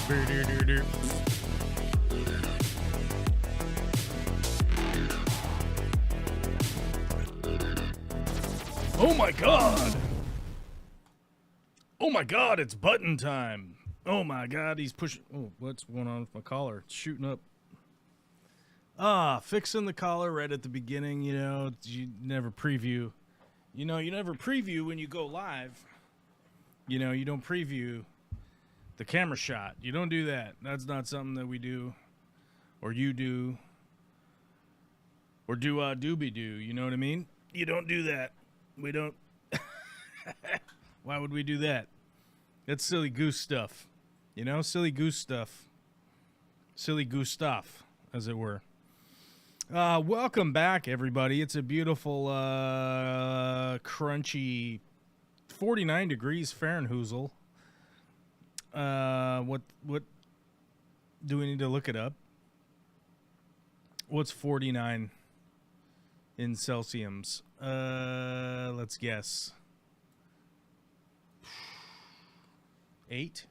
Oh my god! Oh my god, it's button time! Oh my god, he's pushing. Oh, what's going on with my collar? It's shooting up. Fixing the collar right at the beginning, you know, you never preview. You know, you never preview when you go live. You know, you don't preview the camera shot. You don't do that. That's not something that we do. Or you do. Or do doobie do, you know what I mean? You don't do that. We don't. Why would we do that? That's silly goose stuff. You know, silly goose stuff. Silly goose stuff, as it were. Welcome back, everybody. It's a beautiful, crunchy 49 degrees Fahrenheit. What do we need to look it up? What's 49 in Celsius? Let's guess. 8?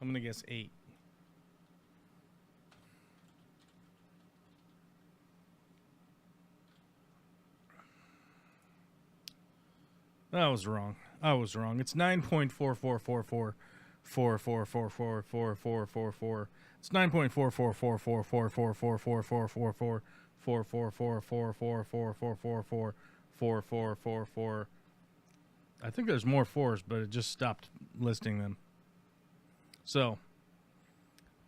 I'm going to guess 8. I was wrong. It's 9.444444444444. It's 9.4444444444444444444444. I think there's more fours, but it just stopped listing them. So,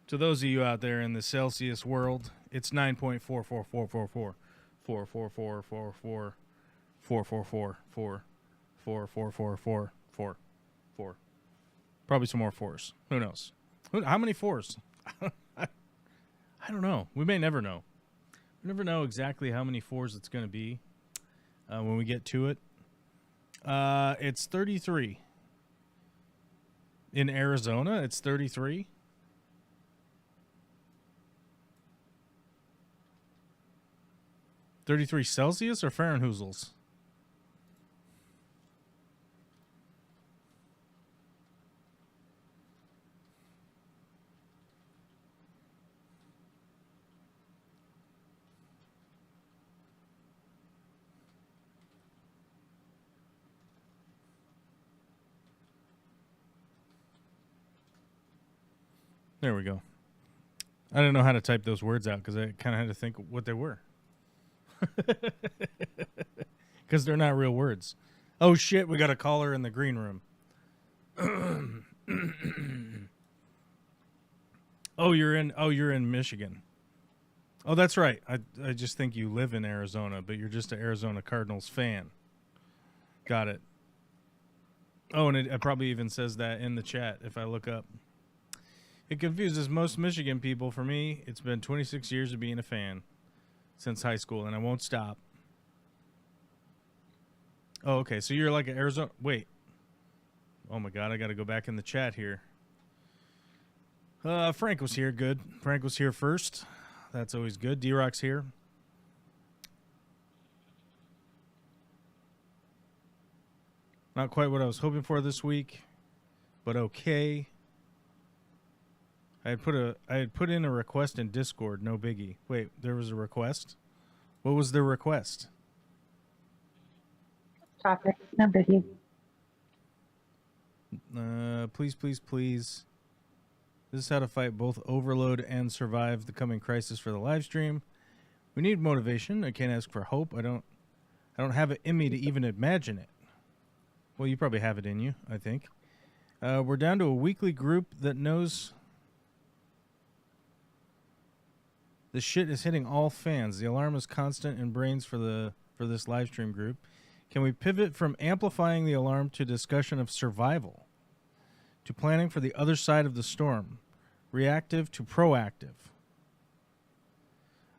to those of you out there in the Celsius world, it's 9.444444444444444444. 4. Probably some more 4s. Who knows? How many 4s? I don't know. We may never know. We never know exactly how many 4s it's going to be when we get to it. It's 33. In Arizona, it's 33. $33 Celsius or Fahrenheit? There we go. I didn't know how to type those words out because I kind of had to think what they were. Because they're not real words. Oh, shit, we got a caller in the green room. You're in Michigan. Oh, that's right. I just think you live in Arizona, but you're just an Arizona Cardinals fan. Got it. Oh, and it probably even says that in the chat if I look up. It confuses most Michigan people. For me, it's been 26 years of being a fan since high school, and I won't stop. Oh, okay. So you're like an Arizona... Wait. Oh, my God. I got to go back in the chat here. Frank was here. Good. Frank was here first. That's always good. D-Rock's here. Not quite what I was hoping for this week, but okay. I had put in a request in Discord, no biggie. Wait, there was a request? What was the request? Topic, no biggie. Please. This is how to fight both overload and survive the coming crisis for the live stream. We need motivation. I can't ask for hope. I don't have it in me to even imagine it. Well, you probably have it in you, I think. We're down to a weekly group that knows the shit is hitting all fans. The alarm is constant in brains for this live stream group. Can we pivot from amplifying the alarm to discussion of survival, to planning for the other side of the storm, reactive to proactive?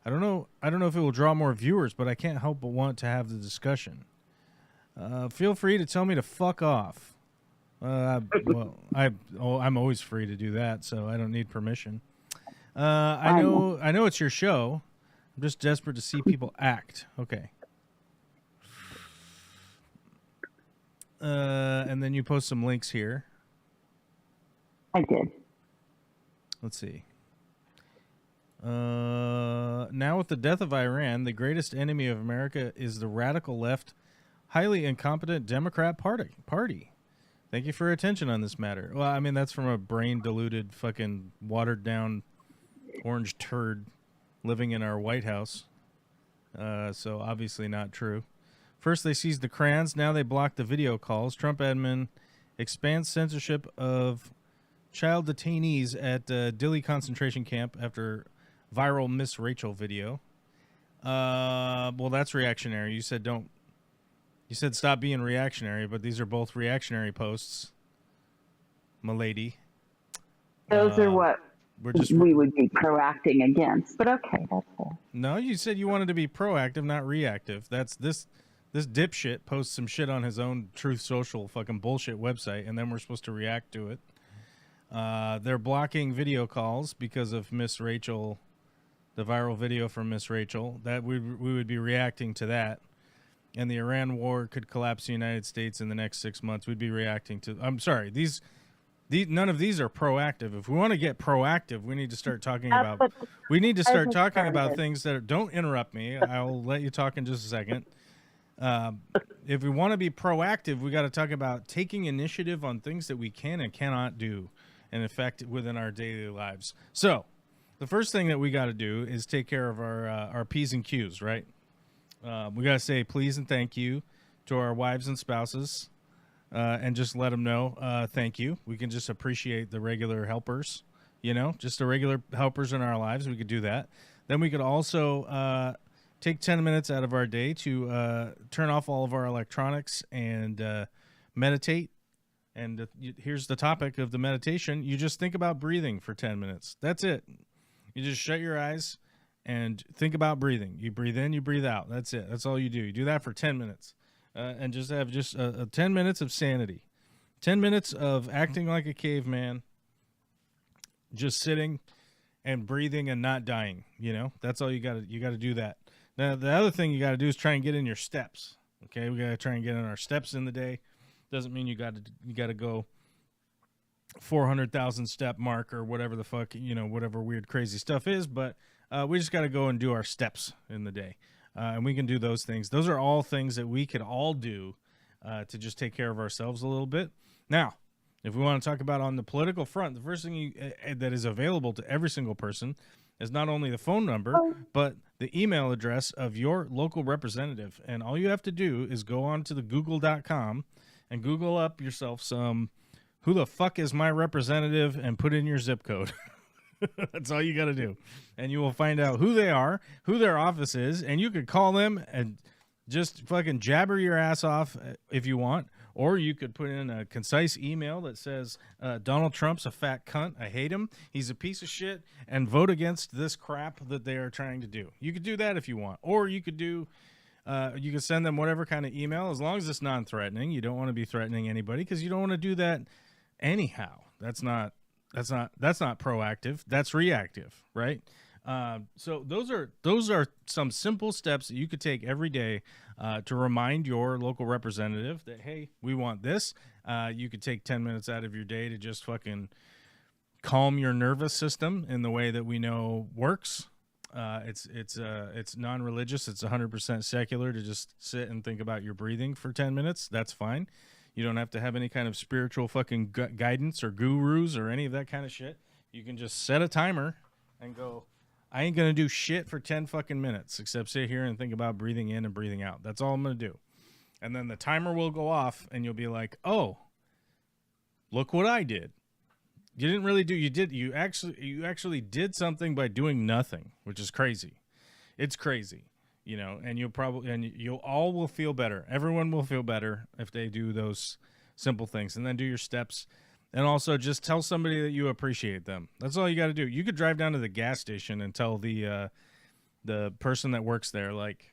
I don't know if it will draw more viewers, but I can't help but want to have the discussion. Feel free to tell me to fuck off. I'm always free to do that, so I don't need permission. I know it's your show. I'm just desperate to see people act. Okay. And then you post some links here. I did. Let's see. Now with the death of Iran, the greatest enemy of America is the radical left, highly incompetent Democrat party. Thank you for your attention on this matter. Well, I mean, that's from a brain-diluted, fucking watered-down orange turd living in our White House. So obviously not true. First they seized the crayons, now they block the video calls. Trump admin expands censorship of child detainees at Dilley concentration camp after viral Miss Rachel video. Well, that's reactionary. You said don't. You said stop being reactionary, but these are both reactionary posts, m'lady. Those are what we would be proacting against. But okay, that's fair. No, you said you wanted to be proactive, not reactive. That's this dipshit posts some shit on his own Truth Social fucking bullshit website, and then we're supposed to react to it. They're blocking video calls because of Miss Rachel, the viral video from Miss Rachel. That we would be reacting to that. And the Iran war could collapse the United States in the next 6 months. We'd be reacting to. I'm sorry, these none of these are proactive. If we want to get proactive, we need to start talking about. We need to start talking about things that don't interrupt me. I'll let you talk in just a second. If we want to be proactive, we got to talk about taking initiative on things that we can and cannot do and affect within our daily lives. So, the first thing that we got to do is take care of our P's and Q's, right? We got to say please and thank you to our wives and spouses and just let them know thank you. We can just appreciate the regular helpers, just the regular helpers in our lives. We could do that. Then we could also take 10 minutes out of our day to turn off all of our electronics and meditate. And here's the topic of the meditation. You just think about breathing for 10 minutes. That's it. You just shut your eyes and think about breathing. You breathe in, you breathe out. That's it. That's all you do. You do that for 10 minutes and just have 10 minutes of sanity. 10 minutes of acting like a caveman, just sitting and breathing and not dying. That's all you got to do that. Now, the other thing you got to do is try and get in your steps. Okay, we got to try and get in our steps in the day. Doesn't mean you got to go 400,000 step mark or whatever the fuck, whatever weird crazy stuff is, but we just got to go and do our steps in the day. And we can do those things. Those are all things that we could all do to just take care of ourselves a little bit. Now, if we want to talk about on the political front, the first thing that is available to every single person is not only the phone number, but the email address of your local representative. And all you have to do is go on to the google.com and Google up yourself some who the fuck is my representative and put in your zip code. That's all you got to do. And you will find out who they are, who their office is, and you could call them and just fucking jabber your ass off if you want. Or you could put in a concise email that says, Donald Trump's a fat cunt. I hate him. He's a piece of shit. And vote against this crap that they are trying to do. You could do that if you want. Or you could do, you could send them whatever kind of email, as long as it's non-threatening. You don't want to be threatening anybody because you don't want to do that anyhow. That's not proactive. That's reactive, right? So those are some simple steps that you could take every day to remind your local representative that, hey, we want this. You could take 10 minutes out of your day to just fucking calm your nervous system in the way that we know works. It's non-religious. It's 100% secular to just sit and think about your breathing for 10 minutes. That's fine. You don't have to have any kind of spiritual fucking guidance or gurus or any of that kind of shit. You can just set a timer and go, I ain't going to do shit for 10 fucking minutes except sit here and think about breathing in and breathing out. That's all I'm going to do. And then the timer will go off and you'll be like, oh, look what I did. You didn't really do, you actually did something by doing nothing, which is crazy. It's crazy. And you'll all will feel better. Everyone will feel better if they do those simple things, and then do your steps, and also just tell somebody that you appreciate them. That's all you got to do. You could drive down to the gas station and tell the person that works there, like,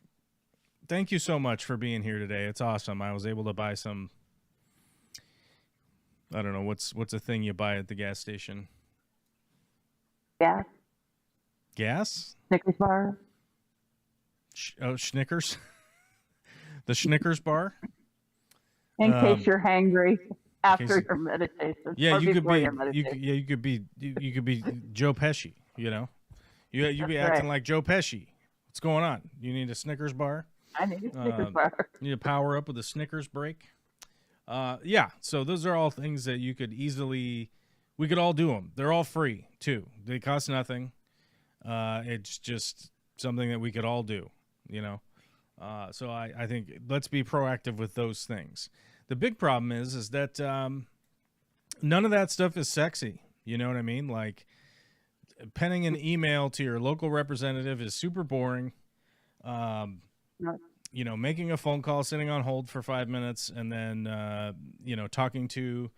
thank you so much for being here today. It's awesome. I was able to buy some, I don't know, what's a thing you buy at the gas station? Gas. Gas? Snickers bar. Snickers. The Snickers bar. In case you're hangry. After your meditation. Yeah, or you could before be. your meditation. You could be Joe Pesci. You know, you be acting like Joe Pesci. What's going on? You need a Snickers bar? I need a Snickers bar. You need to power up with a Snickers break. Yeah. So those are all things that you could easily. We could all do them. They're all free too. They cost nothing. It's just something that we could all do. You know. So I think let's be proactive with those things. The big problem is that none of that stuff is sexy. You know what I mean? Like penning an email to your local representative is super boring. You know, making a phone call, sitting on hold for 5 minutes, and then you know, talking to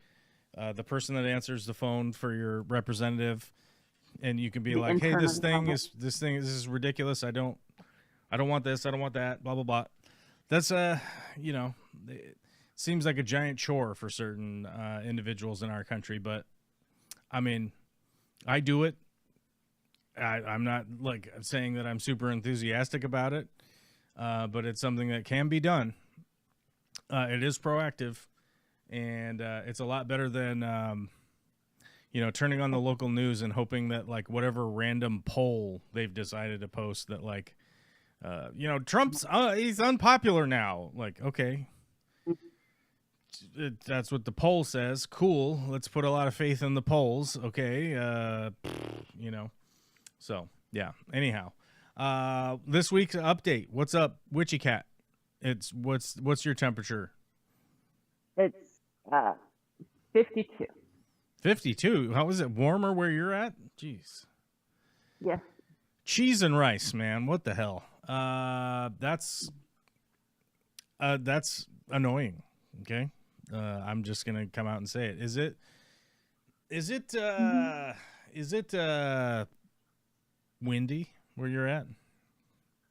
the person that answers the phone for your representative, and you can be like, "Hey, this is ridiculous. I don't want this. I don't want that. Blah blah blah." That's you know. Seems like a giant chore for certain individuals in our country, but I mean, I do it. I'm not like saying that I'm super enthusiastic about it, but it's something that can be done. It is proactive, and it's a lot better than you know, turning on the local news and hoping that like whatever random poll they've decided to post that like you know, Trump's he's unpopular now. Like, okay. That's what the poll says. Cool. Let's put a lot of faith in the polls. Okay. You know. So yeah. Anyhow, this week's update. What's up, Witchy Cat? It's what's your temperature? It's 52. 52. How is it warmer where you're at? Jeez. Yes. Cheese and rice, man. What the hell? That's annoying. Okay. I'm just gonna come out and say it. Is it windy where you're at?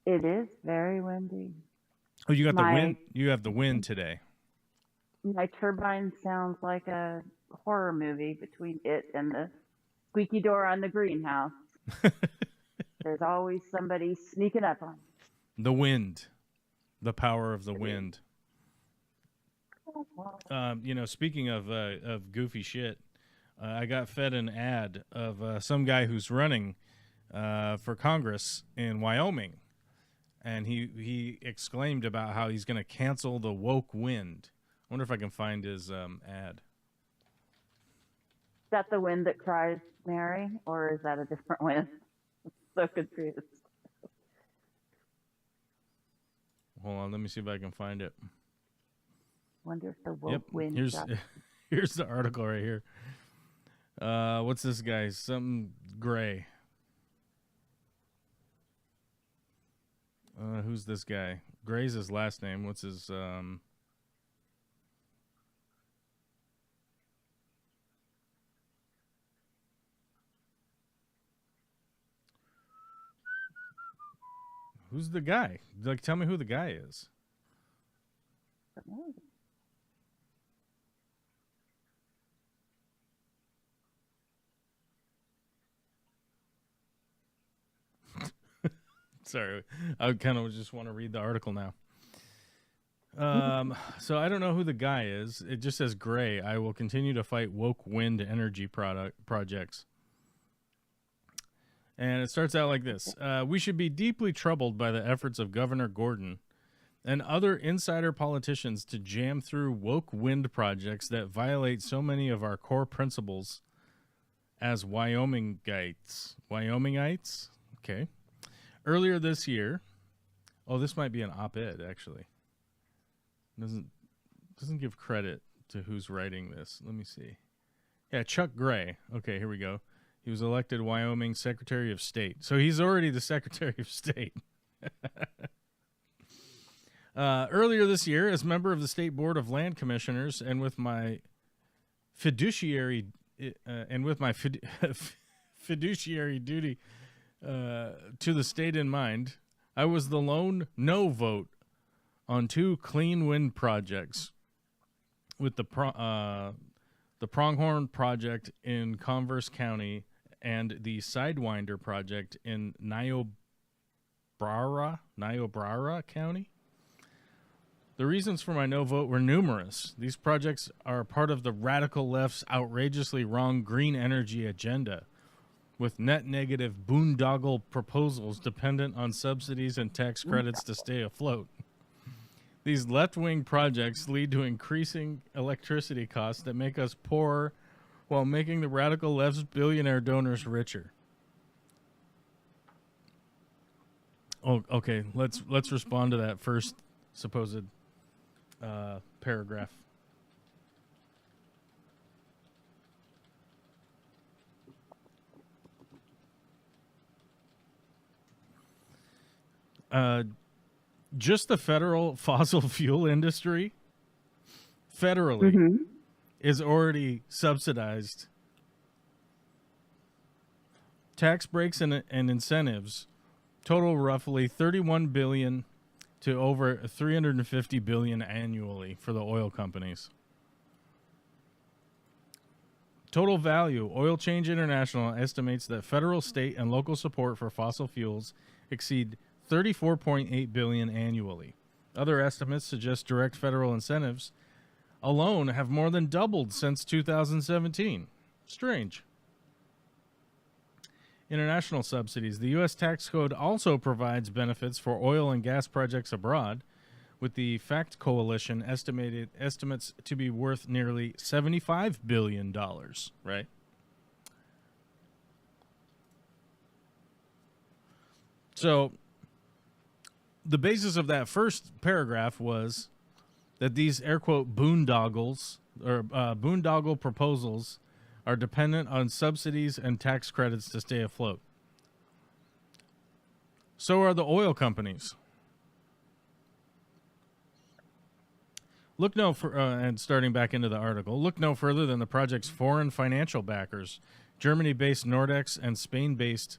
It is very windy. Oh, you got the wind. You have the wind today. My turbine sounds like a horror movie between it and the squeaky door on the greenhouse. There's always somebody sneaking up on me. The wind, the power of the wind. You know, speaking of goofy shit, I got fed an ad of some guy who's running for Congress in Wyoming, and he exclaimed about how he's going to cancel the woke wind. I wonder if I can find his ad. Is that the wind that cries Mary, or is that a different wind? I'm so confused. Hold on, let me see if I can find it. Wonder if the woke wind. Here's the article right here. What's this guy? Something Gray. Who's this guy? Gray's his last name. What's his Who's the guy? Like, tell me who the guy is. Sorry, I kind of just want to read the article now. So I don't know who the guy is. It just says Gray. I will continue to fight woke wind energy projects. And it starts out like this. We should be deeply troubled by the efforts of Governor Gordon and other insider politicians to jam through woke wind projects that violate so many of our core principles as Wyomingites. Wyomingites? Okay. Earlier this year, this might be an op-ed, actually. Doesn't give credit to who's writing this. Let me see. Yeah, Chuck Gray. Okay, here we go. He was elected Wyoming Secretary of State. So he's already the Secretary of State. Earlier this year, as member of the State Board of Land Commissioners and with my fiduciary fiduciary duty to the state in mind, I was the lone no vote on two clean wind projects with the Pronghorn project in Converse County and the Sidewinder project in Niobrara County. The reasons for my no vote were numerous. These projects are part of the radical left's outrageously wrong green energy agenda, with net negative boondoggle proposals dependent on subsidies and tax credits to stay afloat. These left-wing projects lead to increasing electricity costs that make us poorer while making the radical left's billionaire donors richer. Oh, okay. Let's respond to that first supposed paragraph. Just the federal fossil fuel industry, federally, is already subsidized. Tax breaks and incentives total roughly $31 billion to over $350 billion annually for the oil companies. Total value, Oil Change International estimates that federal, state, and local support for fossil fuels exceed $34.8 billion annually. Other estimates suggest direct federal incentives alone have more than doubled since 2017. Strange. International subsidies. The U.S. tax code also provides benefits for oil and gas projects abroad, with the FACT Coalition estimates to be worth nearly $75 billion, right? So the basis of that first paragraph was that these air quote boondoggles or boondoggle proposals are dependent on subsidies and tax credits to stay afloat. So are the oil companies. Look no and starting back into the article, look no further than the project's foreign financial backers, Germany-based Nordex and Spain-based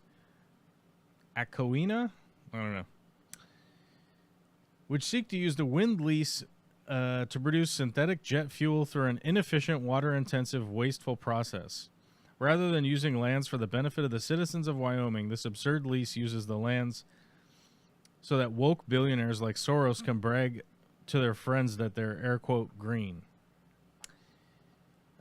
Acoena, I don't know, which seek to use the wind lease to produce synthetic jet fuel through an inefficient, water-intensive, wasteful process. Rather than using lands for the benefit of the citizens of Wyoming, this absurd lease uses the lands so that woke billionaires like Soros can brag to their friends that they're air quote green.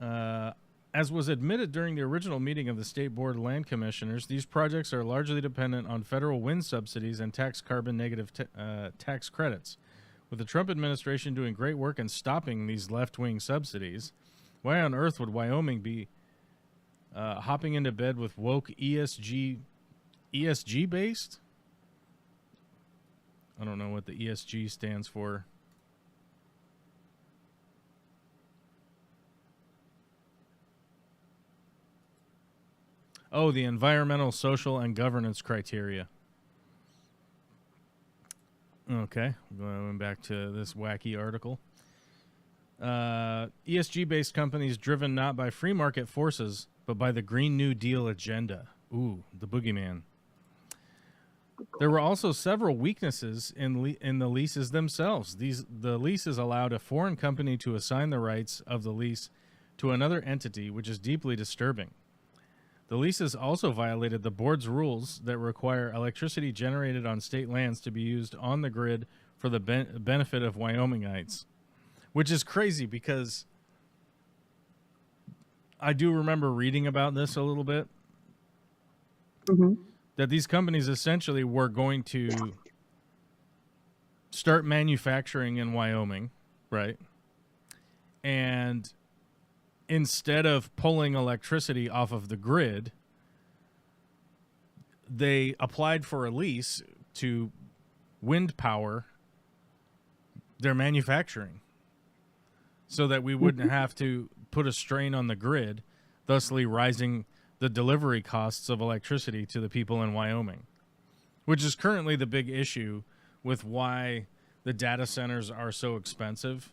As was admitted during the original meeting of the State Board of Land Commissioners, these projects are largely dependent on federal wind subsidies and tax carbon negative tax credits. With the Trump administration doing great work in stopping these left-wing subsidies, why on earth would Wyoming be hopping into bed with woke ESG based? I don't know what the ESG stands for. Oh, the environmental, social, and governance criteria. Okay, going back to this wacky article. ESG-based companies driven not by free market forces, but by the Green New Deal agenda. Ooh, the boogeyman. There were also several weaknesses in the leases themselves. The leases allowed a foreign company to assign the rights of the lease to another entity, which is deeply disturbing. The leases also violated the board's rules that require electricity generated on state lands to be used on the grid for the benefit of Wyomingites, which is crazy because I do remember reading about this a little bit, that these companies essentially were going to start manufacturing in Wyoming, right? And instead of pulling electricity off of the grid, they applied for a lease to wind power their manufacturing so that we wouldn't have to put a strain on the grid, thusly rising the delivery costs of electricity to the people in Wyoming, which is currently the big issue with why the data centers are so expensive.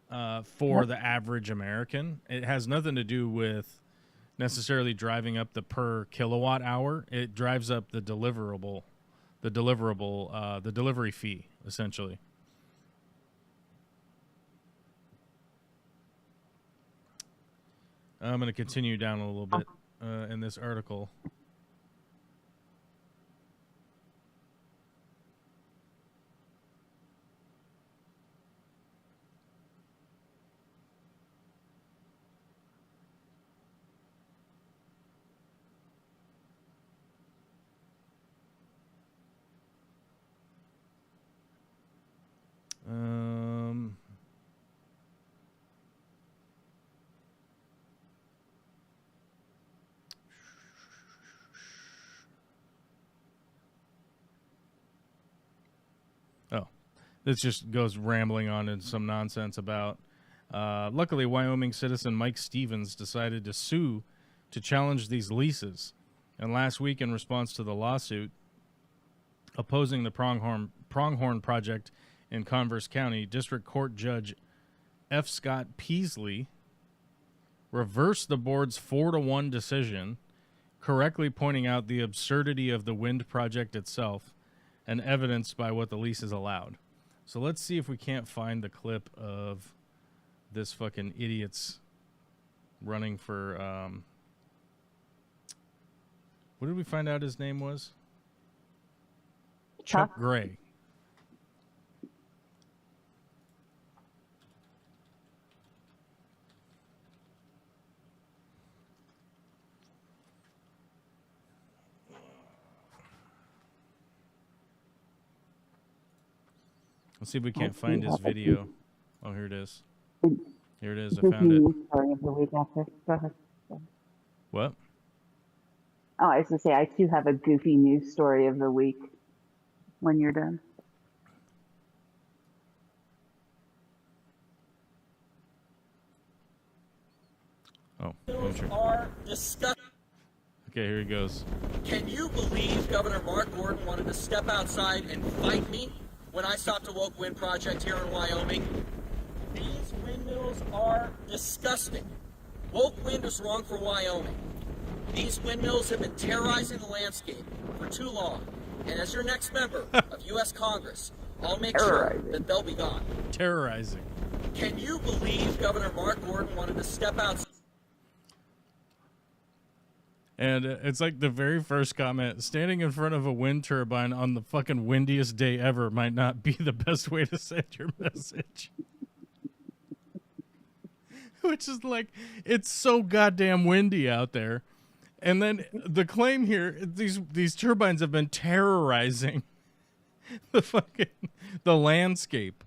For the average American, it has nothing to do with necessarily driving up the per kilowatt hour. It drives up the delivery fee, essentially. I'm going to continue down a little bit in this article. This just goes rambling on in some nonsense about. Luckily, Wyoming citizen Mike Stevens decided to sue to challenge these leases. And last week, in response to the lawsuit opposing the Pronghorn project in Converse County, District Court Judge F. Scott Peasley reversed the board's 4-1 decision, correctly pointing out the absurdity of the wind project itself and evidenced by what the lease is allowed. So let's see if we can't find the clip of this fucking idiot's running for, what did we find out his name was? Chuck Gray. Let's see if we can't find his video. Oh, here it is. Here it is. I found it. Story of the week after. Go ahead. What? Oh, I was going to say, I too have a goofy news story of the week when you're done. Oh. Are disgusting. Okay, here he goes. Can you believe Governor Mark Gordon wanted to step outside and fight me when I stopped a woke wind project here in Wyoming? These windmills are disgusting. Woke wind is wrong for Wyoming. These windmills have been terrorizing the landscape for too long. And as your next member of U.S. Congress, I'll make sure that they'll be gone. Terrorizing. Can you believe Governor Mark Gordon wanted to step outside? And it's like the very first comment, standing in front of a wind turbine on the fucking windiest day ever might not be the best way to send your message. Which is like, it's so goddamn windy out there. And then the claim here, these turbines have been terrorizing the landscape.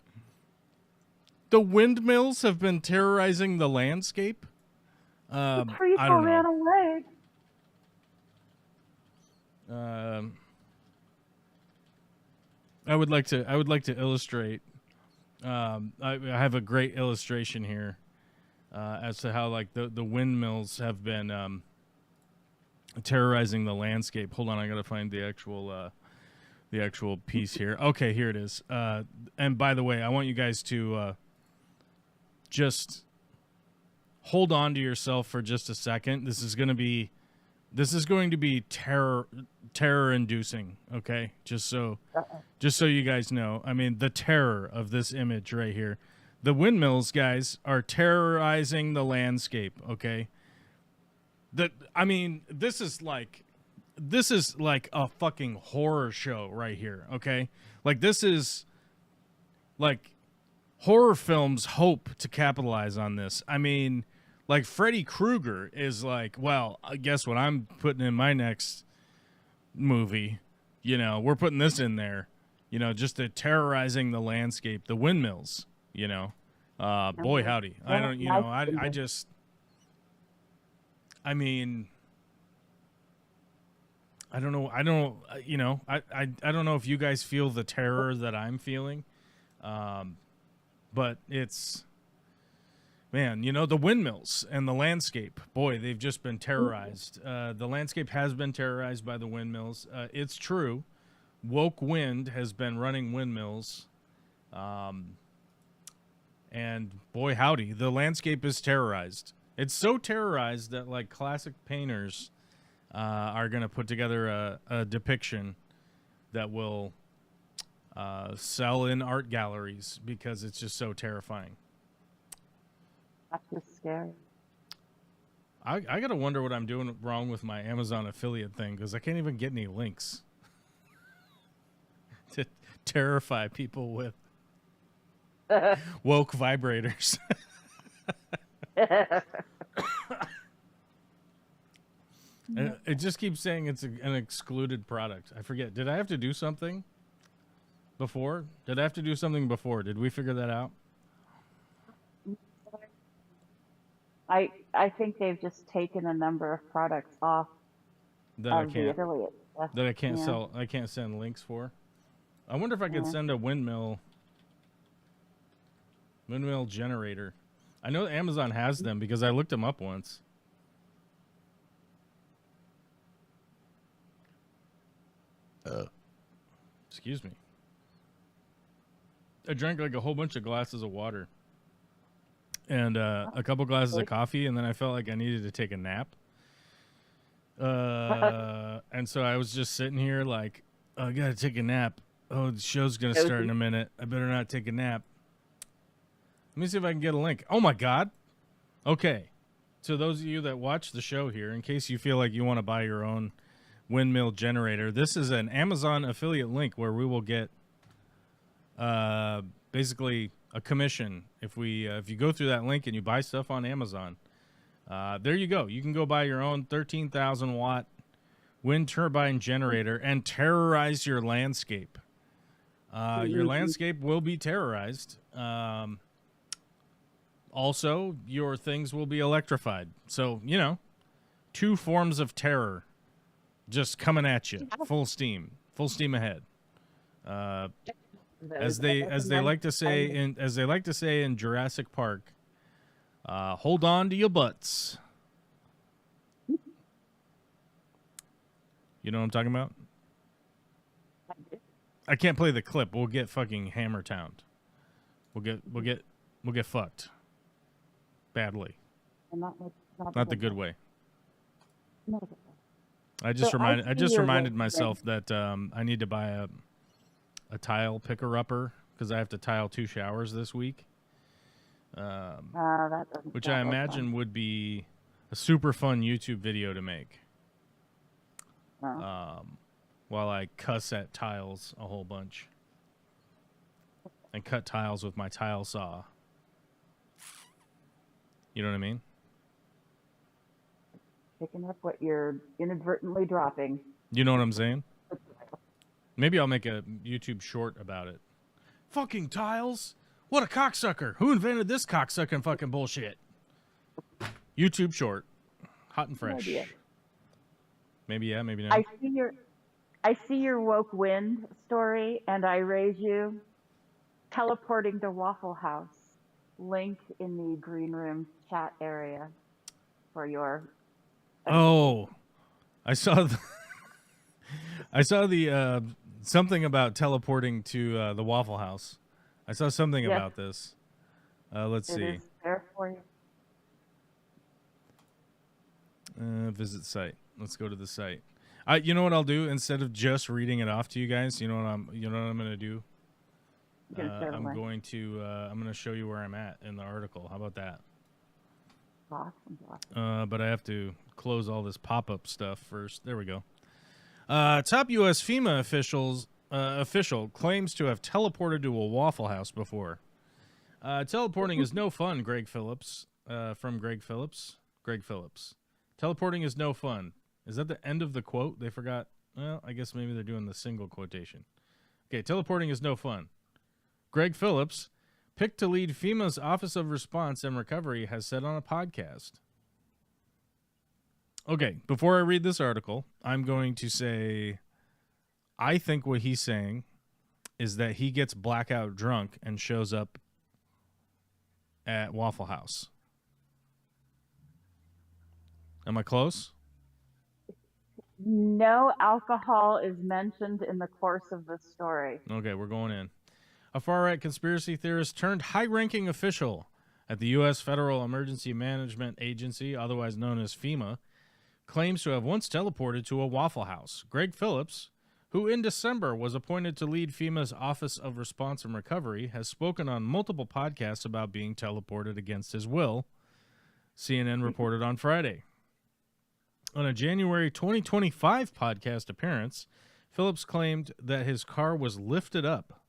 The windmills have been terrorizing the landscape. The trees I all don't ran know. away. I would like to illustrate. I have a great illustration here as to how like the windmills have been terrorizing the landscape. Hold on, I gotta find the actual piece here. Okay, here it is. And by the way, I want you guys to just hold on to yourself for just a second. This is going to be terror inducing, okay? Just so you guys know. I mean, the terror of this image right here. The windmills, guys, are terrorizing the landscape, okay? This is like a fucking horror show right here, okay? Like, this is like horror films hope to capitalize on this. I mean, like, Freddy Krueger is like, well, guess what I'm putting in my next movie? You know, we're putting this in there, you know, just to terrorizing the landscape, the windmills, you know. Boy, howdy. I don't, you know, I mean, I don't know, you know, I don't know if you guys feel the terror that I'm feeling, but it's, man, you know, the windmills and the landscape, boy, they've just been terrorized. The landscape has been terrorized by the windmills. It's true. Woke Wind has been running windmills, and boy, howdy, the landscape is terrorized. It's so terrorized that, like, classic painters are going to put together a depiction that will sell in art galleries because it's just so terrifying. That's just scary. I got to wonder what I'm doing wrong with my Amazon affiliate thing because I can't even get any links to terrify people with woke vibrators. And it just keeps saying it's an excluded product. I forget. Did I have to do something before? Did I have to do something before? Did we figure that out? I think they've just taken a number of products off That of the affiliate stuff. That I can't Yeah. sell. I can't send links for. I wonder if I could send a windmill Windmill generator. I know Amazon has them because I looked them up once. Excuse me. I drank like a whole bunch of glasses of water and a couple glasses of coffee, and then I felt like I needed to take a nap. And so I was just sitting here like, oh, I gotta take a nap. Oh, the show's gonna start in a minute. I better not take a nap. Let me see if I can get a link. Oh my God. Okay. So those of you that watch the show here, in case you feel like you want to buy your own windmill generator, this is an Amazon affiliate link where we will get basically a commission if you go through that link and you buy stuff on Amazon. There you go. You can go buy your own 13,000 watt wind turbine generator and terrorize your landscape. Your landscape will be terrorized. Also, your things will be electrified. So, 2 forms of terror just coming at you, full steam ahead. As they like to say in Jurassic Park, hold on to your butts. You know what I'm talking about? I can't play the clip. We'll get fucking Hammertowned. We'll get fucked. Badly. Not the good way. I just reminded myself that I need to buy a tile picker-upper because I have to tile 2 showers this week. Which I imagine would be a super fun YouTube video to make. While I cuss at tiles a whole bunch. And cut tiles with my tile saw. You know what I mean? Picking up what you're inadvertently dropping. You know what I'm saying? Maybe I'll make a YouTube short about it. Fucking tiles? What a cocksucker. Who invented this cocksucking fucking bullshit? YouTube short. Hot and fresh. No idea. Maybe yeah, maybe no. I see your woke wind story, and I raise you teleporting to Waffle House. Link in the green room chat area for your. Oh, I saw the something about teleporting to the Waffle House. I saw something about this. Let's see. It is there for you. Visit site. Let's go to the site. You know what I'll do instead of just reading it off to you guys. You know what I'm going to do. I'm going to show you where I'm at in the article. How about that? Awesome. But I have to close all this pop-up stuff first. There we go. Top U.S. FEMA official claims to have teleported to a Waffle House before. Teleporting is no fun, Greg Phillips. From Greg Phillips. Greg Phillips. Teleporting is no fun. Is that the end of the quote? They forgot. Well, I guess maybe they're doing the single quotation. Okay, teleporting is no fun. Greg Phillips, picked to lead FEMA's Office of Response and Recovery, has said on a podcast. Okay, before I read this article, I'm going to say I think what he's saying is that he gets blackout drunk and shows up at Waffle House. Am I close? No alcohol is mentioned in the course of the story. Okay, we're going in. A far-right conspiracy theorist turned high-ranking official at the U.S. Federal Emergency Management Agency, otherwise known as FEMA, claims to have once teleported to a Waffle House. Greg Phillips, who in December was appointed to lead FEMA's Office of Response and Recovery, has spoken on multiple podcasts about being teleported against his will, CNN reported on Friday. On a January 2025 podcast appearance, Phillips claimed that his car was lifted up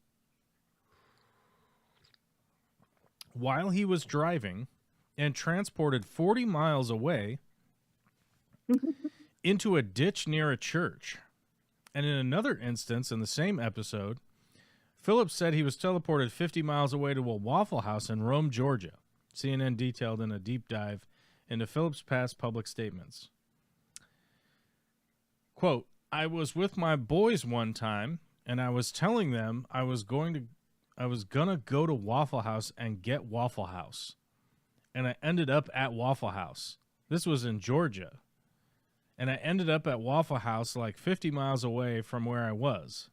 while he was driving and transported 40 miles away into a ditch near a church. And in another instance in the same episode, Phillips said he was teleported 50 miles away to a Waffle House in Rome, Georgia. CNN detailed in a deep dive into Phillips' past public statements. Quote, I was with my boys one time, and I was telling them I was going gonna go to Waffle House and get Waffle House, and I ended up at Waffle House. This was in Georgia, and I ended up at Waffle House like 50 miles away from where I was.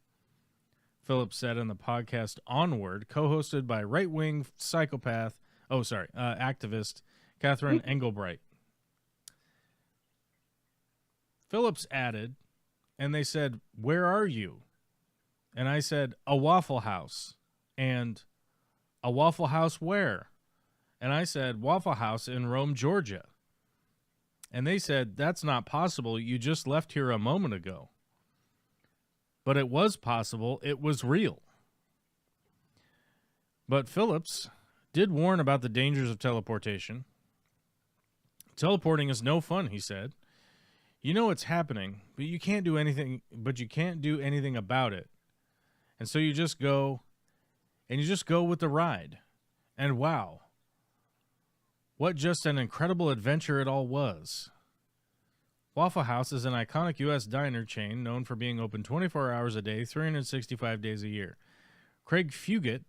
Phillips said in the podcast Onward, co-hosted by right-wing activist Catherine Engelbright. Phillips added, and they said, "Where are you?" And I said, "A Waffle House." And "A Waffle House where?" And I said, "Waffle House in Rome, Georgia." And they said, "That's not possible. You just left here a moment ago." But it was possible. It was real. But Phillips did warn about the dangers of teleportation. "Teleporting is no fun," he said. "You know it's happening, but you can't do anything about it. And so you just go with the ride. And wow, what just an incredible adventure it all was." Waffle House is an iconic U.S. diner chain known for being open 24 hours a day, 365 days a year. Craig Fugate,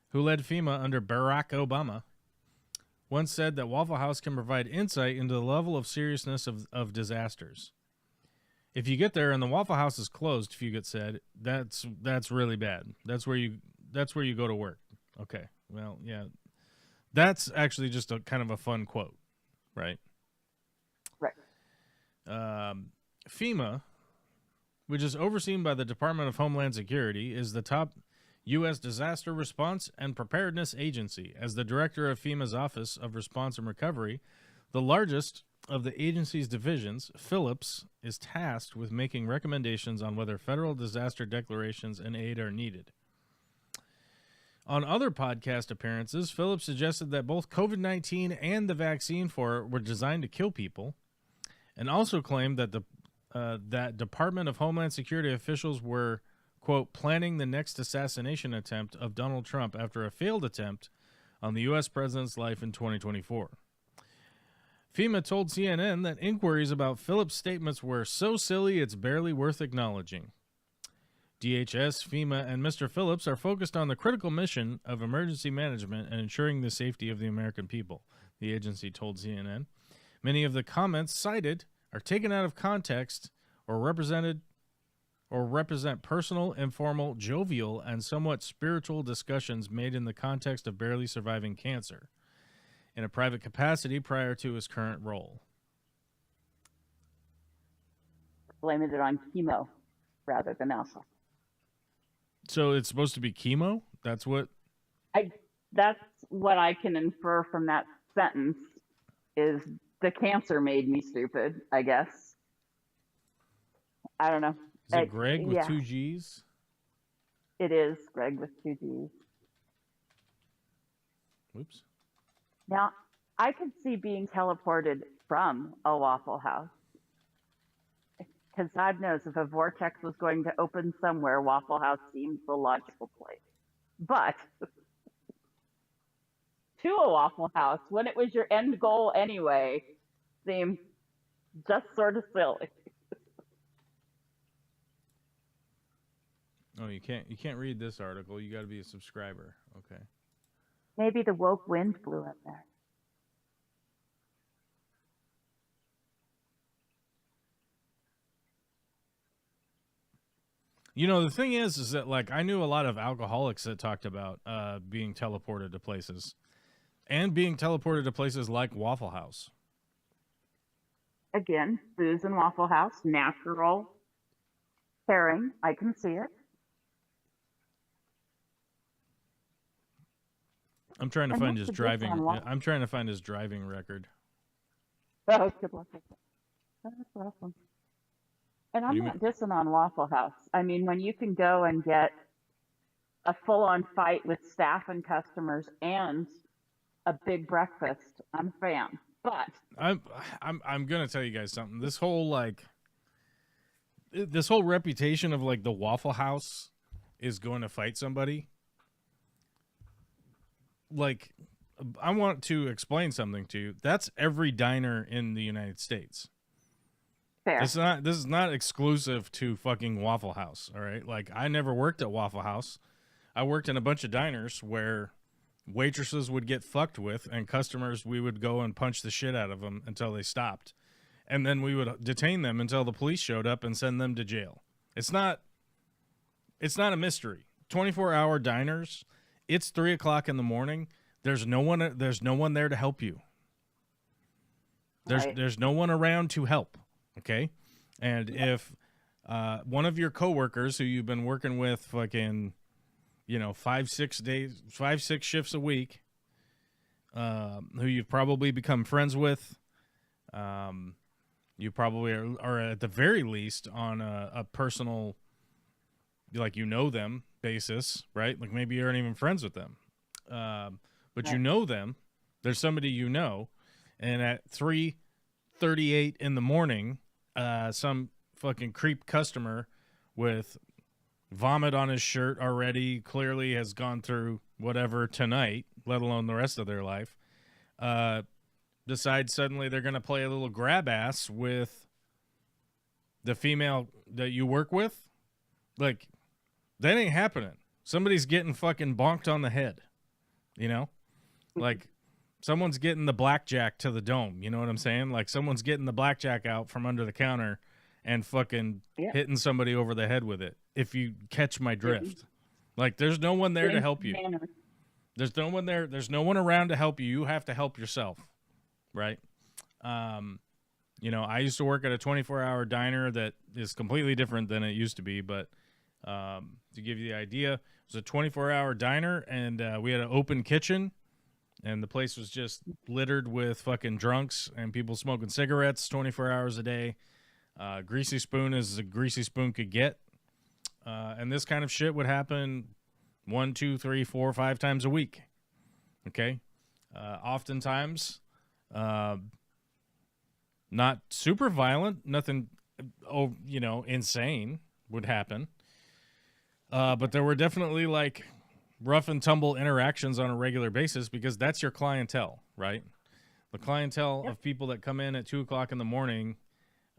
who led FEMA under Barack Obama, once said that Waffle House can provide insight into the level of seriousness of disasters. "If you get there and the Waffle House is closed," Fugate said, that's really bad. That's where you go to work." Okay, well, yeah. That's actually just a kind of a fun quote, right? Right. FEMA, which is overseen by the Department of Homeland Security, is the top U.S. disaster response and preparedness agency. As the director of FEMA's Office of Response and Recovery, the largest of the agency's divisions, Phillips is tasked with making recommendations on whether federal disaster declarations and aid are needed. On other podcast appearances, Phillips suggested that both COVID-19 and the vaccine for it were designed to kill people, and also claimed that that Department of Homeland Security officials were, quote, planning the next assassination attempt of Donald Trump after a failed attempt on the U.S. president's life in 2024. FEMA told CNN that inquiries about Phillips' statements were so silly it's barely worth acknowledging. DHS, FEMA, and Mr. Phillips are focused on the critical mission of emergency management and ensuring the safety of the American people, the agency told CNN. Many of the comments cited are taken out of context or represent personal, informal, jovial, and somewhat spiritual discussions made in the context of barely surviving cancer in a private capacity prior to his current role. Blaming it on chemo rather than alpha. So it's supposed to be chemo? That's what I can infer from that sentence is the cancer made me stupid, I guess. I don't know. Is it Greg with 2 G's? It is Greg with 2 G's. Whoops. Now, I could see being teleported from a Waffle House. Because God knows if a vortex was going to open somewhere, Waffle House seems the logical place. But to a Waffle House, when it was your end goal anyway, seemed just sort of silly. Oh, you can't read this article. You got to be a subscriber. Okay. Maybe the woke wind blew up there. You know, the thing is that, like, I knew a lot of alcoholics that talked about being teleported to places and being teleported to places like Waffle House. Again, booze and Waffle House, natural pairing. I can see it. I'm trying to find his driving. I'm trying to find his driving record. Oh, good luck with that. That's awesome. And I'm not dissing on Waffle House. I mean, when you can go and get a full-on fight with staff and customers and a big breakfast, I'm a fan. But I'm gonna tell you guys something. This whole reputation of like the Waffle House is going to fight somebody. Like, I want to explain something to you. That's every diner in the United States. fair. This is not exclusive to fucking Waffle House, all right? Like, I never worked at Waffle House. I worked in a bunch of diners where waitresses would get fucked with, and customers, we would go and punch the shit out of them until they stopped. And then we would detain them until the police showed up and send them to jail. It's not a mystery. 24-hour diners, it's 3 o'clock in the morning. There's no one there to help you. There's no one around to help. Okay. And if one of your coworkers who you've been working with fucking, 5-6 shifts a week, who you've probably become friends with, you probably are at the very least on a personal, them basis, right? Like maybe you aren't even friends with them. But you know them. There's somebody you know. And at 3:38 in the morning, some fucking creep customer with vomit on his shirt already, clearly has gone through whatever tonight, let alone the rest of their life, decide suddenly they're going to play a little grab ass with the female that you work with. Like, that ain't happening. Somebody's getting fucking bonked on the head, Like, someone's getting the blackjack to the dome, you know what I'm saying? Like, someone's getting the blackjack out from under the counter and fucking hitting somebody over the head with it, if you catch my drift. Like, there's no one there to help you. There's no one there. There's no one around to help you. You have to help yourself, right? I used to work at a 24-hour diner that is completely different than it used to be, but to give you the idea, it was a 24-hour diner, and we had an open kitchen, and the place was just littered with fucking drunks and people smoking cigarettes 24 hours a day. Greasy spoon as a greasy spoon could get. And this kind of shit would happen 1, 2, 3, 4, 5 times a week. Okay? Oftentimes, not super violent, nothing, insane would happen. But there were definitely like rough and tumble interactions on a regular basis, because that's your clientele, right? The clientele of people that come in at 2 o'clock in the morning,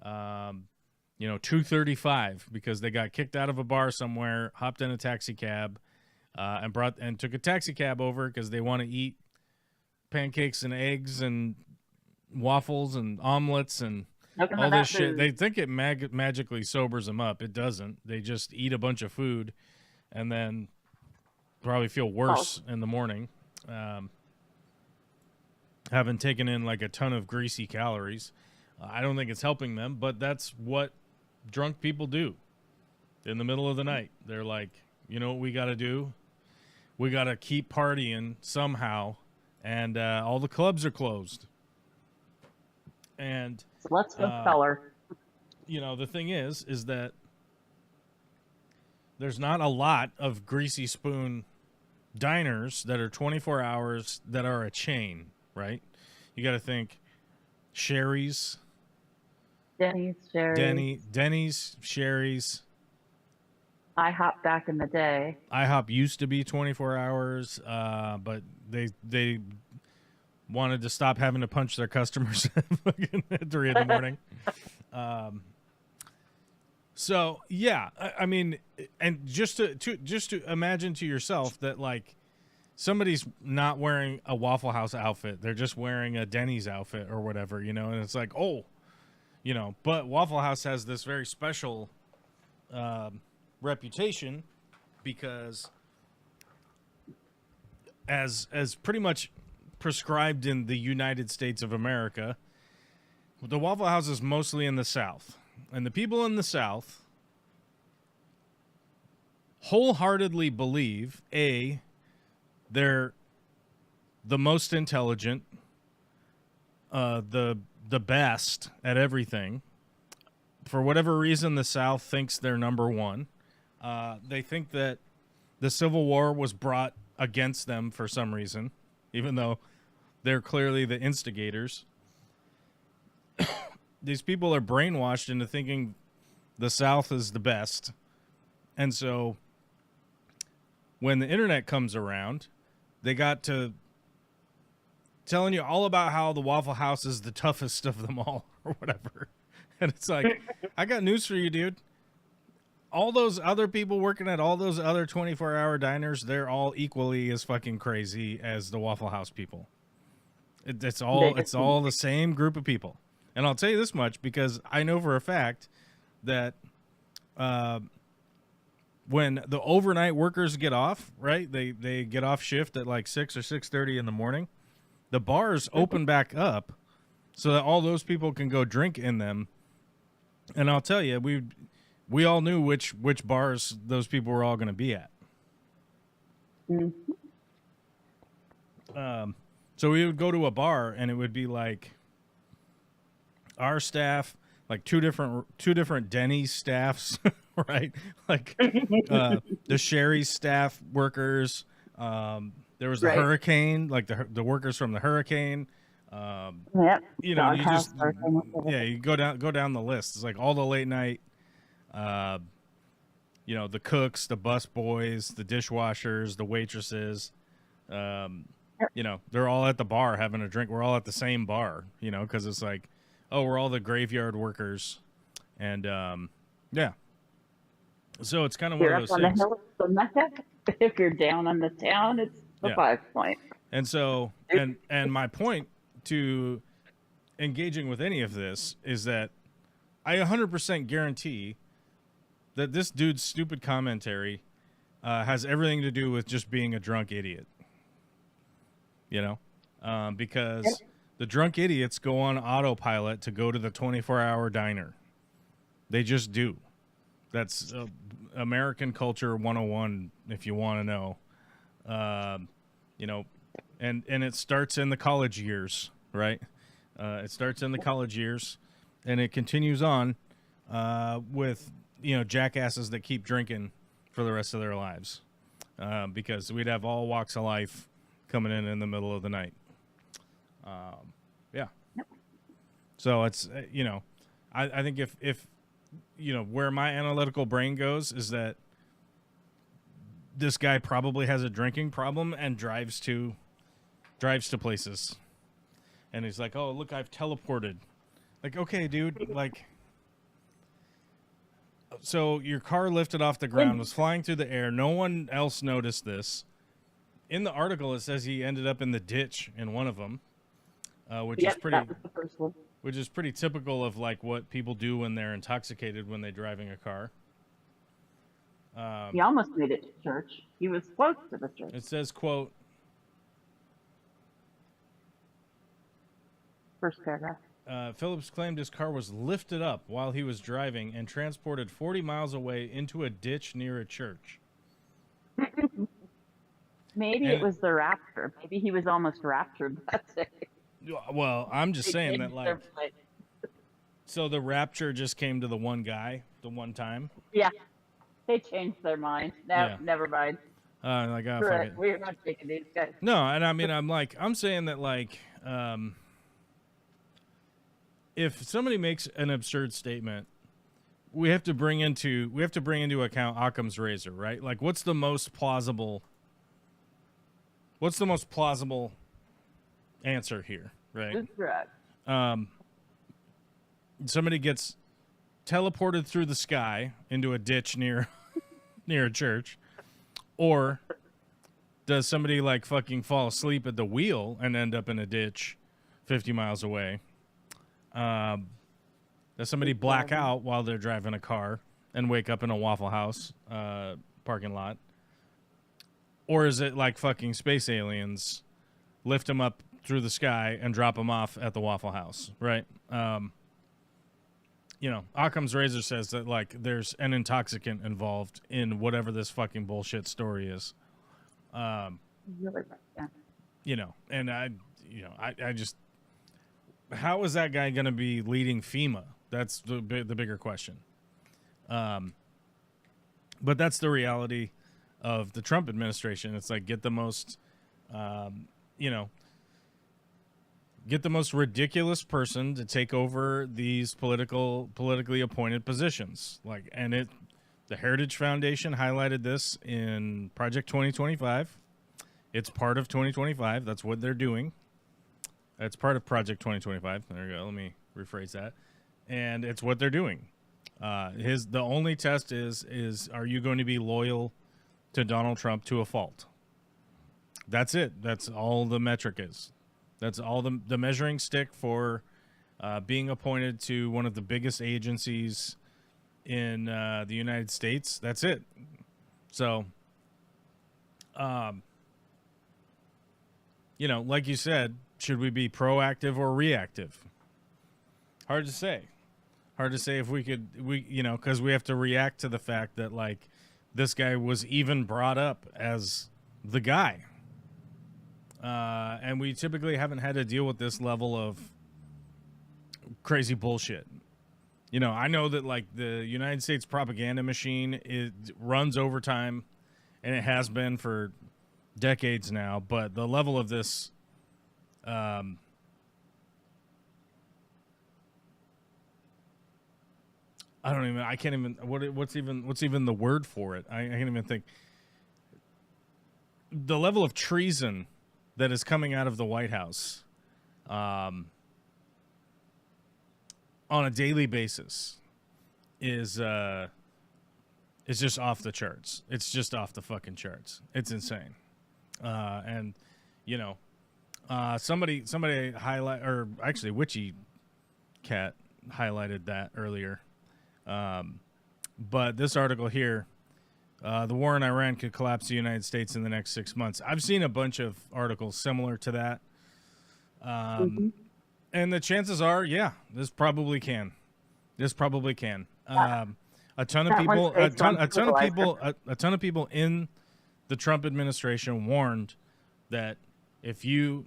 2:35, because they got kicked out of a bar somewhere, hopped in a taxi cab, and took a taxi cab over because they want to eat pancakes and eggs and waffles and omelets and all this shit. They think it magically sobers them up. It doesn't. They just eat a bunch of food and then probably feel worse in the morning, having taken in like a ton of greasy calories. I don't think it's helping them, but that's what drunk people do in the middle of the night. They're like, you know what we got to do? We got to keep partying somehow, and all the clubs are closed. And so let's go color. The thing is that there's not a lot of greasy spoon diners that are 24 hours that are a chain, right? You got to think Sherry's, Denny's, Sherry's. IHOP back in the day. IHOP used to be 24 hours, but they wanted to stop having to punch their customers at 3 in the morning. So yeah, I mean, and just to imagine to yourself that like somebody's not wearing a Waffle House outfit, they're just wearing a Denny's outfit or whatever, and it's like, but Waffle House has this very special reputation because as pretty much prescribed in the United States of America, the Waffle House is mostly in the South. And the people in the South wholeheartedly believe, A, they're the most intelligent, the best at everything. For whatever reason, the South thinks they're number one. They think that the Civil War was brought against them for some reason, even though they're clearly the instigators. These people are brainwashed into thinking the South is the best. And so when the internet comes around, they got to telling you all about how the Waffle House is the toughest of them all or whatever. And it's like, I got news for you, dude. all those other people working at all those other 24-hour diners, they're all equally as fucking crazy as the Waffle House people. It's all the same group of people. And I'll tell you this much, because I know for a fact that when the overnight workers get off, right? They get off shift at like 6 or 6:30 in the morning. The bars open back up so that all those people can go drink in them. And I'll tell you, we all knew which bars those people were all going to be at. Mm-hmm. So we would go to a bar, and it would be like our staff, like two different Denny's staffs, right? Like the Sherry's staff workers. There was the Hurricane, like the workers from the Hurricane. Yep. You know, you go down the list. It's like all the late night, you know, the cooks, the bus boys, the dishwashers, the waitresses. You know, they're all at the bar having a drink. We're all at the same bar, you know, because it's like, oh, we're all the graveyard workers, and yeah. So it's kind of one of those things. Hill, it's the Mecca. If you're down on the town, it's the 5 point. And so, and my point to engaging with any of this is that I 100% guarantee that this dude's stupid commentary has everything to do with just being a drunk idiot. You know, because the drunk idiots go on autopilot to go to the 24-hour diner. They just do. That's American culture 101, if you want to know. You know, and it starts in the college years, right? It starts in the college years, and it continues on with, you know, jackasses that keep drinking for the rest of their lives, because we'd have all walks of life coming in the middle of the night. Yeah. So it's, you know, I think if, you know, where my analytical brain goes is that this guy probably has a drinking problem and drives to places. And he's like, oh, look, I've teleported. Like, okay, dude, like, so your car lifted off the ground, was flying through the air. No one else noticed this. In the article, it says he ended up in the ditch in one of them, which is pretty. That was the first one. Which is pretty typical of like what people do when they're intoxicated when they're driving a car. He almost made it to church. He was close to the church. It says, quote, first paragraph. Phillips claimed his car was lifted up while he was driving and transported 40 miles away into a ditch near a church. Maybe it was the rapture. Maybe he was almost raptured that day. Well, I'm just saying that, like, so the rapture just came to the one guy, the one time. Yeah, they changed their mind. Never mind. Like, oh, fuck it. We're not taking these guys. No, and I mean, I'm saying that, like, if somebody makes an absurd statement, we have to bring into account Occam's razor, right? Like, what's the most plausible answer here, right? That's right. Somebody gets teleported through the sky into a ditch near a church, or does somebody like fucking fall asleep at the wheel and end up in a ditch 50 miles away? Does somebody black out while they're driving a car and wake up in a Waffle House parking lot? Or is it like fucking space aliens lift them up through the sky and drop them off at the Waffle House, right? You know, Occam's razor says that, like, there's an intoxicant involved in whatever this fucking bullshit story is. You know, and I just, how is that guy going to be leading FEMA? That's the bigger question. But that's the reality of the Trump administration. It's like, get the most, get the most ridiculous person to take over these politically appointed positions. Like, and the Heritage Foundation highlighted this in Project 2025. It's part of 2025. That's what they're doing. It's part of Project 2025. There you go. Let me rephrase that. And it's what they're doing. The only test is are you going to be loyal to Donald Trump to a fault? That's it. That's all the metric is. That's all the measuring stick for being appointed to one of the biggest agencies in the United States. That's it. So, like you said, should we be proactive or reactive? Hard to say. Hard to say if because we have to react to the fact that, like, this guy was even brought up as the guy. And we typically haven't had to deal with this level of crazy bullshit. I know that, like, the United States propaganda machine runs overtime, and it has been for decades now, but the level of this what's even the word for it? I can't even think. The level of treason that is coming out of the White House on a daily basis is just off the charts. It's just off the fucking charts. It's insane. Somebody highlight, or actually Witchy Cat highlighted that earlier. But this article here, the war in Iran could collapse the United States in the next 6 months. I've seen a bunch of articles similar to that. And the chances are, yeah, this probably can. A ton of people in the Trump administration warned that if you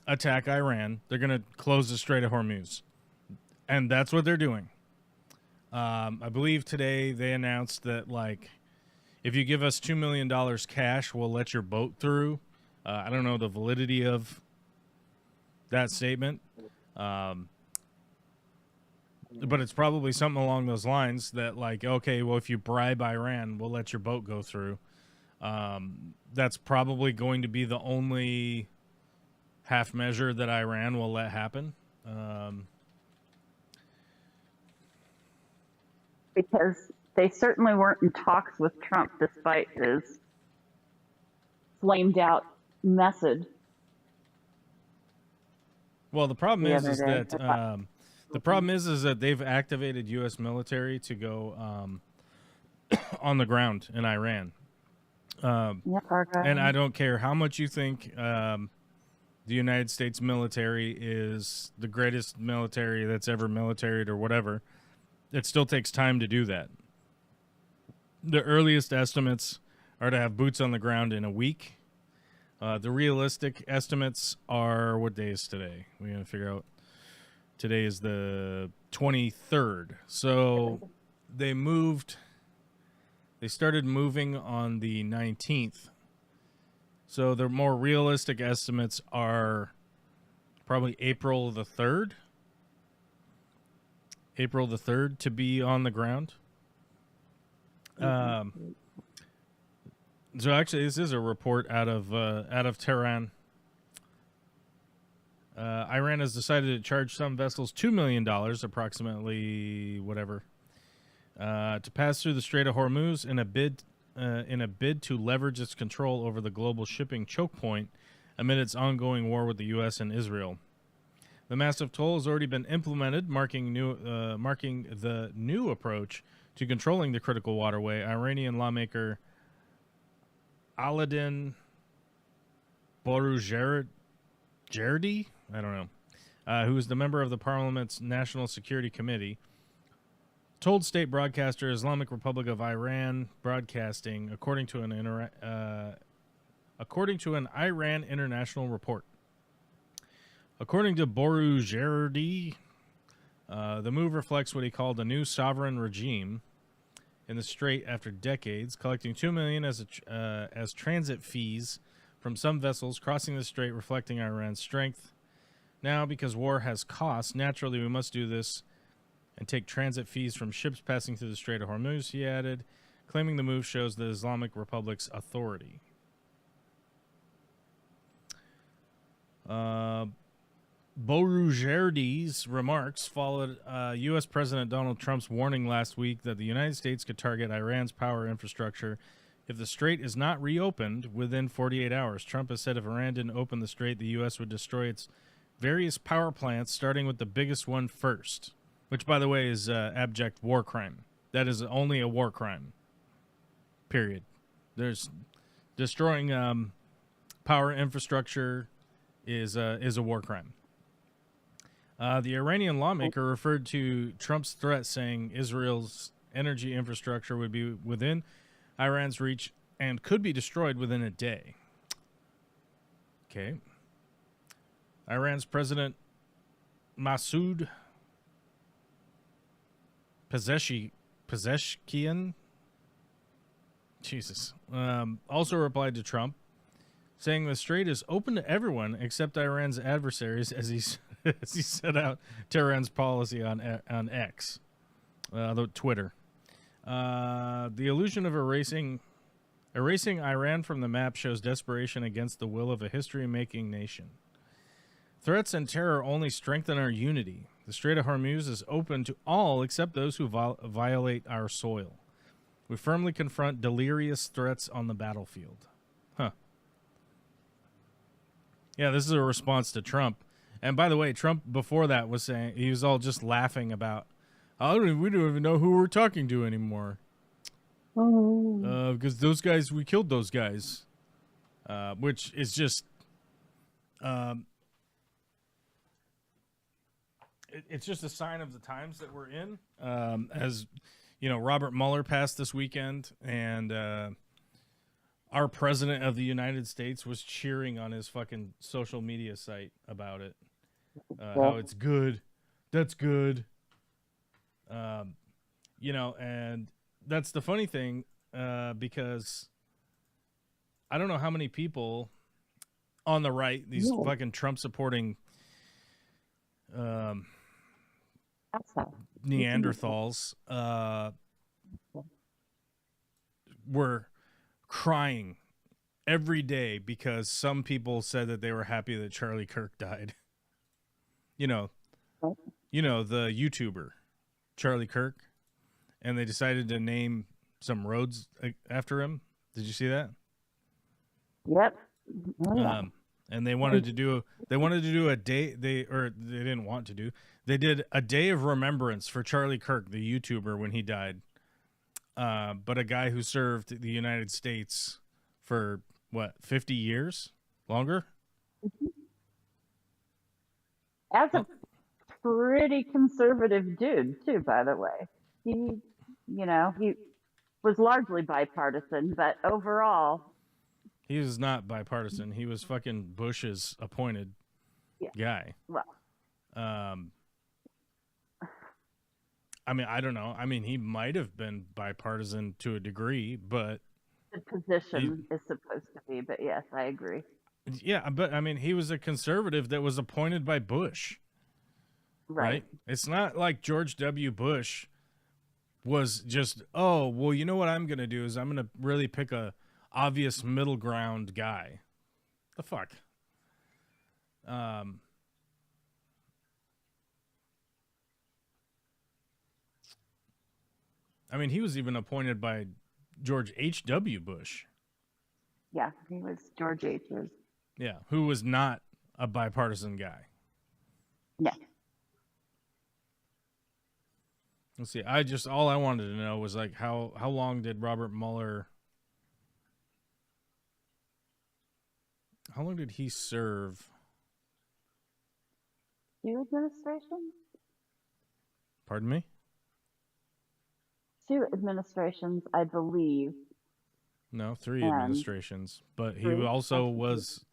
attack Iran, they're going to close the Strait of Hormuz. And that's what they're doing. I believe today they announced that, like, if you give us $2 million cash, we'll let your boat through. I don't know the validity of that statement. But it's probably something along those lines that, like, okay, well, if you bribe Iran, we'll let your boat go through. That's probably going to be the only half measure that Iran will let happen. Because they certainly weren't in talks with Trump despite his flamed out message. Well, the problem is that they've activated U.S. military to go on the ground in Iran. And I don't care how much you think the United States military is the greatest military that's ever militaried or whatever. It still takes time to do that. The earliest estimates are to have boots on the ground in a week. The realistic estimates are, what day is today? We're going to figure out. Today is the 23rd. So they started moving on the 19th. So the more realistic estimates are probably April the 3rd. April the 3rd to be on the ground. So actually, this is a report out of Tehran. Iran has decided to charge some vessels $2 million, approximately whatever, to pass through the Strait of Hormuz in a bid to leverage its control over the global shipping choke point amid its ongoing war with the U.S. and Israel. The massive toll has already been implemented, marking the new approach to controlling the critical waterway. Iranian lawmaker Aladdin Boroujerdi, I don't know, who is the member of the Parliament's National Security Committee, told state broadcaster Islamic Republic of Iran Broadcasting, according to an Iran International report. According to Boroujerdi, the move reflects what he called a new sovereign regime in the strait after decades, collecting $2 million as transit fees from some vessels crossing the strait, reflecting Iran's strength. Now, because war has costs, naturally we must do this and take transit fees from ships passing through the Strait of Hormuz, he added, claiming the move shows the Islamic Republic's authority. Borujerdi's remarks followed U.S. President Donald Trump's warning last week that the United States could target Iran's power infrastructure if the strait is not reopened within 48 hours. Trump has said if Iran didn't open the strait, the U.S. would destroy its various power plants, starting with the biggest one first, which, by the way, is abject war crime. That is only a war crime, period. There's destroying power infrastructure is a war crime. The Iranian lawmaker referred to Trump's threat, saying Israel's energy infrastructure would be within Iran's reach and could be destroyed within a day. Okay. Iran's President Masoud Pezeshkian also replied to Trump, saying the strait is open to everyone except Iran's adversaries, as he set out Tehran's policy on X, Twitter. The illusion of erasing Iran from the map shows desperation against the will of a history-making nation. Threats and terror only strengthen our unity. The Strait of Hormuz is open to all except those who violate our soil. We firmly confront delirious threats on the battlefield. Huh. Yeah, this is a response to Trump. And by the way, Trump before that was saying, he was all just laughing about, we don't even know who we're talking to anymore. Because those guys, we killed those guys. Which is just, it's just a sign of the times that we're in. As, you know, Robert Mueller passed this weekend, and our president of the United States was cheering on his fucking social media site about it. How it's good. That's good. You know, and that's the funny thing, because I don't know how many people on the right, these fucking Trump supporting Neanderthals, were crying every day because some people said that they were happy that Charlie Kirk died. You know, the YouTuber Charlie Kirk, and they decided to name some roads after him. Did you see that? Yep. Oh, yeah. And they wanted to do a day. They didn't want to do. They did a day of remembrance for Charlie Kirk, the YouTuber, when he died. But a guy who served the United States for 50 years longer. As a pretty conservative dude, too, by the way. He was largely bipartisan, but overall, he was not bipartisan. He was fucking Bush's appointed guy. Well, I mean, I don't know. I mean, he might have been bipartisan to a degree, but the position is supposed to be. But yes, I agree. Yeah, but I mean, he was a conservative that was appointed by Bush. Right? It's not like George W. Bush was just, oh, well, you know what I'm going to do is I'm going to really pick a obvious middle ground guy. The fuck? I mean, he was even appointed by George H.W. Bush. Yeah, he was George H.'s. Yeah, who was not a bipartisan guy. Yeah. Let's see. All I wanted to know was like how long did Robert Mueller? How long did he serve? 2 administrations? Pardon me? 2 administrations, I believe. No, 3 administrations. But he also was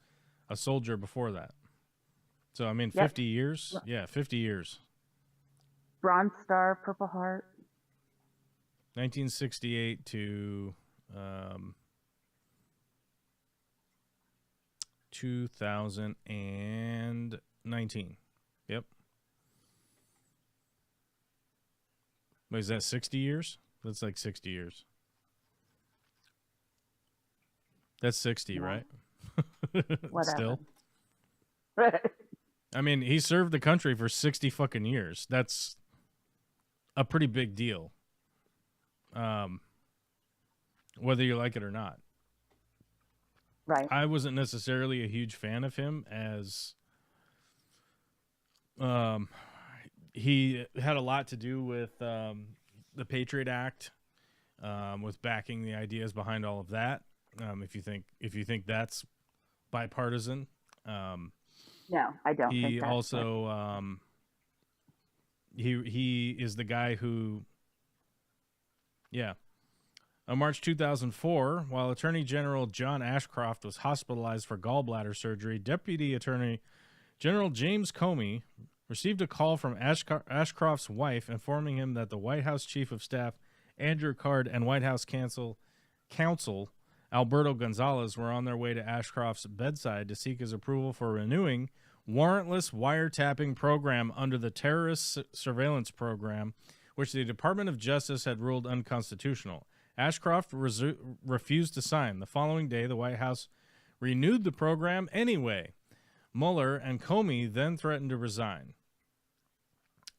a soldier before that. So, I mean, 50 years? Yeah, 50 years. Bronze Star, Purple Heart. 1968 to 2019. Yep. Wait, is that 60 years? That's like 60 years. That's 60, right? Whatever. Still? I mean, he served the country for 60 fucking years. That's a pretty big deal. Whether you like it or not. Right. I wasn't necessarily a huge fan of him, as he had a lot to do with the Patriot Act, with backing the ideas behind all of that. If you think that's bipartisan, No, I don't. he think that's also he is the guy who, yeah. On March 2004, while Attorney General John Ashcroft was hospitalized for gallbladder surgery, Deputy Attorney General James Comey received a call from Ashcroft's wife informing him that the White House Chief of Staff, Andrew Card, and White House Counsel Alberto Gonzales were on their way to Ashcroft's bedside to seek his approval for renewing warrantless wiretapping program under the Terrorist Surveillance Program, which the Department of Justice had ruled unconstitutional. Ashcroft refused to sign. The following day, the White House renewed the program anyway. Mueller and Comey then threatened to resign.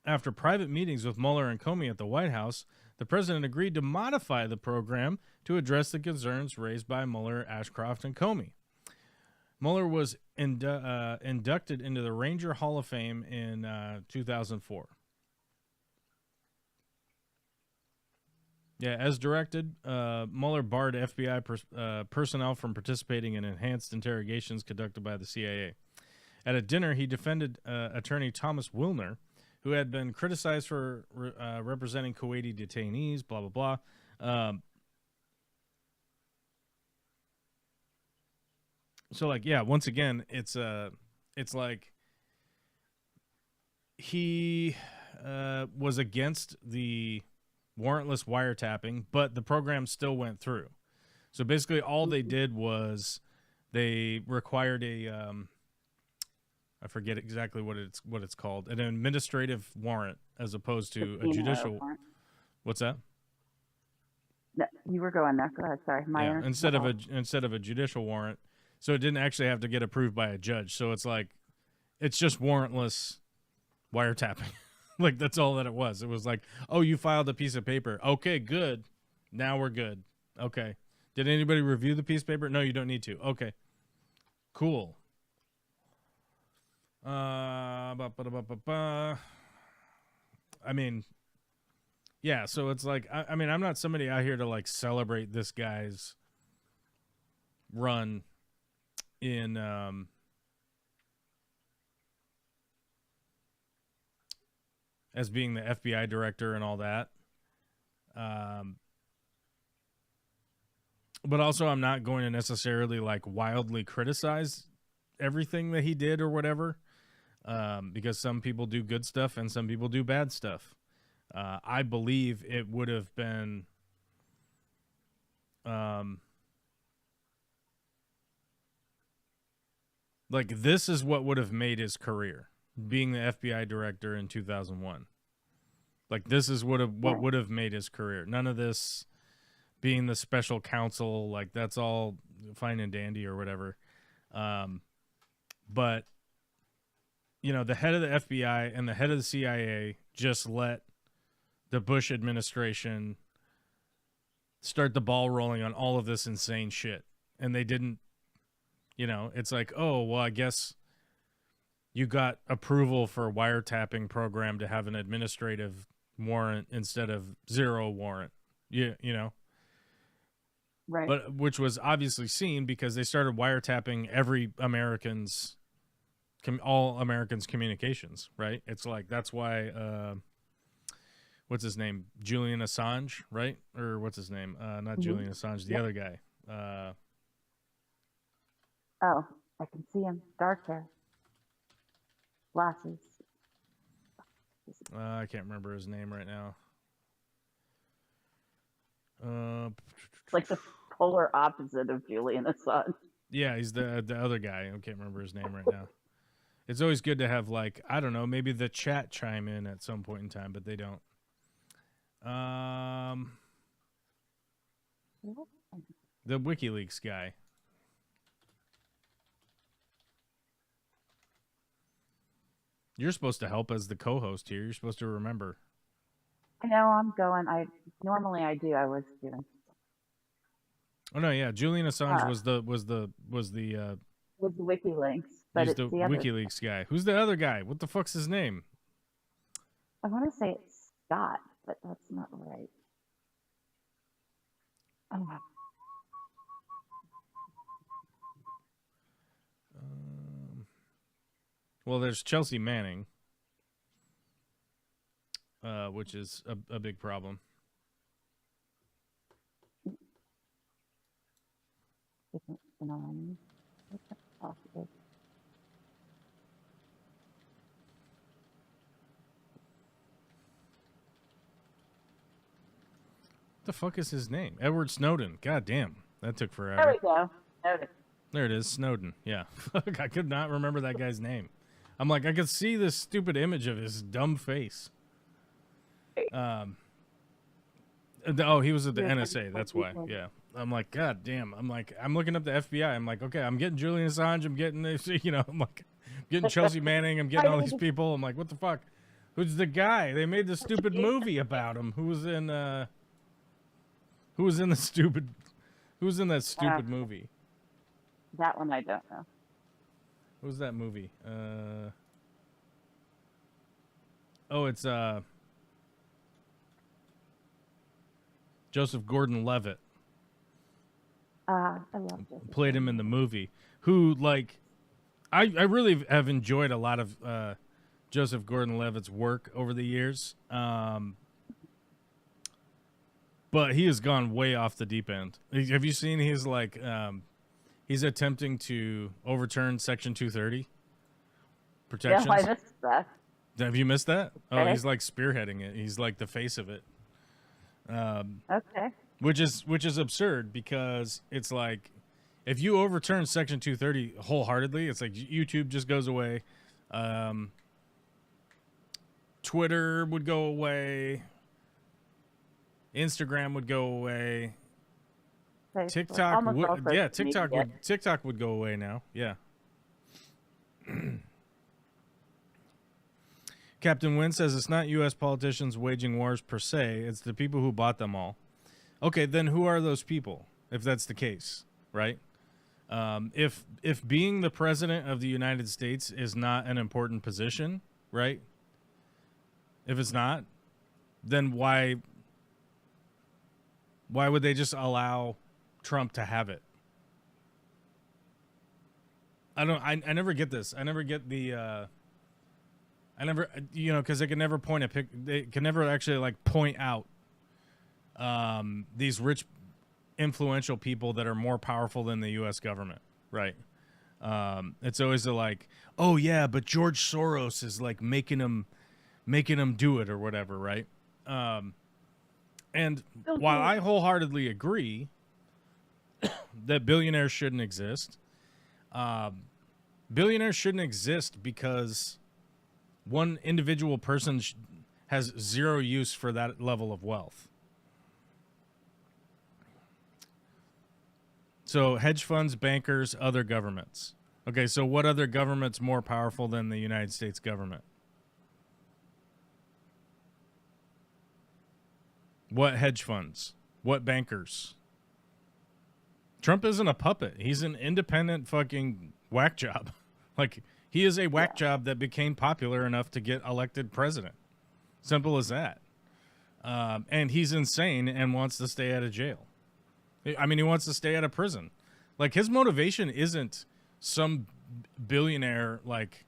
After private meetings with Mueller and Comey at the White House, the president agreed to modify the program to address the concerns raised by Mueller, Ashcroft, and Comey. Mueller was inducted into the Ranger Hall of Fame in 2004. Yeah, as directed, Mueller barred FBI personnel from participating in enhanced interrogations conducted by the CIA. At a dinner, he defended attorney Thomas Wilner, who had been criticized for representing Kuwaiti detainees, blah, blah, blah. So, like, yeah, once again, it's like he was against the warrantless wiretapping, but the program still went through. So basically all they did was they required a I forget exactly what it's called, an administrative warrant as opposed to a judicial warrant. What's that? No, you were going there. Go ahead. Sorry. Instead of a judicial warrant. So it didn't actually have to get approved by a judge. So it's like it's just warrantless wiretapping. Like, that's all that it was. It was like, oh, you filed a piece of paper. Okay, good. Now we're good. Okay. Did anybody review the piece of paper? No, you don't need to. Okay. Cool. I mean, yeah, so it's like, I mean, I'm not somebody out here to, like, celebrate this guy's run in, as being the FBI director and all that. But also I'm not going to necessarily like wildly criticize everything that he did or whatever, because some people do good stuff and some people do bad stuff. I believe it would have been like this is what would have made his career. Being the FBI director in 2001. Like, this is what would have made his career. None of this being the special counsel, like, that's all fine and dandy or whatever. But, you know, the head of the FBI and the head of the CIA just let the Bush administration start the ball rolling on all of this insane shit. And they didn't, you know, it's like, oh, well, I guess you got approval for a wiretapping program to have an administrative warrant instead of zero warrant. You know? Right. But which was obviously seen because they started wiretapping all Americans' communications, right? It's like, that's why, what's his name? Julian Assange, right? Or what's his name? Not Julian Assange, the other guy. Oh, I can see him. Dark hair. Glasses. I can't remember his name right now. Like the polar opposite of Julian Assange. Yeah, he's the other guy. I can't remember his name right now. It's always good to have, like, I don't know, maybe the chat chime in at some point in time, but they don't. The WikiLeaks guy. You're supposed to help as the co-host here. You're supposed to remember. I know I'm going. Normally I do. I was doing Oh no, yeah. Julian Assange uh, was the with the WikiLeaks, but he's it's the the other. WikiLeaks guy. Who's the other guy? What the fuck's his name? I want to say it's Scott, but that's not right. Oh, Well, there's Chelsea Manning, which is a big problem. different phenomenon. What the fuck is? What the fuck is his name? Edward Snowden. God damn, that took forever. There we go. Noted. There it is, Snowden. Yeah, fuck, I could not remember that guy's name. I'm like, I could see this stupid image of his dumb face. Oh, he was at the NSA. That's why. Yeah. I'm like, God damn. I'm like, I'm looking up the FBI. I'm like, okay, I'm getting Julian Assange. I'm getting this, you know, I'm like, getting Chelsea Manning. I'm getting all these people. I'm like, what the fuck? Who's the guy? They made the stupid movie about him. Who was in that stupid movie? That one I don't know. What was that movie? It's Joseph Gordon-Levitt. I love Joseph. Played him in the movie. Who, like, I really have enjoyed a lot of Joseph Gordon-Levitt's work over the years. But he has gone way off the deep end. Have you seen his, like, he's attempting to overturn Section 230 protections? Yeah, I missed that. Have you missed that? Oh, Okay. he's like spearheading it. He's like the face of it. Okay. Which is absurd because it's like if you overturn Section 230 wholeheartedly, it's like YouTube just goes away. Twitter would go away. Instagram would go away. TikTok TikTok would go away now. Yeah. Captain Wynn says it's not U.S. politicians waging wars per se. It's the people who bought them all. Okay, then who are those people, if that's the case, right? If being the president of the United States is not an important position, right? If it's not, then why would they just allow Trump to have it? I never get this. I never get the because they can never they can never actually like point out these rich, influential people that are more powerful than the U.S. government, right? It's always like, oh yeah, but George Soros is like making them do it or whatever, right? And while I wholeheartedly agree that billionaires shouldn't exist, billionaires shouldn't exist because one individual person has zero use for that level of wealth. So hedge funds, bankers, other governments. Okay, so what other government's more powerful than the United States government? What hedge funds? What bankers? Trump isn't a puppet. He's an independent fucking whack job. Like, he is a whack job that became popular enough to get elected president. Simple as that. And he's insane and wants to stay out of jail. I mean, he wants to stay out of prison. Like, his motivation isn't some billionaire, like,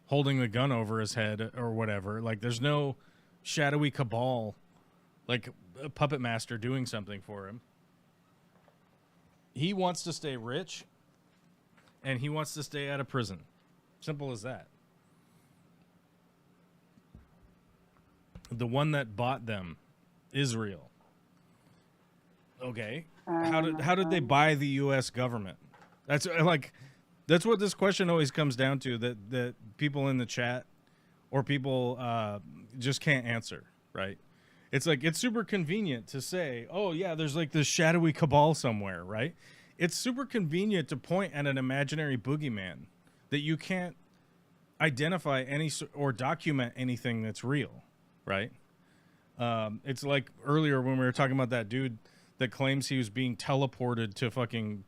holding the gun over his head or whatever. Like, there's no shadowy cabal, like a puppet master doing something for him. He wants to stay rich, and he wants to stay out of prison. Simple as that. The one that bought them, Israel. Okay. How did they buy the U.S. government? That's what this question always comes down to, that people in the chat or people just can't answer, right? It's like, it's super convenient to say, oh yeah, there's like this shadowy cabal somewhere, right? It's super convenient to point at an imaginary boogeyman that you can't identify or document anything that's real, right? It's like earlier when we were talking about that dude that claims he was being teleported to fucking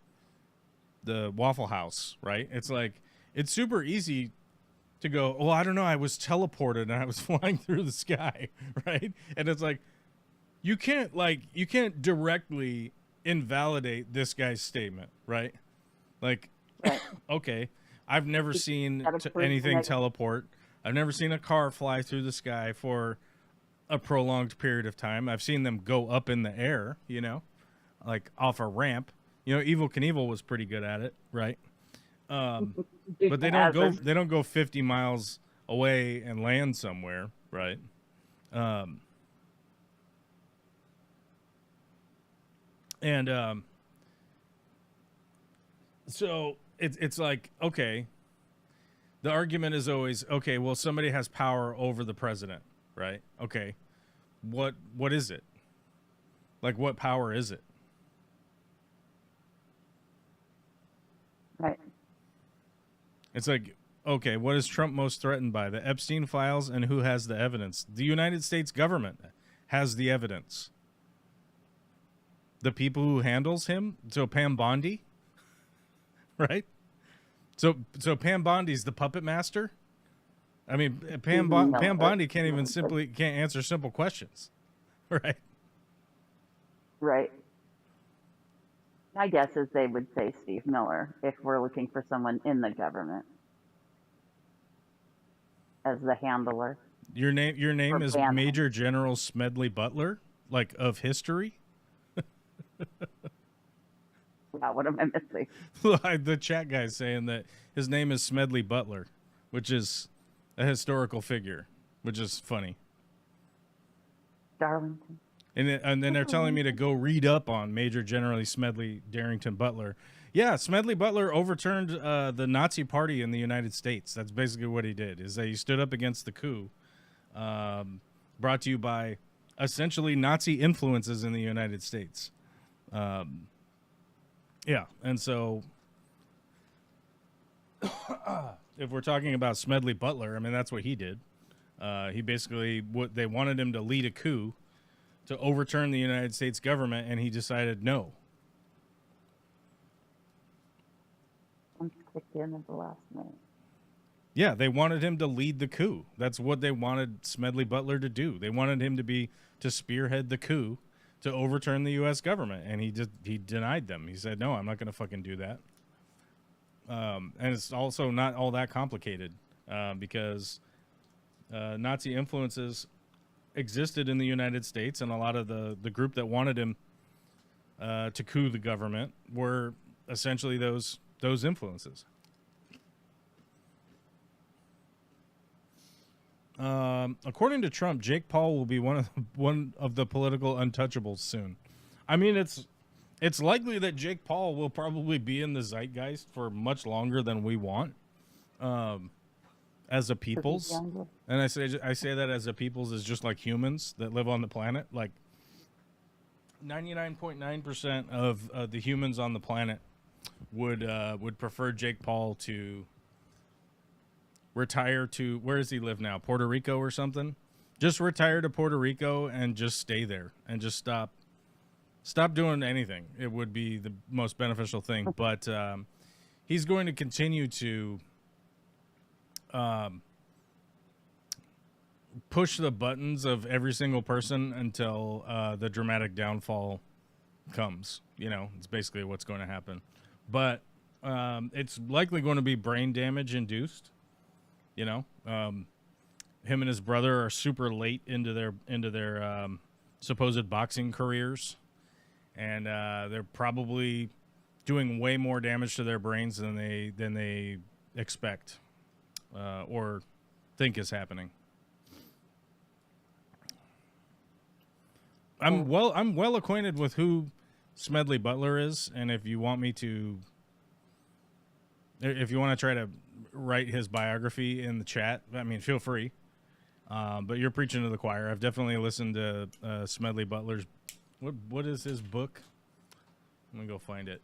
the Waffle House, right? It's like, it's super easy to go, well, I don't know, I was teleported and I was flying through the sky, right? And it's like, you can't directly invalidate this guy's statement, right? Like, Right. okay, I've never seen gotta prove anything negative. teleport. I've never seen a car fly through the sky for a prolonged period of time. I've seen them go up in the air, you know, like off a ramp. You know, Evel Knievel was pretty good at it, right? But they don't go 50 miles away and land somewhere, right? So it's like, okay, the argument is always, okay, well, somebody has power over the president, right? Okay, what is it? Like, what power is it? Right. It's like, okay, what is Trump most threatened by? The Epstein files, and who has the evidence? The United States government has the evidence. The people who handles him, so Pam Bondi, right? So Pam Bondi's the puppet master. I mean, Pam Bondi can't answer simple questions, right? Right. My guess is they would say Steve Miller if we're looking for someone in the government as the handler. Your name is Bannon. Major General Smedley Butler, like of history. Wow, what am I missing? The chat guy's saying that his name is Smedley Butler, which is a historical figure, which is funny. Darlington. And then they're telling me to go read up on Major General Smedley Darrington Butler. Yeah, Smedley Butler overturned the Nazi Party in the United States. That's basically what he did, is that he stood up against the coup, brought to you by essentially Nazi influences in the United States. Yeah, and so if we're talking about Smedley Butler, I mean, that's what he did. He basically, they wanted him to lead a coup to overturn the United States government, and he decided no. Once clicked in at the last minute. Yeah, they wanted him to lead the coup. That's what they wanted Smedley Butler to do. They wanted him to spearhead the coup to overturn the U.S. government, and he denied them. He said, no, I'm not going to fucking do that. And it's also not all that complicated because Nazi influences existed in the United States, and a lot of the group that wanted him to coup the government were essentially those influences. According to Trump, Jake Paul will be one of the political untouchables soon. I mean, it's likely that Jake Paul will probably be in the zeitgeist for much longer than we want, as a peoples. And I say that as a peoples is just like humans that live on the planet. Like 99.9% of the humans on the planet would prefer Jake Paul to retire to, where does he live now? Puerto Rico or something? Just retire to Puerto Rico and just stay there and just stop doing anything. It would be the most beneficial thing. But he's going to continue to push the buttons of every single person until the dramatic downfall comes. You know, it's basically what's going to happen. But it's likely going to be brain damage induced. You know, him and his brother are super late into their supposed boxing careers, and they're probably doing way more damage to their brains than they expect or think is happening. I'm well acquainted with who Smedley Butler is, and if you want to try to write his biography in the chat, I mean, feel free. But you're preaching to the choir. I've definitely listened to Smedley Butler's. What is his book? Let me go find it.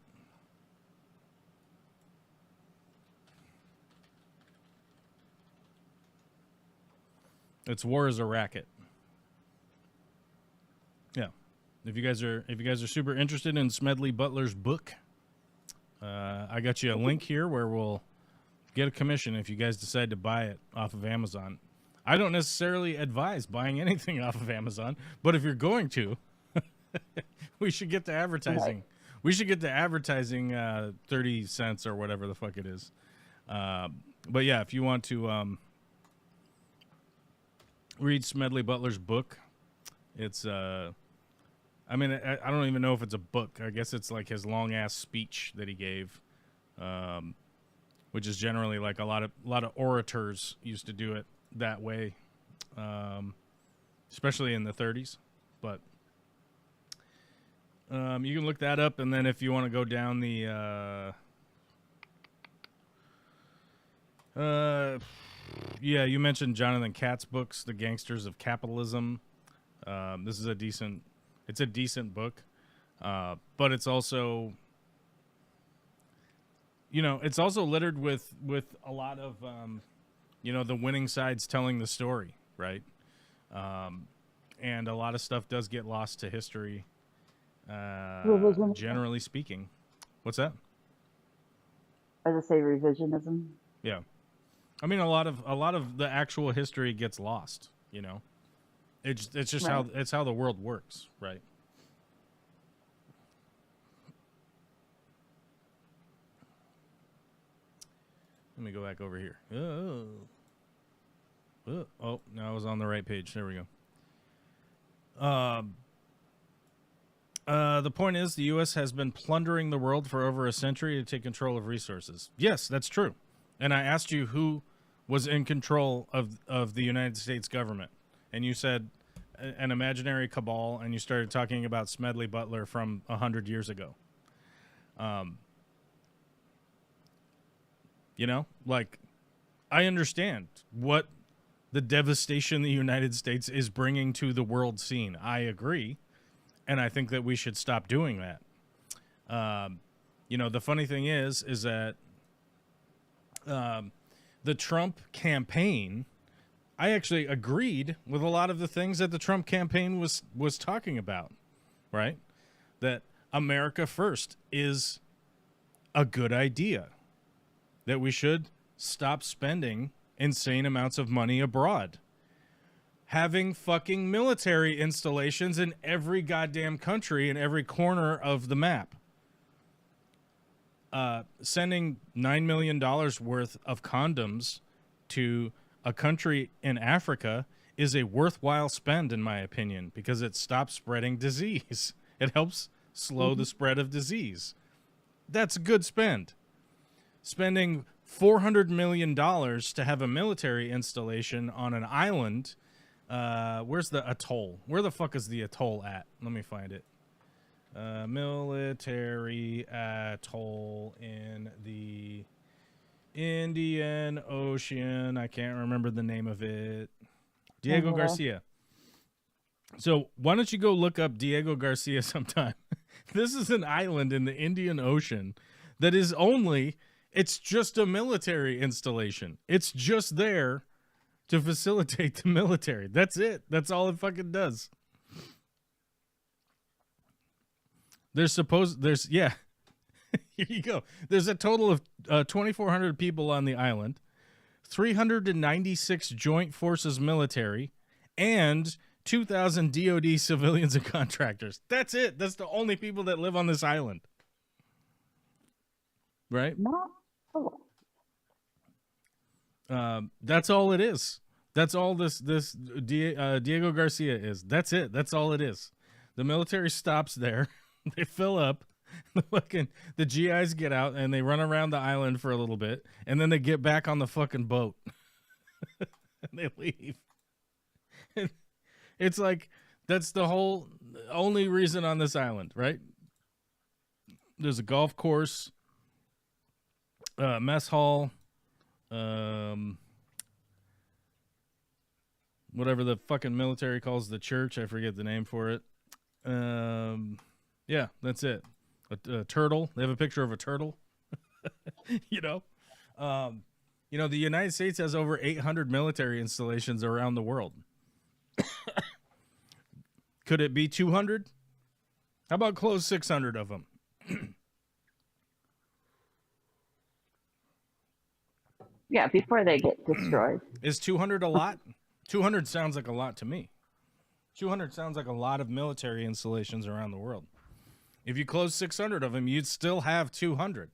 It's war is a racket. Yeah. If you guys are super interested in Smedley Butler's book, I got you a link here where we'll get a commission if you guys decide to buy it off of Amazon. I don't necessarily advise buying anything off of Amazon, but if you're going to, we should get to advertising. Right. We should get to advertising 30 cents or whatever the fuck it is. But yeah, if you want to read Smedley Butler's book, it's I don't even know if it's a book. I guess it's like his long ass speech that he gave, which is generally like a lot of orators used to do it that way, especially in the 30s. But you can look that up, and then if you want to go down the yeah, you mentioned Jonathan Catt's books, The Gangsters of Capitalism. This is a decent book, but it's also, it's also littered with a lot of, the winning sides telling the story, right? And a lot of stuff does get lost to history, generally speaking. What's that? As I say, revisionism. Yeah. I mean, a lot of the actual history gets lost, It's just Right. how the world works, right? Let me go back over here. Oh, no, I was on the right page. There we go. The point is, the U.S. has been plundering the world for over a century to take control of resources. Yes, that's true. And I asked you who was in control of the United States government, and you said an imaginary cabal, and you started talking about Smedley Butler from 100 years ago. I understand what the devastation the United States is bringing to the world scene. I agree, and I think that we should stop doing that. The funny thing is that the Trump campaign, I actually agreed with a lot of the things that the Trump campaign was talking about, right? That America first is a good idea, that we should stop spending insane amounts of money abroad, having fucking military installations in every goddamn country in every corner of the map, sending $9 million worth of condoms to a country in Africa is a worthwhile spend, in my opinion, because it stops spreading disease. It helps slow the spread of disease. That's a good spend. Spending $400 million to have a military installation on an island. Where's the atoll? Where the fuck is the atoll at? Let me find it. Military atoll in the Indian Ocean. I can't remember the name of it. Diego Garcia. So why don't you go look up Diego Garcia sometime? This is an island in the Indian Ocean that is it's just a military installation. It's just there to facilitate the military. That's it. That's all it fucking does. Yeah. Here you go. There's a total of 2,400 people on the island, 396 Joint Forces military, and 2,000 DoD civilians and contractors. That's it. That's the only people that live on this island. Right? Not cool. That's all it is. That's all this Diego Garcia is. That's it. That's all it is. The military stops there. They fill up. The GIs get out and they run around the island for a little bit, and then they get back on the fucking boat. And they leave. It's like that's the only reason on this island, right? There's a golf course, mess hall, whatever the fucking military calls the church. I forget the name for it. Yeah, that's it. A turtle. They have a picture of a turtle. Yeah, You know, the United States has over 800 military installations around the world. Could it be 200? How about close 600 of them? Yeah, before they get destroyed. Is 200 a lot? 200 sounds like a lot to me. 200 sounds like a lot of military installations around the world. If you close 600 of them, you'd still have 200.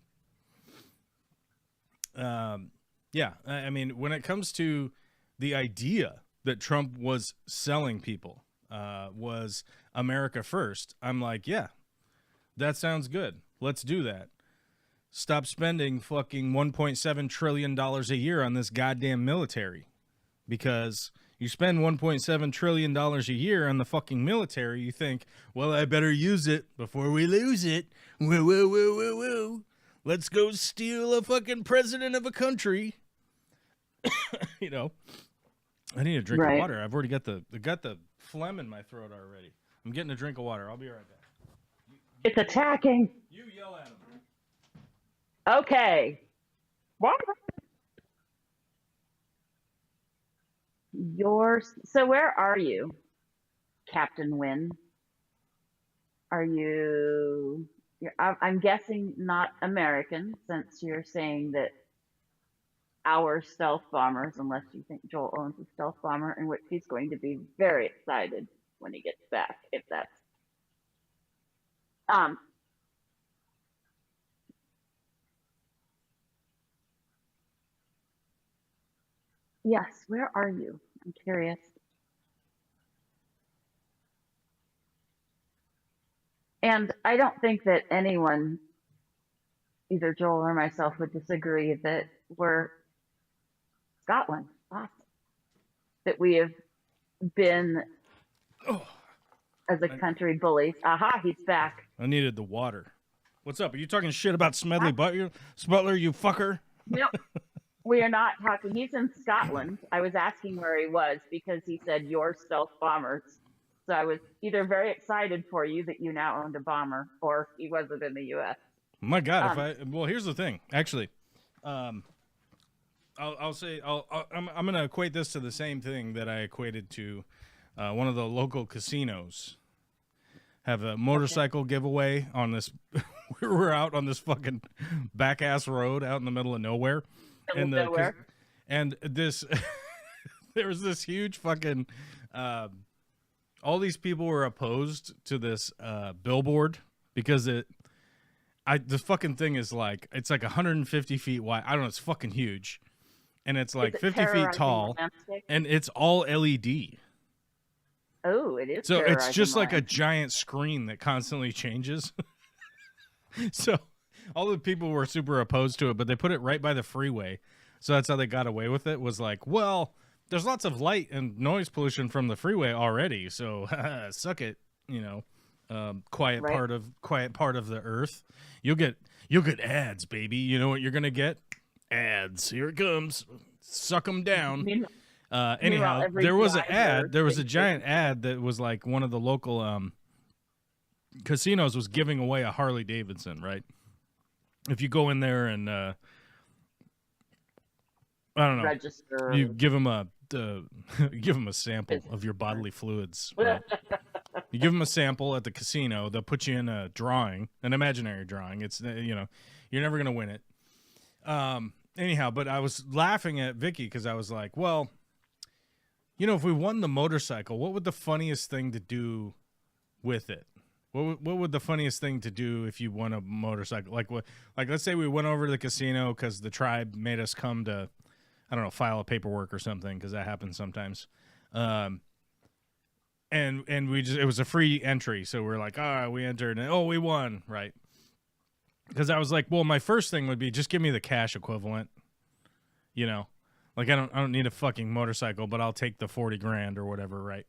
Yeah, I mean, when it comes to the idea that Trump was selling people, was America first, I'm like, yeah, that sounds good. Let's do that. Stop spending fucking $1.7 trillion a year on this goddamn military. Because you spend $1.7 trillion a year on the fucking military, you think, well, I better use it before we lose it. Woo, woo, woo, woo, woo. Let's go steal a fucking president of a country. You know, I need a drink of water. I've already got the phlegm in my throat already. I'm getting a drink of water. I'll be right back. It's attacking. You yell at him. Okay. What? So where are you, Captain Wynn? Are you? I'm guessing not American, since you're saying that our stealth bombers, unless you think Joel owns a stealth bomber, in which he's going to be very excited when he gets back, if that's yes, where are you? I'm curious. And I don't think that anyone, either Joel or myself, would disagree that we're Scotland. Awesome. That we have been, as a country, bullies. Aha, he's back. I needed the water. What's up? Are you talking shit about Smedley Butler, you fucker? No, we are not talking. He's in Scotland. I was asking where he was because he said your stealth bombers. So I was either very excited for you that you now owned a bomber, or he wasn't in the U.S. My God, well, here's the thing. Actually, I'm going to equate this to the same thing that I equated to one of the local casinos. Have a motorcycle giveaway on this. We're out on this fucking back ass road out in the middle of nowhere, and this there was this huge fucking. All these people were opposed to this billboard because the fucking thing is like, it's like 150 feet wide. I don't know, it's fucking huge, and it's like 50 feet tall, and it's all LED. Oh, it is. So it's just like a giant screen that constantly changes. So all the people were super opposed to it, but they put it right by the freeway. So that's how they got away with it, was like, well, there's lots of light and noise pollution from the freeway already. So suck it, you know, quiet part of the earth. You'll get ads, baby. You know what you're going to get? Ads. Here it comes. Suck them down. Anyhow, there was an ad. There was a giant ad that was like one of the local casinos was giving away a Harley Davidson, right? If you go in there and I don't know, register, you give them a sample of your bodily fluids. Right? You give them a sample at the casino. They'll put you in a drawing, an imaginary drawing. It's you're never gonna win it. Anyhow, but I was laughing at Vicky because I was like, well, if we won the motorcycle, what would the funniest thing to do with it? What would the funniest thing to do if you won a motorcycle? Like let's say we went over to the casino because the tribe made us come to, I don't know, file a paperwork or something, because that happens sometimes. And it was a free entry, so we're like, we entered and we won, right? Because I was like, well, my first thing would be just give me the cash equivalent, like I don't need a fucking motorcycle, but I'll take the 40 grand or whatever, right?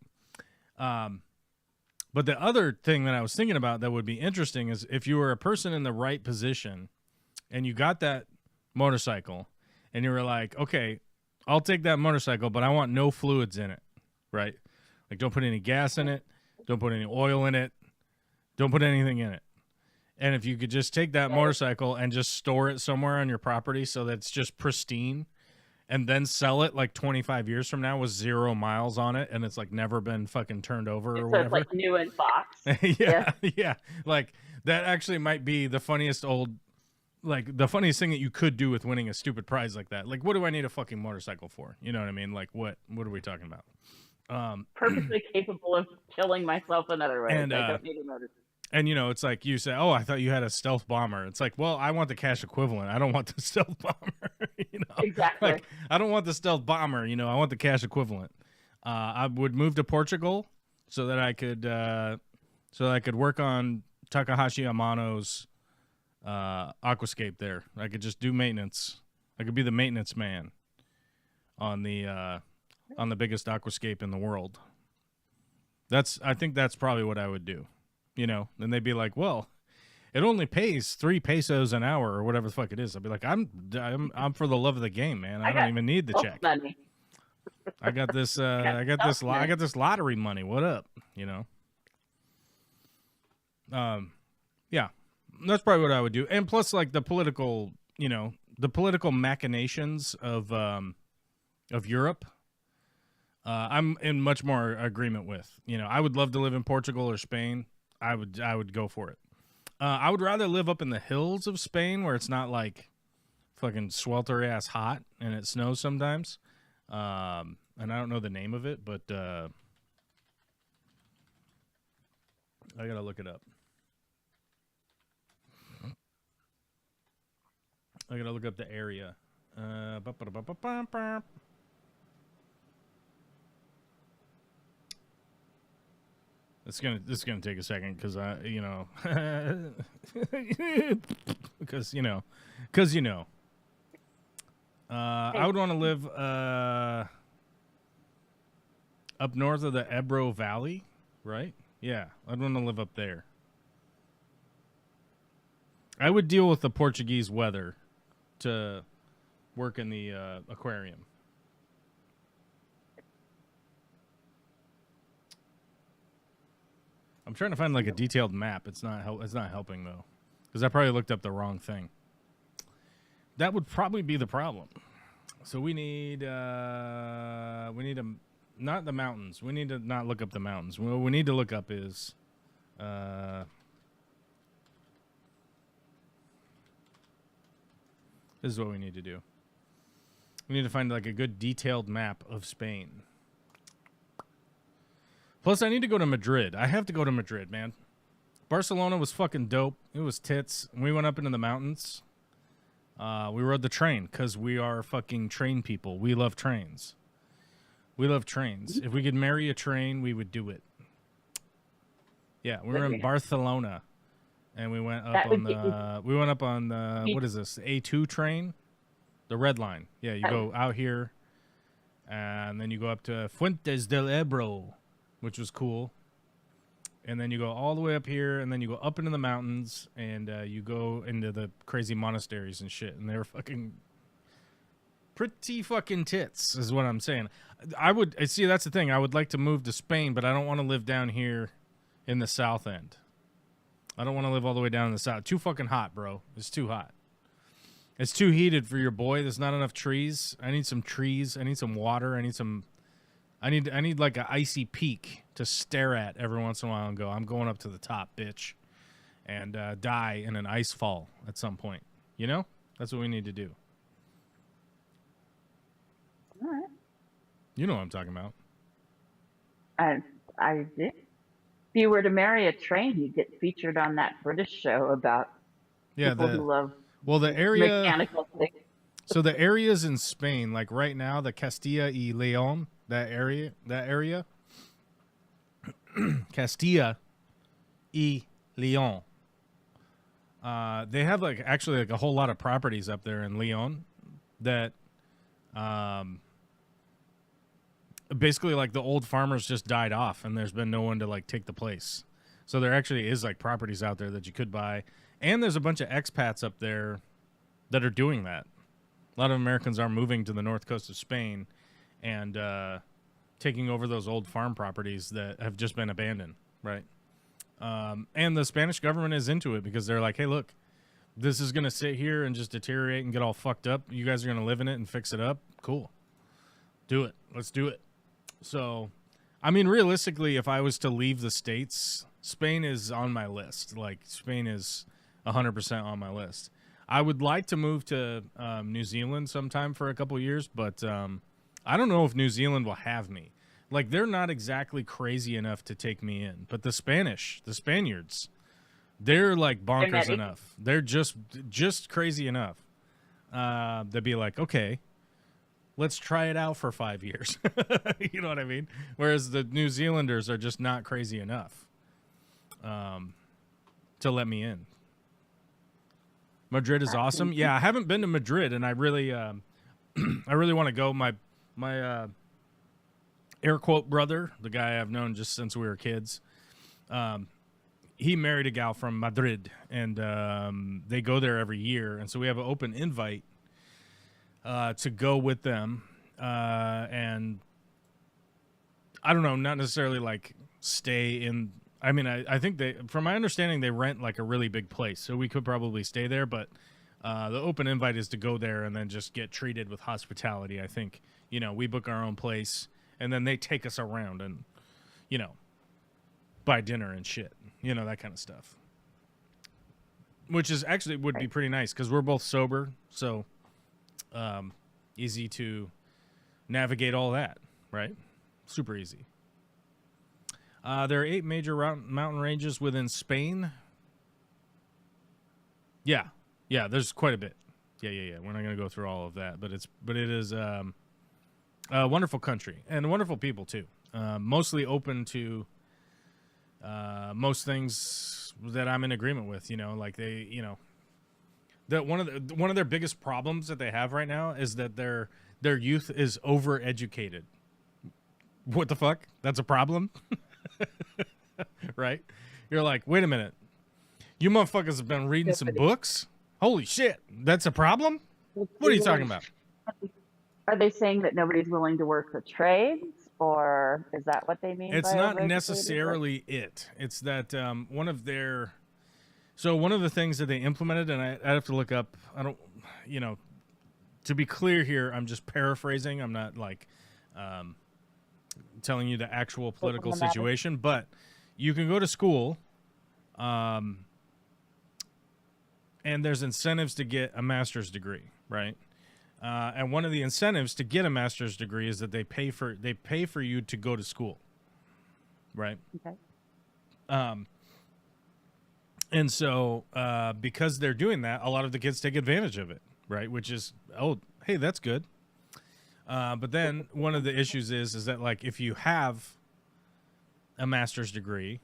But the other thing that I was thinking about that would be interesting is if you were a person in the right position and you got that motorcycle and you were like, okay, I'll take that motorcycle, but I want no fluids in it, right? Like, don't put any gas in it. Don't put any oil in it. Don't put anything in it. And if you could just take that motorcycle and just store it somewhere on your property so that it's just pristine, and then sell it like 25 years from now with 0 miles on it, and it's like never been fucking turned over or So whatever. it's like new in box. Yeah, yeah. Like that actually might be the funniest the funniest thing that you could do with winning a stupid prize like that. Like, what do I need a fucking motorcycle for? You know what I mean? Like, what are we talking about? Perfectly capable of killing myself another way. And, I don't need a motorcycle. And, you know, it's like you say, oh, I thought you had a stealth bomber. It's like, well, I want the cash equivalent. I don't want the stealth bomber. You know? Exactly. Like, I don't want the stealth bomber. You know, I want the cash equivalent. I would move to Portugal so that I could work on Takahashi Amano's aquascape there. I could just do maintenance. I could be the maintenance man on the biggest aquascape in the world. I think that's probably what I would do. You know, and they'd be like, well, it only pays 3 pesos an hour or whatever the fuck it is. I'd be like, I'm for the love of the game, man. I don't even need the check. Money. I got this I got this lottery money. What up? You know? Yeah. That's probably what I would do. And plus, like, the political machinations of Europe, I'm in much more agreement with. You know, I would love to live in Portugal or Spain. I would go for it. I would rather live up in the hills of Spain where it's not like fucking swelter ass hot and it snows sometimes. And I don't know the name of it, but I gotta look it up. I gotta look up the area. This is gonna take a second because I would want to live up north of the Ebro Valley, right? Yeah, I'd want to live up there. I would deal with the Portuguese weather to work in the aquarium. I'm trying to find like a detailed map. It's not helping though, because I probably looked up the wrong thing. That would probably be the problem. So we need not the mountains. We need to not look up the mountains. What we need to look up is this is what we need to do. We need to find like a good detailed map of Spain. Plus, I need to go to Madrid. I have to go to Madrid, man. Barcelona was fucking dope. It was tits. We went up into the mountains. We rode the train because we are fucking train people. We love trains. We love trains. If we could marry a train, we would do it. Yeah, we were in Barcelona, and we went up on the what is this? A2 train, the red line. Yeah, you go out here, and then you go up to Fuentes del Ebro, which was cool. And then you go all the way up here, and then you go up into the mountains, and you go into the crazy monasteries and shit. And they were fucking pretty fucking tits, is what I'm saying. See, that's the thing. I would like to move to Spain, but I don't want to live down here in the south end. I don't want to live all the way down in the south. Too fucking hot, bro. It's too hot. It's too heated for your boy. There's not enough trees. I need some trees. I need some water. I need like an icy peak to stare at every once in a while and go, I'm going up to the top, bitch, and die in an ice fall at some point. You know? That's what we need to do. All right. You know what I'm talking about. I did. If you were to marry a train, you'd get featured on that British show about people who love the area mechanical things. So the areas in Spain, like right now, the Castilla y León, that area, Castilla y León. They have actually a whole lot of properties up there in León that, basically like the old farmers just died off, and there's been no one to take the place. So there actually is properties out there that you could buy, and there's a bunch of expats up there that are doing that. A lot of Americans are moving to the north coast of Spain and taking over those old farm properties that have just been abandoned, right? And the Spanish government is into it because they're like, hey, look, this is going to sit here and just deteriorate and get all fucked up. You guys are going to live in it and fix it up. Cool. Do it. Let's do it. So, I mean, realistically, if I was to leave the States, Spain is on my list. Like, Spain is 100% on my list. I would like to move to New Zealand sometime for a couple years, but I don't know if New Zealand will have me. Like, they're not exactly crazy enough to take me in. But the Spaniards, they're like bonkers enough. They're just crazy enough. They'd be like, okay, let's try it out for 5 years. You know what I mean? Whereas the New Zealanders are just not crazy enough to let me in. Madrid is awesome. Yeah, I haven't been to Madrid, and I really want to go. My air quote brother, the guy I've known just since we were kids, he married a gal from Madrid, and they go there every year. And so we have an open invite to go with them. And I don't know, not necessarily like stay in. I mean, I think from my understanding, they rent like a really big place, so we could probably stay there. But the open invite is to go there and then just get treated with hospitality. I think, we book our own place, and then they take us around and, buy dinner and shit, that kind of stuff. Which is actually would be pretty nice because we're both sober, so easy to navigate all that, right? Super easy. There are 8 major mountain ranges within Spain. Yeah, there's quite a bit. Yeah. We're not going to go through all of that, but it is a wonderful country and wonderful people too. Mostly open to most things that I'm in agreement with. Like they, that one of their biggest problems that they have right now is that their youth is overeducated. What the fuck? That's a problem. Right? You're like, wait a minute. You motherfuckers have been reading some books? Holy shit. That's a problem? What are you talking about? Are they saying that nobody's willing to work the trades? Or is that what they mean? It's not necessarily it. It's that one of the things that they implemented, and I have to look up, to be clear here, I'm just paraphrasing. I'm not like telling you the actual political situation, but you can go to school and there's incentives to get a master's degree, right? And one of the incentives to get a master's degree is that they pay for you to go to school, right? Okay. And so because they're doing that, a lot of the kids take advantage of it, right? Which is, hey, that's good. But then one of the issues is that, like, if you have a master's degree,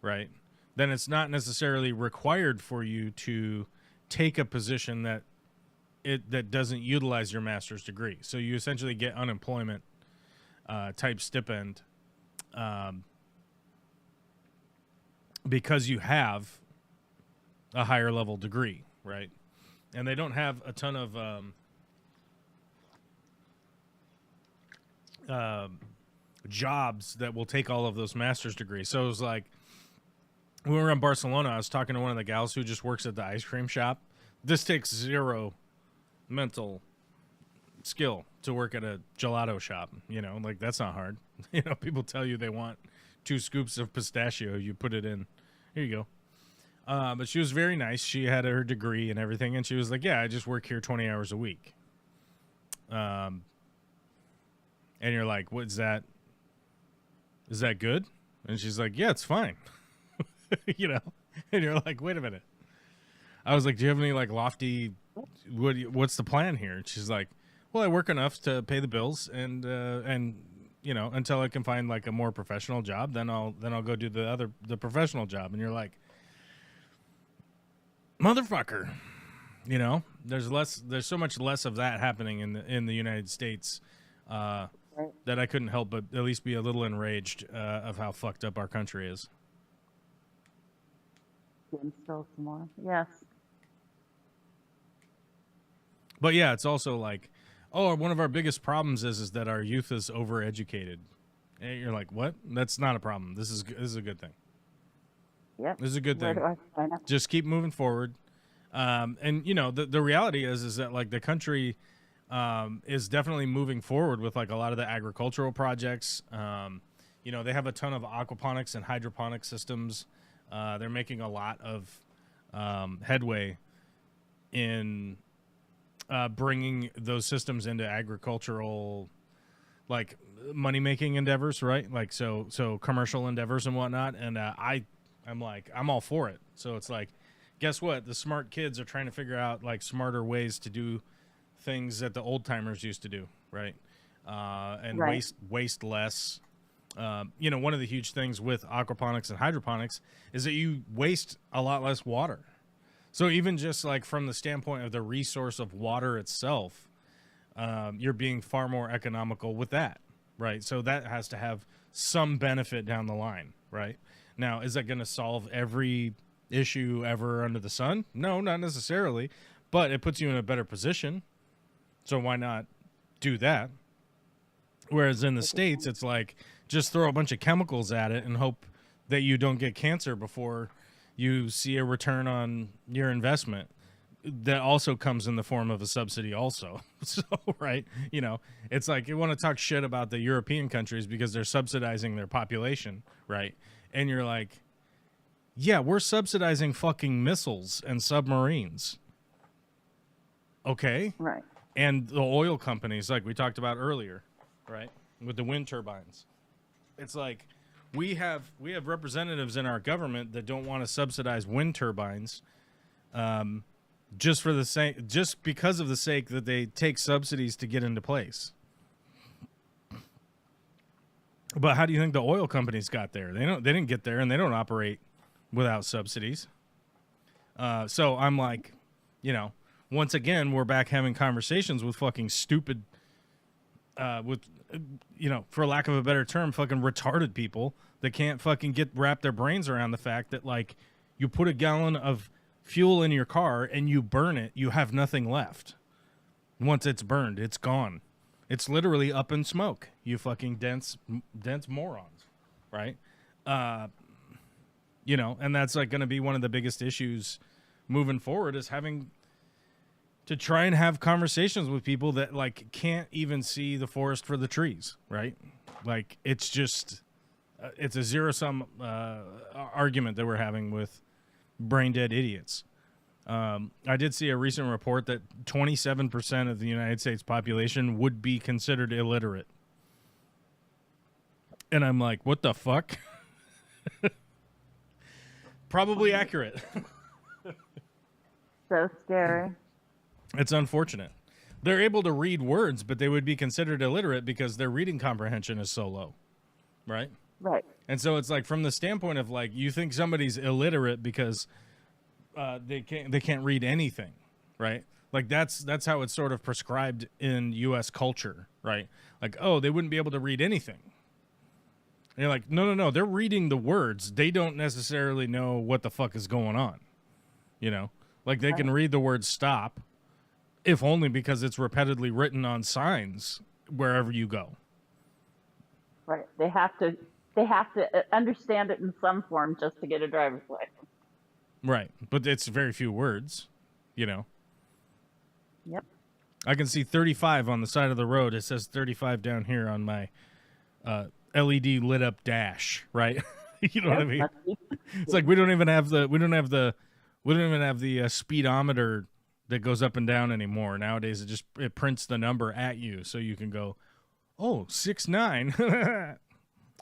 right, then it's not necessarily required for you to take a position that doesn't utilize your master's degree. So you essentially get unemployment type stipend because you have a higher level degree, right? And they don't have a ton of jobs that will take all of those master's degrees. So it was like, when we were in Barcelona, I was talking to one of the gals who just works at the ice cream shop. This takes zero mental skill to work at a gelato shop. Like, that's not hard. People tell you they want 2 scoops of pistachio. You put it in. Here you go. But she was very nice. She had her degree and everything. And she was like, yeah, I just work here 20 hours a week. And you're like, what is that? Is that good? And she's like, yeah, it's fine. And you're like, wait a minute. I was like, do you have any like lofty, what's the plan here? And she's like, well, I work enough to pay the bills and until I can find like a more professional job, then I'll go do the professional job. And you're like, motherfucker, there's so much less of that happening in the United States that I couldn't help but at least be a little enraged of how fucked up our country is. Still some more. Yes. But yeah, it's also like, one of our biggest problems is that our youth is overeducated. And you're like, what? That's not a problem. This is a good thing. Yep. This is a good thing. I know. Just keep moving forward. And you know, the reality is that like the country is definitely moving forward with like a lot of the agricultural projects. You know, they have a ton of aquaponics and hydroponic systems. They're making a lot of headway in bringing those systems into agricultural, like money-making endeavors, right? Like so commercial endeavors and whatnot. And I'm all for it. So it's like, guess what? The smart kids are trying to figure out like smarter ways to do things that the old timers used to do, right? And Right. waste less. You know, one of the huge things with aquaponics and hydroponics is that you waste a lot less water. So even just like from the standpoint of the resource of water itself, you're being far more economical with that, right? So that has to have some benefit down the line, right? Now, is that going to solve every issue ever under the sun? No, not necessarily, but it puts you in a better position. So why not do that? Whereas in the States, it's like just throw a bunch of chemicals at it and hope that you don't get cancer before you see a return on your investment. That also comes in the form of a subsidy also. So, right, you know, it's like you want to talk shit about the European countries because they're subsidizing their population, right? And you're like, yeah, we're subsidizing fucking missiles and submarines. Okay. Right. And the oil companies, like we talked about earlier, right, with the wind turbines. It's like we have representatives in our government that don't want to subsidize wind turbines, just because of the sake that they take subsidies to get into place. But how do you think the oil companies got there? They didn't get there, and they don't operate without subsidies. So I'm like, you know, once again, we're back having conversations with fucking stupid, you know, for lack of a better term, fucking retarded people that can't fucking wrap their brains around the fact that, like, you put a gallon of fuel in your car and you burn it, you have nothing left. Once it's burned, it's gone. It's literally up in smoke. You fucking dense morons, right? You know, and that's like going to be one of the biggest issues moving forward, is having to try and have conversations with people that like can't even see the forest for the trees, right? Like it's just it's a zero-sum argument that we're having with brain-dead idiots. I did see a recent report that 27% of the United States population would be considered illiterate. And I'm like, what the fuck? Probably accurate. So scary. It's unfortunate. They're able to read words, but they would be considered illiterate because their reading comprehension is so low, right? Right. And so it's like from the standpoint of like you think somebody's illiterate because they can't read anything, right? Like that's how it's sort of prescribed in U.S. culture, right? Like, oh, they wouldn't be able to read anything. And you're like, no, they're reading the words. They don't necessarily know what the fuck is going on, you know? Like they can read the word stop, if only because it's repeatedly written on signs wherever you go. Right. They have to understand it in some form just to get a driver's license. Right. But it's very few words, you know. Yep. I can see 35 on the side of the road. It says 35 down here on my LED lit up dash, right? You know what I mean? It's like we don't even have the speedometer that goes up and down anymore. Nowadays it prints the number at you so you can go, oh, 6'9"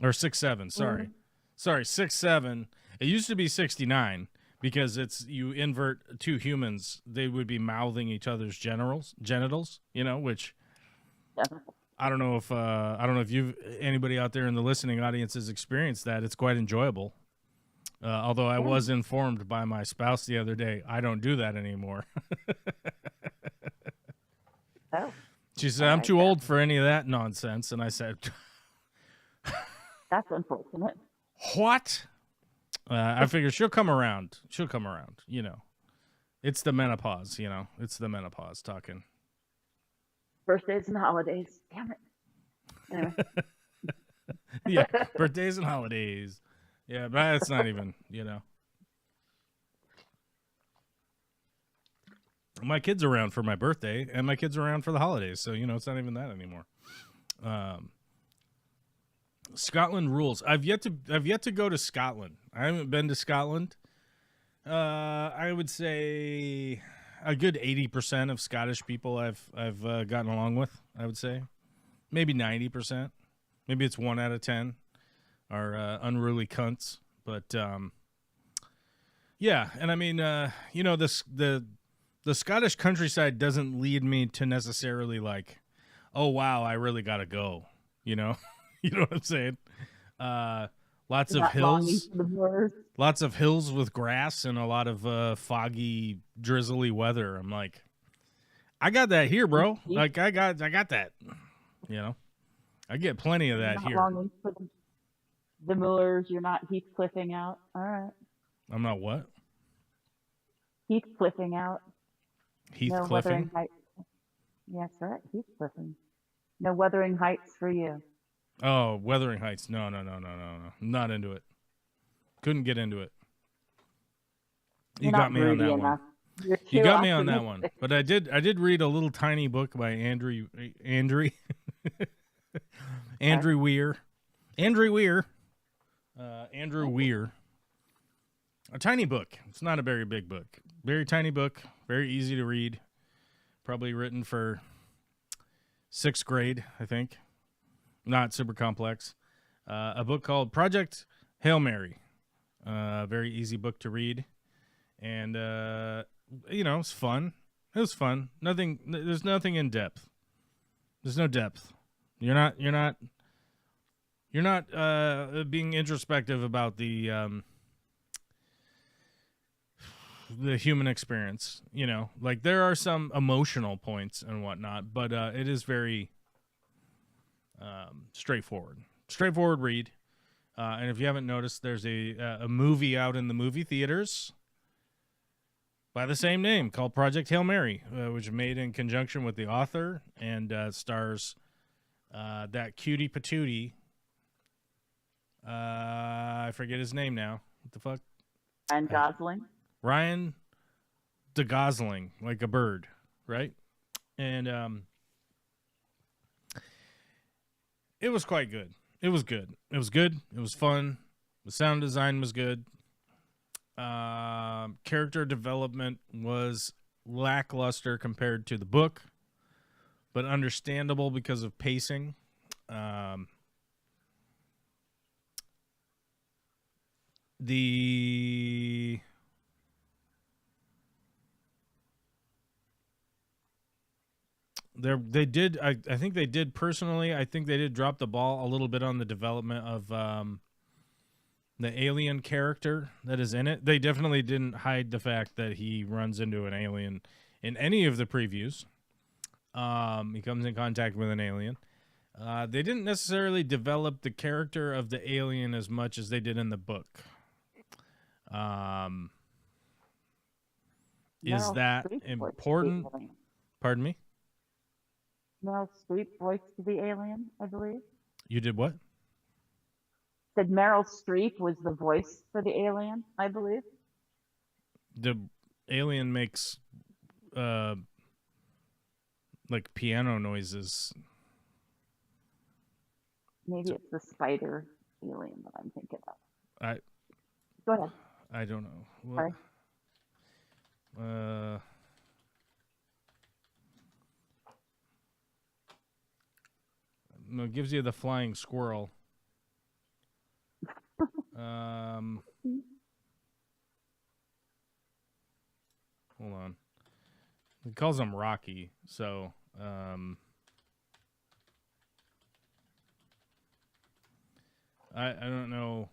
or 6'7", sorry. Mm-hmm. Sorry, 6'7". It used to be 69 because it's you invert two humans, they would be mouthing each other's genitals, you know, which I don't know if anybody out there in the listening audience has experienced that. It's quite enjoyable. Although I was informed by my spouse the other day, I don't do that anymore. Oh. She said, I'm too old for any of that nonsense. And I said, That's unfortunate. what? I figured she'll come around. You know, it's the menopause, you know, it's the menopause talking. Birthdays and holidays. Damn it. Anyway. Yeah, birthdays and holidays. Yeah, but it's not even, you know. My kid's around for my birthday, and my kid's around for the holidays, so it's not even that anymore. Scotland rules. I've yet to go to Scotland. I haven't been to Scotland. I would say a good 80% of Scottish people I've gotten along with. I would say maybe 90%. Maybe it's 1 out of 10 are unruly cunts. But yeah, and I mean, the Scottish countryside doesn't lead me to necessarily like, oh wow, I really gotta go. You know what I'm saying? Lots of hills, with grass and a lot of foggy, drizzly weather. I'm like, I got that here, bro. Like I got that. I get plenty of that here. Longing for the moors. You're not Heathcliffing out. All right. I'm not what? Heathcliffing out. Heathcliffing? No Wuthering Heights. Yeah, that's right. Heathcliffing. No Wuthering Heights for you. Oh, Wuthering Heights. No. Not into it. Couldn't get into it. You got me on that one. You got me on that one. But I did read a little tiny book by Andrew Weir. Andrew Weir. A tiny book. It's not a very big book. Very tiny book. Very easy to read. Probably written for 6th grade, I think. Not super complex. A book called Project Hail Mary. Very easy book to read. And, it's fun. It was fun. There's nothing in depth. There's no depth. You're not being introspective about the human experience, like there are some emotional points and whatnot, but it is very straightforward read. And if you haven't noticed, there's a movie out in the movie theaters by the same name called Project Hail Mary, which is made in conjunction with the author and stars that cutie patootie. I forget his name now. What the fuck? Ryan Gosling. Ryan de Gosling, like a bird, right? And it was quite good. It was good. It was fun. The sound design was good. Character development was lackluster compared to the book, but understandable because of pacing. They did. I think they did personally. I think they did drop the ball a little bit on the development of the alien character that is in it. They definitely didn't hide the fact that he runs into an alien in any of the previews. He comes in contact with an alien. They didn't necessarily develop the character of the alien as much as they did in the book. Is that important? Pardon me? Meryl Streep voiced the alien, I believe. You did what? Said Meryl Streep was the voice for the alien, I believe. The alien makes like piano noises. Maybe it's the spider alien that I'm thinking of. Go ahead. I don't know. Sorry. No, it gives you the flying squirrel. Hold on. He calls him Rocky, so I don't know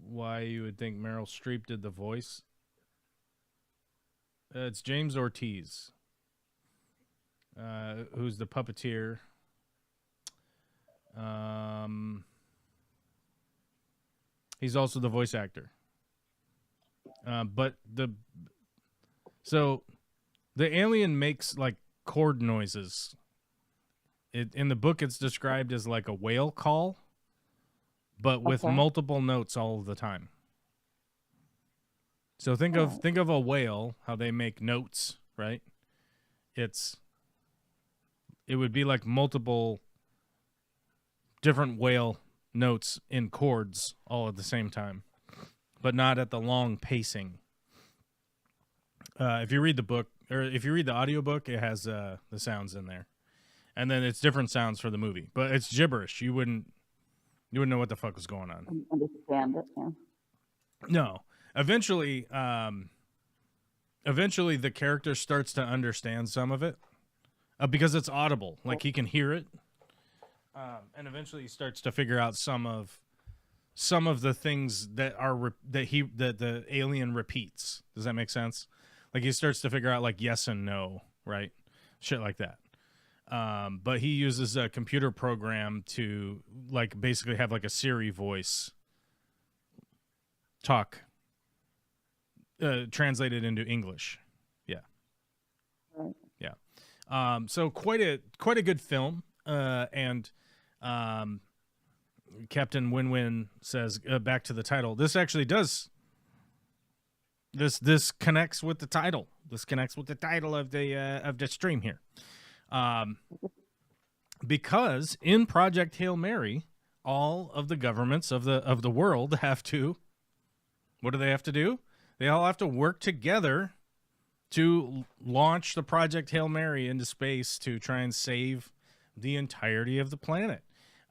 why you would think Meryl Streep did the voice. It's James Ortiz, who's the puppeteer. He's also the voice actor. But the alien makes like chord noises. In the book, it's described as like a whale call, but with multiple notes all the time. So think of a whale, how they make notes right? It would be like multiple different whale notes in chords all at the same time, but not at the long pacing. If you read the book, or if you read the audiobook, it has the sounds in there. And then it's different sounds for the movie. But it's gibberish. You wouldn't know what the fuck was going on. I understand it, yeah. No. Eventually the character starts to understand some of it. Because it's audible. Like, he can hear it. And eventually he starts to figure out some of the things that the alien repeats. Does that make sense? Like, he starts to figure out, like, yes and no, right? Shit like that. But he uses a computer program to, like, basically have, like, a Siri voice talk, translated into English. Yeah. Right. Yeah. So quite a good film. And Captain Win-Win says, back to the title, this actually does... This connects with the title. This connects with the title of the stream here, because in Project Hail Mary, all of the governments of the world have to. What do they have to do? They all have to work together to launch the Project Hail Mary into space to try and save the entirety of the planet.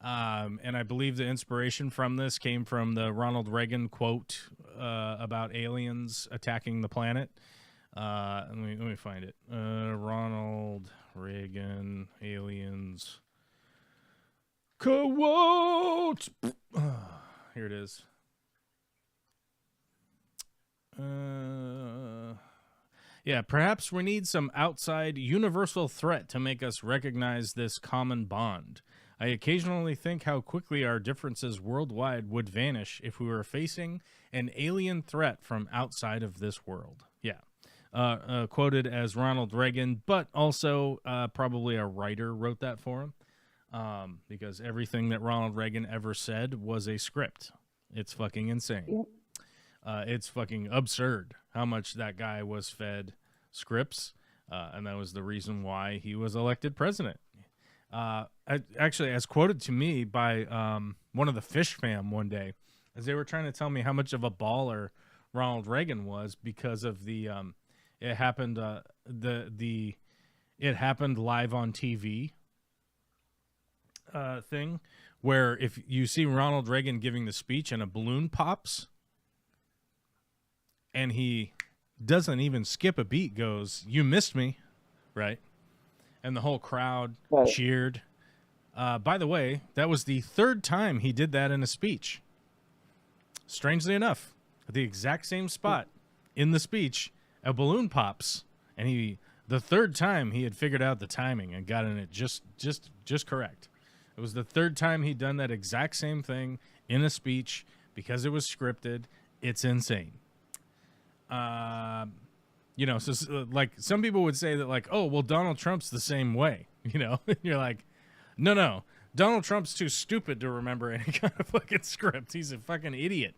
And I believe the inspiration from this came from the Ronald Reagan quote about aliens attacking the planet. Let me find it. Ronald Reagan aliens quote. Here it is. Yeah, perhaps we need some outside universal threat to make us recognize this common bond. I occasionally think how quickly our differences worldwide would vanish if we were facing an alien threat from outside of this world. Yeah. Quoted as Ronald Reagan, but also probably a writer wrote that for him, because everything that Ronald Reagan ever said was a script. It's fucking insane. It's fucking absurd how much that guy was fed scripts, and that was the reason why he was elected president. Actually, as quoted to me by one of the Fish fam one day, as they were trying to tell me how much of a baller Ronald Reagan was because of the it happened it happened live on TV thing, where if you see Ronald Reagan giving the speech and a balloon pops and he doesn't even skip a beat, goes, "You missed me," right? And the whole crowd cheered. By the way, that was the third time he did that in a speech. Strangely enough, at the exact same spot in the speech, a balloon pops, and the third time he had figured out the timing and gotten it just correct. It was the third time he'd done that exact same thing in a speech because it was scripted. It's insane. So like some people would say that, like, oh, well, Donald Trump's the same way, You're like, no, Donald Trump's too stupid to remember any kind of fucking script. He's a fucking idiot,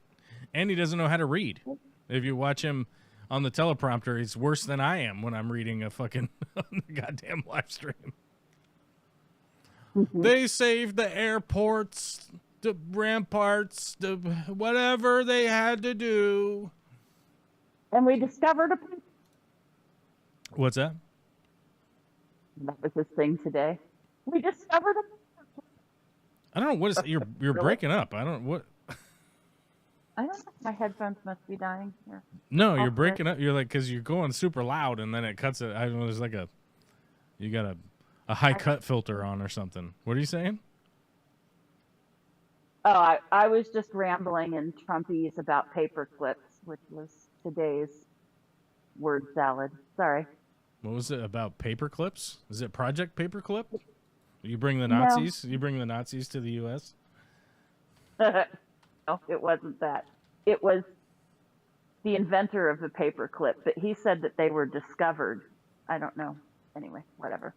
and he doesn't know how to read. If you watch him on the teleprompter, he's worse than I am when I'm reading a fucking goddamn live stream. They saved the airports, the ramparts, the whatever they had to do. And we discovered a... What's that? That was his thing today. We discovered a... I don't know what is you're Really? breaking up. I don't what. I don't know. My headphones must be dying here. No, you're breaking up. You're like, because you're going super loud and then it cuts it. I don't know. There's like you got a high cut filter on or something. What are you saying? Oh, I was just rambling in Trumpies about paper clips, which was today's word salad. Sorry. What was it about paper clips? Is it Project Paperclip? You bring the Nazis? No. You bring the Nazis to the U.S.? No, it wasn't that. It was the inventor of the paperclip, but he said that they were discovered. I don't know. Anyway, whatever.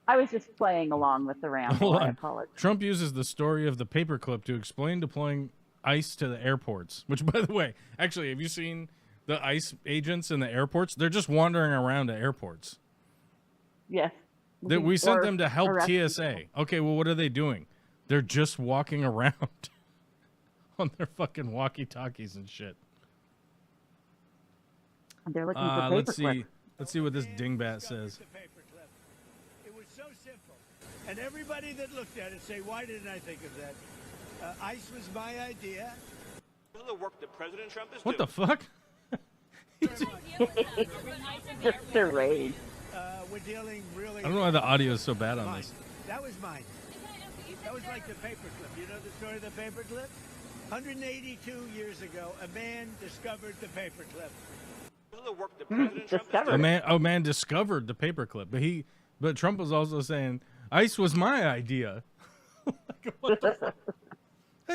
I was just playing along with the ramble. Hold I on. apologize. Trump uses the story of the paperclip to explain deploying ICE to the airports. Which, by the way, actually, have you seen The ICE agents in the airports, they're just wandering around at airports. Yes. That we sent them to help arresting TSA. people. Okay, well, what are they doing? They're just walking around on their fucking walkie-talkies and shit. They're looking for paper Let's see. clips. Let's see what this dingbat says. It was so simple. And everybody that looked at it say, why didn't I think of that? ICE was my idea. The work that President Trump is What doing. the fuck? Just their rage. We're dealing really. I don't know why the audio is so bad on mine. this. That was mine. That was like the paperclip. You know the story of the paperclip? 182 years ago, a man discovered the paperclip. The work that President Trump is Discovered. A man discovered the paperclip, but Trump was also saying ICE was my idea. Like, what the fuck?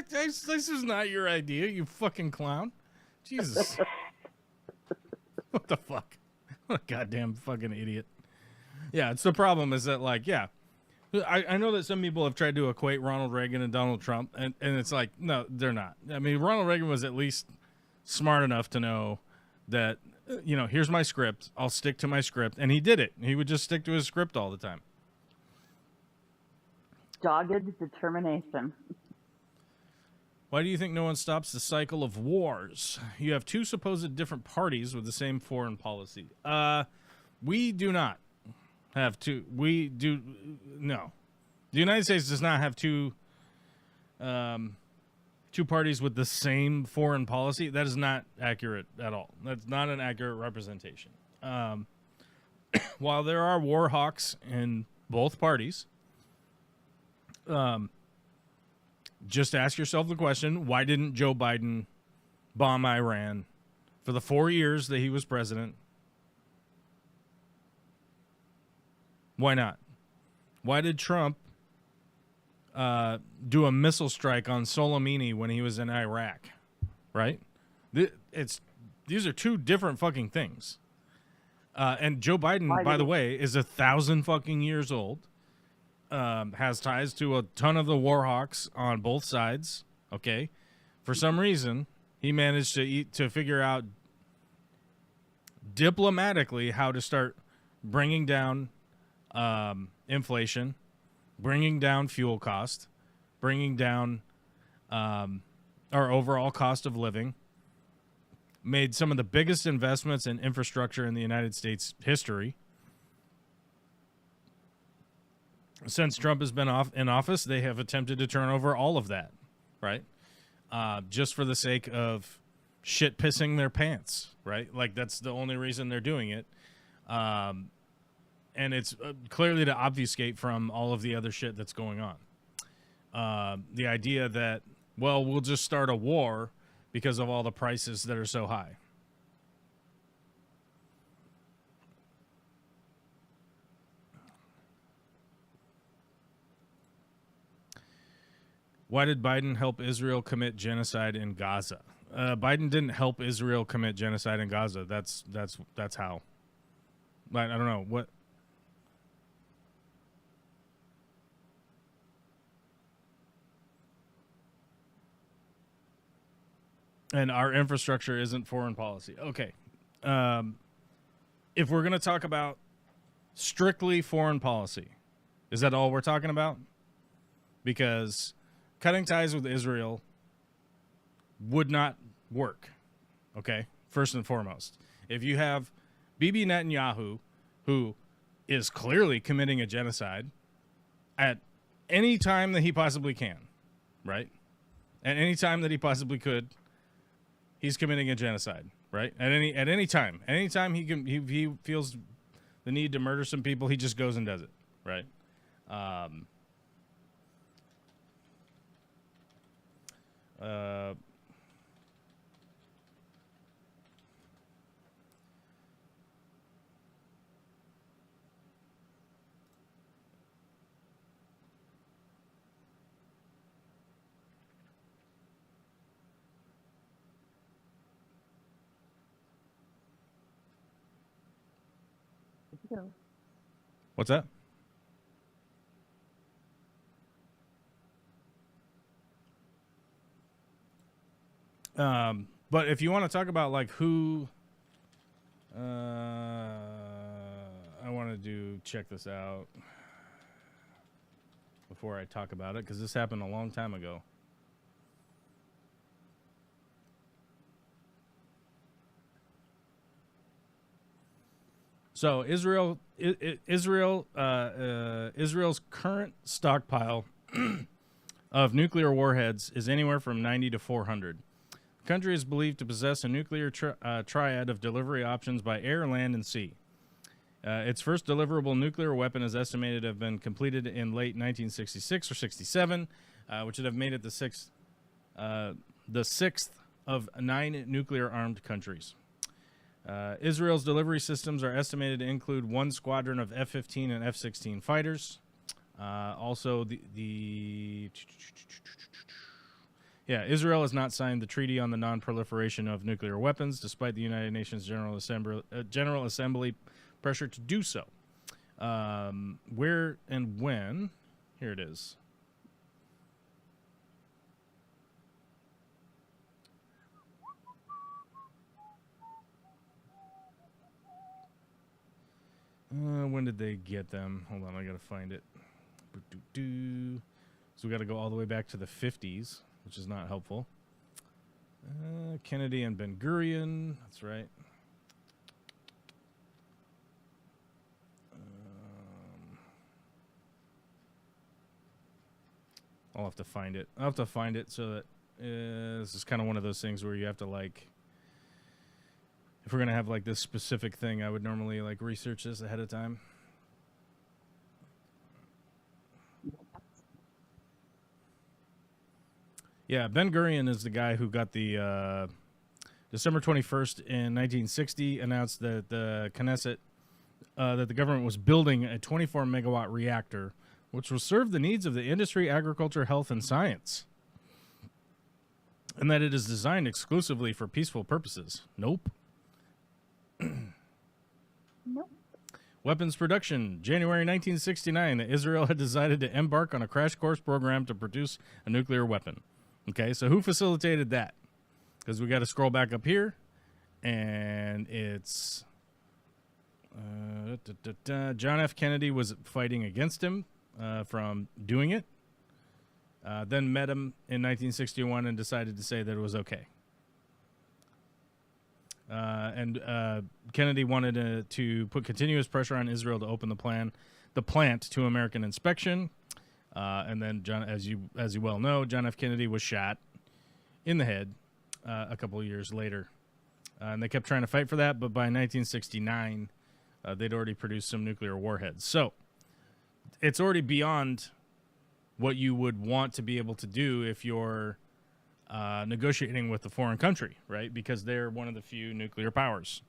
This is not your idea, you fucking clown. Jesus. What the fuck? What a goddamn fucking idiot. Yeah, it's the problem is that, like, yeah. I know that some people have tried to equate Ronald Reagan and Donald Trump, and it's like, no, they're not. I mean, Ronald Reagan was at least smart enough to know that, you know, here's my script. I'll stick to my script. And he did it. He would just stick to his script all the time. Dogged determination. Why do you think no one stops the cycle of wars? You have two supposed different parties with the same foreign policy. We do not have two. We do no. The United States does not have two parties with the same foreign policy. That is not accurate at all. That's not an accurate representation. While there are war hawks in both parties, just ask yourself the question, why didn't Joe Biden bomb Iran for the 4 years that he was president? Why not? Why did Trump do a missile strike on Soleimani when he was in Iraq? Right? These are two different fucking things. And Joe Biden, by the way, is 1,000 fucking years old. Has ties to a ton of the war hawks on both sides. Okay, for some reason he managed to figure out diplomatically how to start bringing down inflation, bringing down fuel cost, bringing down our overall cost of living. Made some of the biggest investments in infrastructure in the United States history. Since Trump has been in office, they have attempted to turn over all of that, right? Just for the sake of shit pissing their pants, right? Like, that's the only reason they're doing it. And it's clearly to obfuscate from all of the other shit that's going on. The idea that, well, we'll just start a war because of all the prices that are so high. Why did Biden help Israel commit genocide in Gaza? Biden didn't help Israel commit genocide in Gaza. That's how. I don't know what. And our infrastructure isn't foreign policy. Okay. If we're going to talk about strictly foreign policy, is that all we're talking about? Because cutting ties with Israel would not work, okay? First and foremost. If you have Bibi Netanyahu, who is clearly committing a genocide at any time that he possibly can, right? At any time that he possibly could, he's committing a genocide, right? At any time. Anytime he feels the need to murder some people, he just goes and does it, right? What's that? But if you want to talk about like who I want to check this out before I talk about it, because this happened a long time ago. So Israel's current stockpile of nuclear warheads is anywhere from 90 to 400. The country is believed to possess a nuclear triad of delivery options by air, land, and sea. Its first deliverable nuclear weapon is estimated to have been completed in late 1966 or 67, which would have made it the sixth of 9 nuclear-armed countries. Israel's delivery systems are estimated to include 1 squadron of F-15 and F-16 fighters. Also, Israel has not signed the Treaty on the Non-Proliferation of Nuclear Weapons, despite the United Nations General Assembly pressure to do so. Where and when? Here it is. When did they get them? Hold on, I gotta find it. So we gotta go all the way back to the 50s, which is not helpful. Kennedy and Ben Gurion, that's right. I'll have to find it. I'll have to find it so that this is kind of one of those things where you have to, like, if we're going to have, like, this specific thing, I would normally, like, research this ahead of time. Yeah, Ben Gurion is the guy who got the December 21st in 1960 announced that the Knesset, that the government was building a 24-megawatt reactor which will serve the needs of the industry, agriculture, health, and science, and that it is designed exclusively for peaceful purposes. Nope. Nope. Weapons production. January 1969, that Israel had decided to embark on a crash course program to produce a nuclear weapon. Okay, so who facilitated that? Because we got to scroll back up here, and it's John F. Kennedy was fighting against him from doing it. Then met him in 1961 and decided to say that it was okay. And Kennedy wanted to put continuous pressure on Israel to open the plant to American inspection. And then, John, as you well know, John F. Kennedy was shot in the head a couple of years later. And they kept trying to fight for that, but by 1969, they'd already produced some nuclear warheads. So it's already beyond what you would want to be able to do if you're negotiating with a foreign country, right? Because they're one of the few nuclear powers.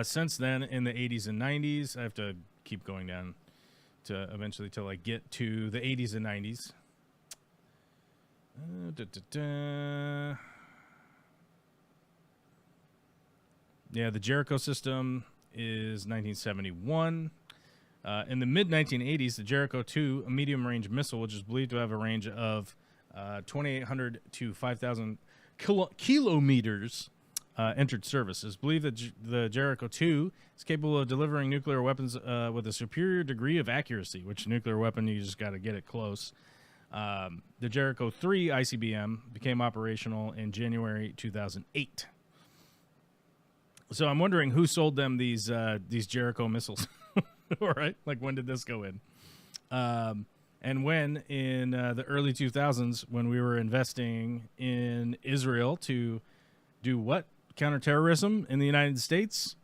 Since then, in the 80s and 90s, I have to keep going down to eventually till I get to the 80s and 90s. Yeah, the Jericho system is 1971. In the mid-1980s, the Jericho 2, a medium-range missile, which is believed to have a range of 2,800 to 5,000 kilometers, entered service. It's believed that the Jericho 2 is capable of delivering nuclear weapons with a superior degree of accuracy, which nuclear weapon, you just got to get it close. The Jericho 3 ICBM became operational in January 2008. So I'm wondering who sold them these Jericho missiles. All right, like when did this go in? And when in the early 2000s, when we were investing in Israel to do what? Counterterrorism in the United States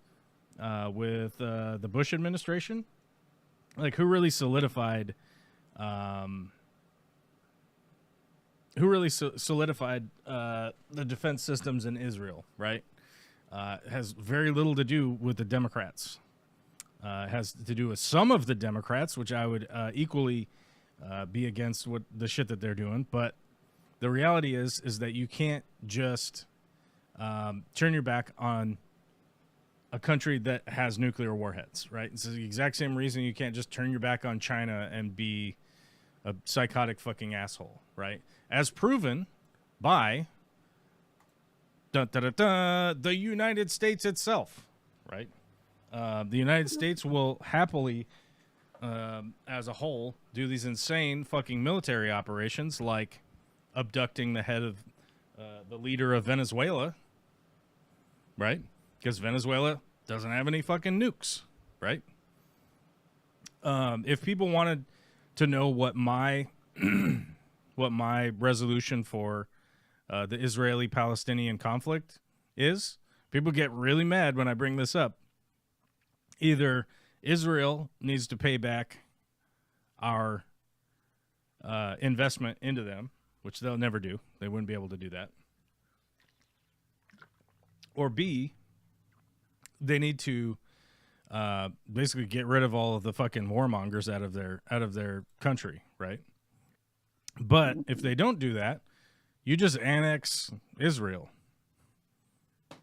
with the Bush administration? Like, who really solidified the defense systems in Israel, right? Has very little to do with the Democrats. Has to do with some of the Democrats, which I would equally be against what the shit that they're doing. But the reality is that you can't just turn your back on a country that has nuclear warheads, right? It's the exact same reason you can't just turn your back on China and be a psychotic fucking asshole, right? As proven by the United States itself, right? The United States will happily, as a whole, do these insane fucking military operations like abducting the head of the leader of Venezuela, right? Because Venezuela doesn't have any fucking nukes, right? If people wanted to know what my what my resolution for the Israeli-Palestinian conflict is, people get really mad when I bring this up. Either Israel needs to pay back our investment into them, which they'll never do. They wouldn't be able to do that. Or B, they need to basically get rid of all of the fucking warmongers out of their country, right? But if they don't do that, you just annex Israel,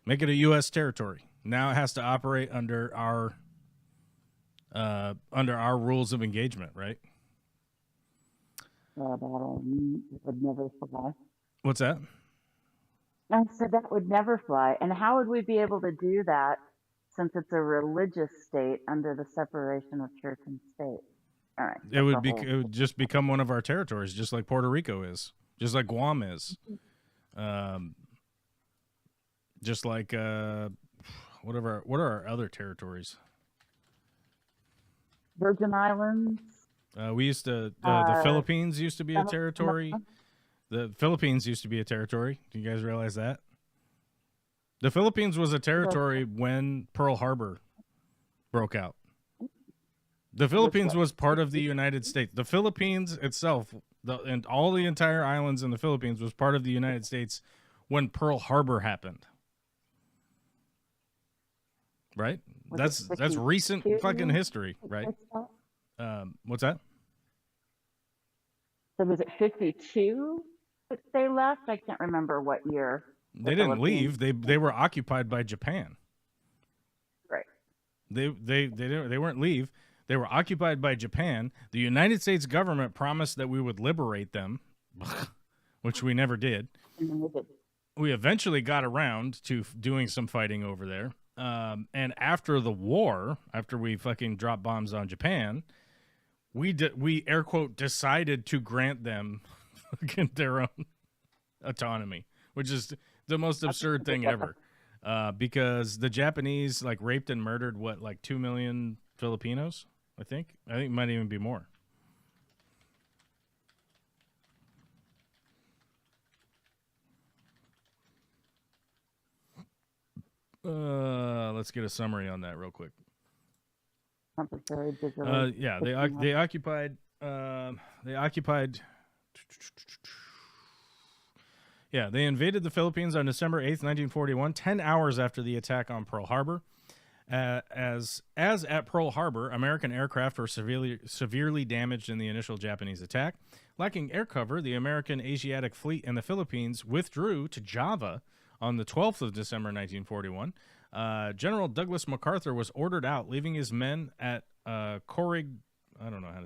make it a U.S. territory. Now it has to operate under our rules of engagement, right? That would never fly. What's that? I said that would never fly. And how would we be able to do that since it's a religious state under the separation of church and state? All right. It would just become one of our territories, just like Puerto Rico is, just like Guam is, just like what are our other territories? Virgin Islands. We used to the Philippines used to be a territory. The Philippines used to be a territory. Do you guys realize that? The Philippines was a territory when Pearl Harbor broke out. The Philippines was part of the United States. The Philippines itself, and all the entire islands in the Philippines was part of the United States when Pearl Harbor happened. Right? That's recent fucking history, right? What's that? So was it 52 that they left? I can't remember what year. They didn't leave. They were occupied by Japan. Right. They weren't leave. They were occupied by Japan. The United States government promised that we would liberate them, which we never did. We eventually got around to doing some fighting over there. And after the war, after we fucking dropped bombs on Japan, we air quote decided to grant them their own autonomy, which is the most absurd thing ever. Because the Japanese like raped and murdered 2 million Filipinos, I think it might even be more. Let's get a summary on that real quick. Yeah, they occupied. Yeah, they invaded the Philippines on December 8th, 1941, 10 hours after the attack on Pearl Harbor. As at Pearl Harbor, American aircraft were severely damaged in the initial Japanese attack. Lacking air cover, the American Asiatic Fleet in the Philippines withdrew to Java on the 12th of December 1941. General Douglas MacArthur was ordered out, leaving his men at Corregidor, I don't know,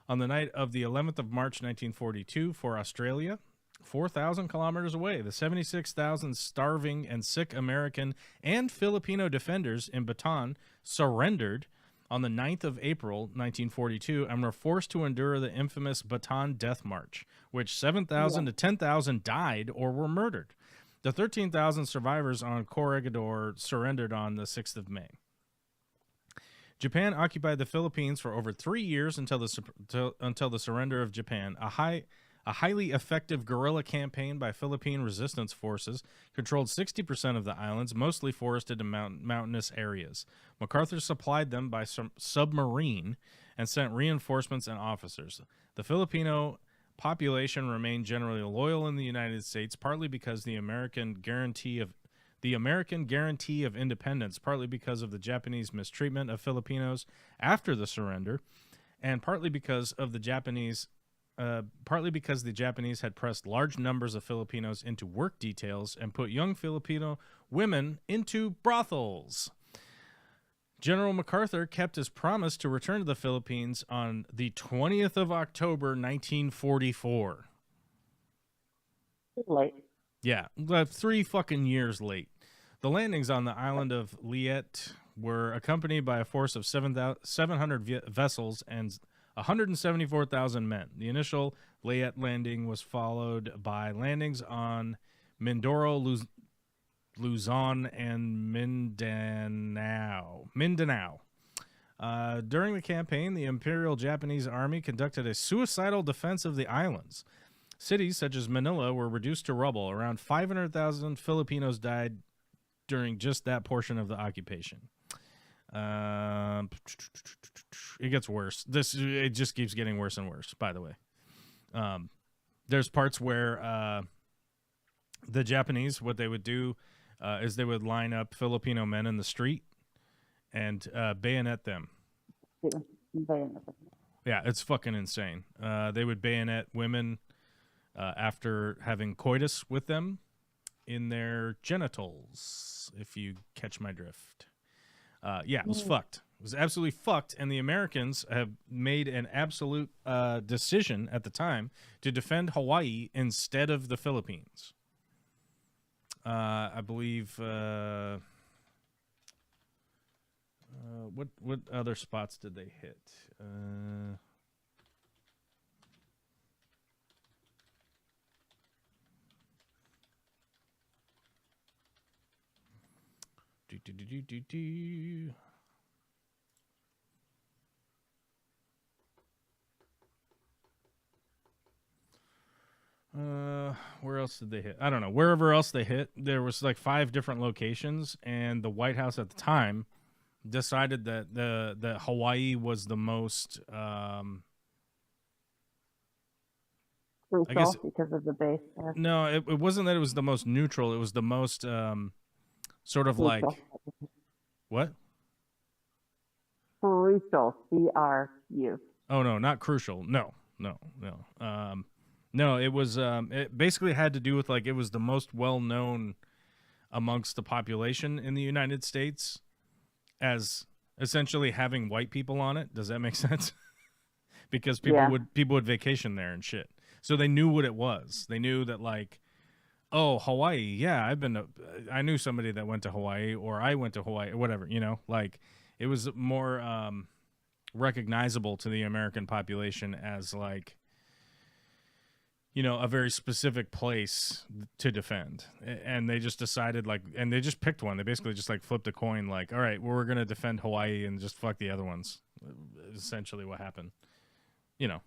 on the night of the 11th of March 1942 for Australia, 4,000 kilometers away. The 76,000 starving and sick American and Filipino defenders in Bataan surrendered on the 9th of April 1942 and were forced to endure the infamous Bataan Death March, which 7,000 to 10,000 died or were murdered. The 13,000 survivors on Corregidor surrendered on the 6th of May. Japan occupied the Philippines for over 3 years until the surrender of Japan. A highly effective guerrilla campaign by Philippine resistance forces controlled 60% of the islands, mostly forested and mountainous areas. MacArthur supplied them by submarine and sent reinforcements and officers. The Filipino population remained generally loyal in the United States, partly because the American guarantee of independence, partly because of the Japanese mistreatment of Filipinos after the surrender, and partly because the Japanese had pressed large numbers of Filipinos into work details and put young Filipino women into brothels. General MacArthur kept his promise to return to the Philippines on the 20th of October, 1944. Late. Yeah, 3 fucking years late. The landings on the island of Liet were accompanied by a force of 700 vessels and 174,000 men. The initial Liet landing was followed by landings on Mindoro, Luzon, and Mindanao. During the campaign, the Imperial Japanese Army conducted a suicidal defense of the islands. Cities such as Manila were reduced to rubble. Around 500,000 Filipinos died during just that portion of the occupation. It gets worse. It just keeps getting worse and worse, by the way. There's parts where the Japanese, what they would do is they would line up Filipino men in the street and bayonet them. Yeah, it's fucking insane. They would bayonet women after having coitus with them in their genitals, if you catch my drift. Yeah, it was fucked. It was absolutely fucked, and the Americans have made an absolute decision at the time to defend Hawaii instead of the Philippines. I believe... what other spots did they hit? Where else did they hit? I don't know. Wherever else they hit, there was like 5 different locations, and the White House at the time decided that Hawaii was the most crucial, I guess, because of the base there. No, it wasn't that it was the most neutral. It was the most sort of like what? Crucial. C-R-U. Oh no, not crucial. No. No, it was it basically had to do with like it was the most well known amongst the population in the United States as essentially having white people on it. Does that make sense? Because people would vacation there and shit. So they knew what it was. They knew that like, oh, Hawaii, yeah, I knew somebody that went to Hawaii, or I went to Hawaii, or whatever, you know, like it was more recognizable to the American population as like, you know, a very specific place to defend. And they just decided like, and they just picked one. They basically just like flipped a coin like, all right, well, we're going to defend Hawaii and just fuck the other ones. Essentially what happened. You know,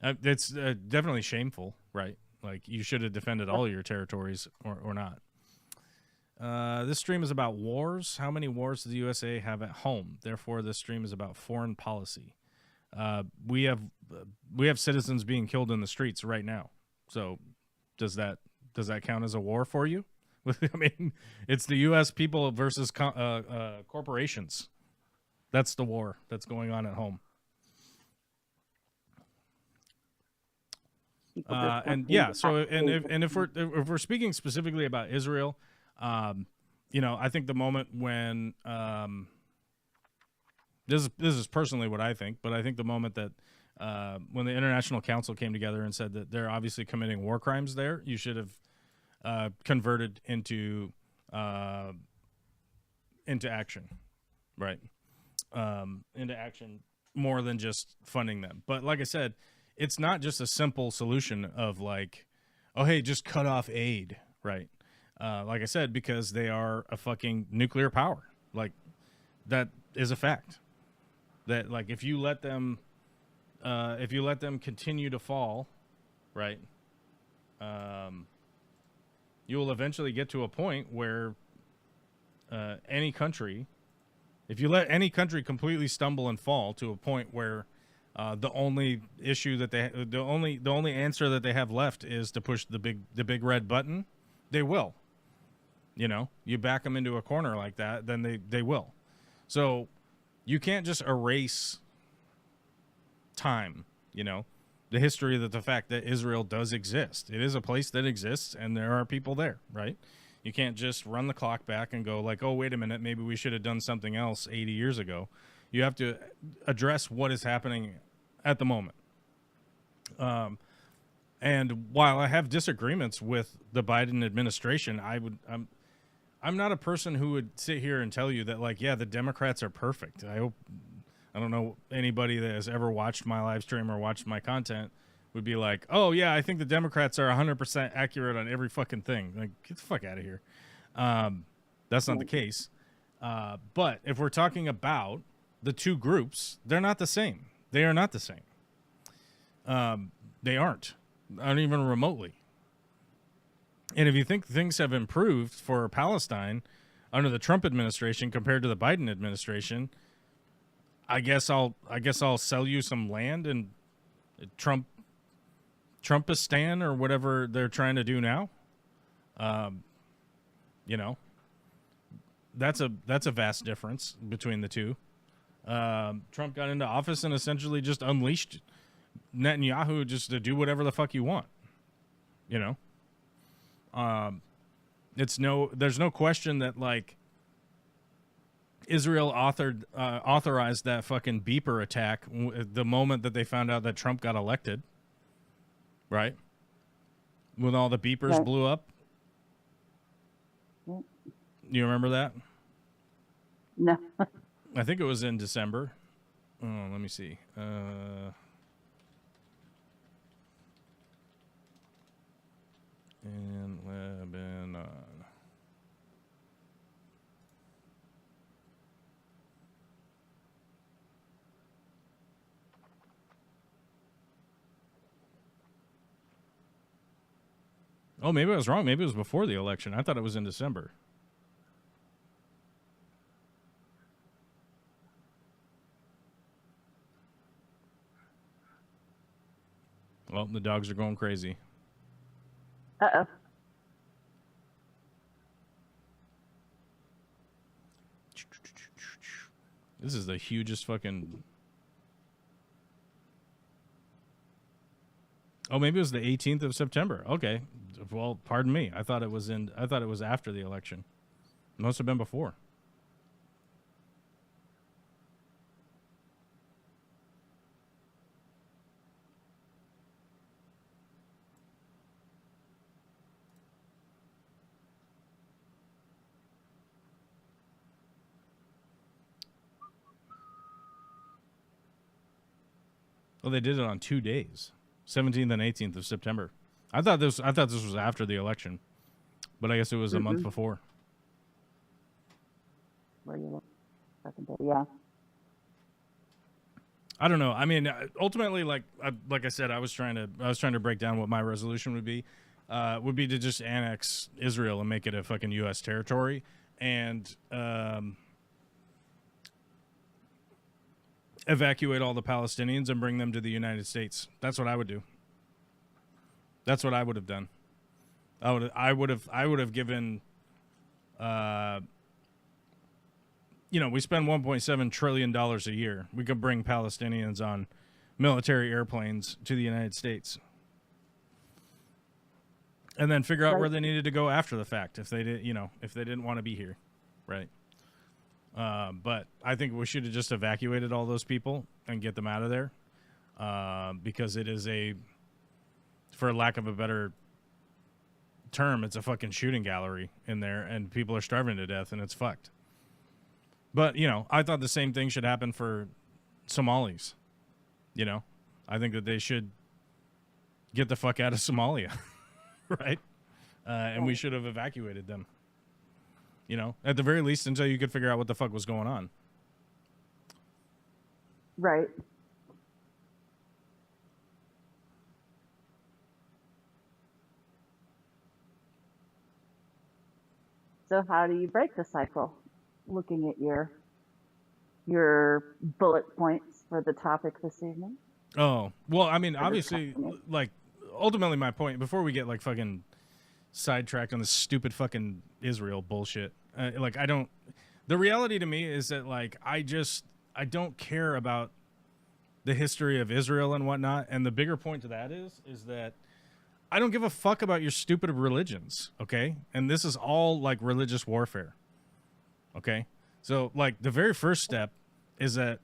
it's definitely shameful, right? Like you should have defended all your territories or not. This stream is about wars. How many wars does the USA have at home? Therefore, this stream is about foreign policy. We have citizens being killed in the streets right now. So does that count as a war for you? I mean, it's the U.S. people versus corporations. That's the war that's going on at home. And yeah, so if we're speaking specifically about Israel, you know, I think the moment when this is personally what I think, but I think the moment that when the International Council came together and said that they're obviously committing war crimes there, you should have converted into action, right? Into action more than just funding them. But like I said, it's not just a simple solution of like, oh, hey, just cut off aid, right? Like I said, because they are a fucking nuclear power. Like, that is a fact. That, like, if you let them continue to fall, right, you will eventually get to a point where any country, if you let any country completely stumble and fall to a point where the only issue that the only answer that they have left is to push the big red button, they will. You know, you back them into a corner like that, then they will. So you can't just erase time, you know, the history of the fact that Israel does exist. It is a place that exists, and there are people there, right? You can't just run the clock back and go like, oh, wait a minute, maybe we should have done something else 80 years ago. You have to address what is happening at the moment. And while I have disagreements with the Biden administration, I'm not a person who would sit here and tell you that, like, yeah, the Democrats are perfect. I don't know anybody that has ever watched my live stream or watched my content would be like, oh, yeah, I think the Democrats are 100% accurate on every fucking thing. Like, get the fuck out of here. That's not the case. But if we're talking about the two groups, they're not the same. They are not the same. They aren't. Not even remotely. And if you think things have improved for Palestine under the Trump administration compared to the Biden administration, I guess I'll sell you some land in Trumpistan or whatever they're trying to do now. You know, that's a vast difference between the two. Trump got into office and essentially just unleashed Netanyahu just to do whatever the fuck you want. You know, there's no question that, like, Israel authorized that fucking beeper attack the moment that they found out that Trump got elected, right? When all the beepers blew up. You remember that? No. I think it was in December. Oh, let me see. In Lebanon. Oh, maybe I was wrong. Maybe it was before the election. I thought it was in December. Well, the dogs are going crazy. Uh-oh. This is the hugest fucking... Oh, maybe it was the 18th of September. Okay. Well, pardon me. I thought it was after the election. It must have been before. Well, they did it on 2 days, 17th and 18th of September. I thought this was after the election, but I guess it was a month before. Where you look? Yeah. I don't know. I mean, ultimately, like I said, I was trying to break down what my resolution would be to just annex Israel and make it a fucking U.S. territory, and evacuate all the Palestinians and bring them to the United States. That's what I would do. That's what I would have done. I would have given. We spend $1.7 trillion a year. We could bring Palestinians on military airplanes to the United States, and then figure out where they needed to go after the fact if they didn't want to be here, right? But I think we should have just evacuated all those people and get them out of there, because it is for lack of a better term, it's a fucking shooting gallery in there, and people are starving to death, and it's fucked. But, I thought the same thing should happen for Somalis. I think that they should get the fuck out of Somalia, right? And we should have evacuated them. At the very least, until you could figure out what the fuck was going on. Right. So how do you break the cycle? Looking at your bullet points for the topic this evening. Oh, well, I mean, obviously, like, ultimately my point, before we get, like, fucking sidetracked on this stupid fucking Israel bullshit, the reality to me is that, like, I don't care about the history of Israel and whatnot, and the bigger point to that is that I don't give a fuck about your stupid religions, okay? And this is all, like, religious warfare. Okay, so, like, the very first step is that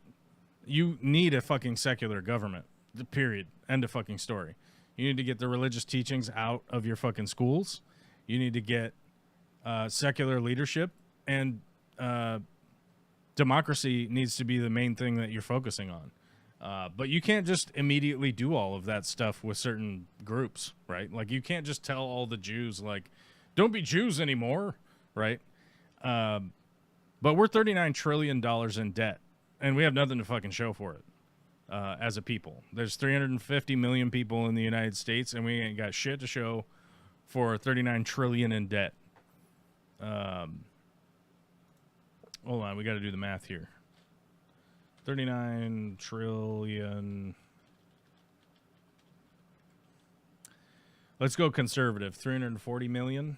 you need a fucking secular government, period, end of fucking story. You need to get the religious teachings out of your fucking schools. You need to get secular leadership, and democracy needs to be the main thing that you're focusing on. But you can't just immediately do all of that stuff with certain groups, right? Like, you can't just tell all the Jews, like, don't be Jews anymore, right? But we're $39 trillion in debt, and we have nothing to fucking show for it as a people. There's 350 million people in the United States, and we ain't got shit to show for 39 trillion in debt. Hold on, we got to do the math here. 39 trillion. Let's go conservative. 340 million.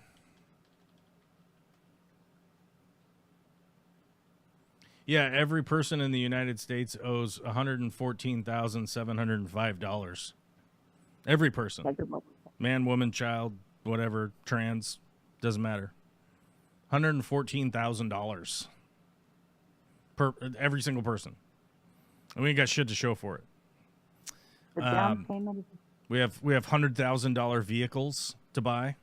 Yeah, every person in the United States owes $114,705. Every person. Man, woman, child, whatever, trans, doesn't matter. $114,000 per every single person. And we ain't got shit to show for it. The down payment is We have $100,000 vehicles to buy.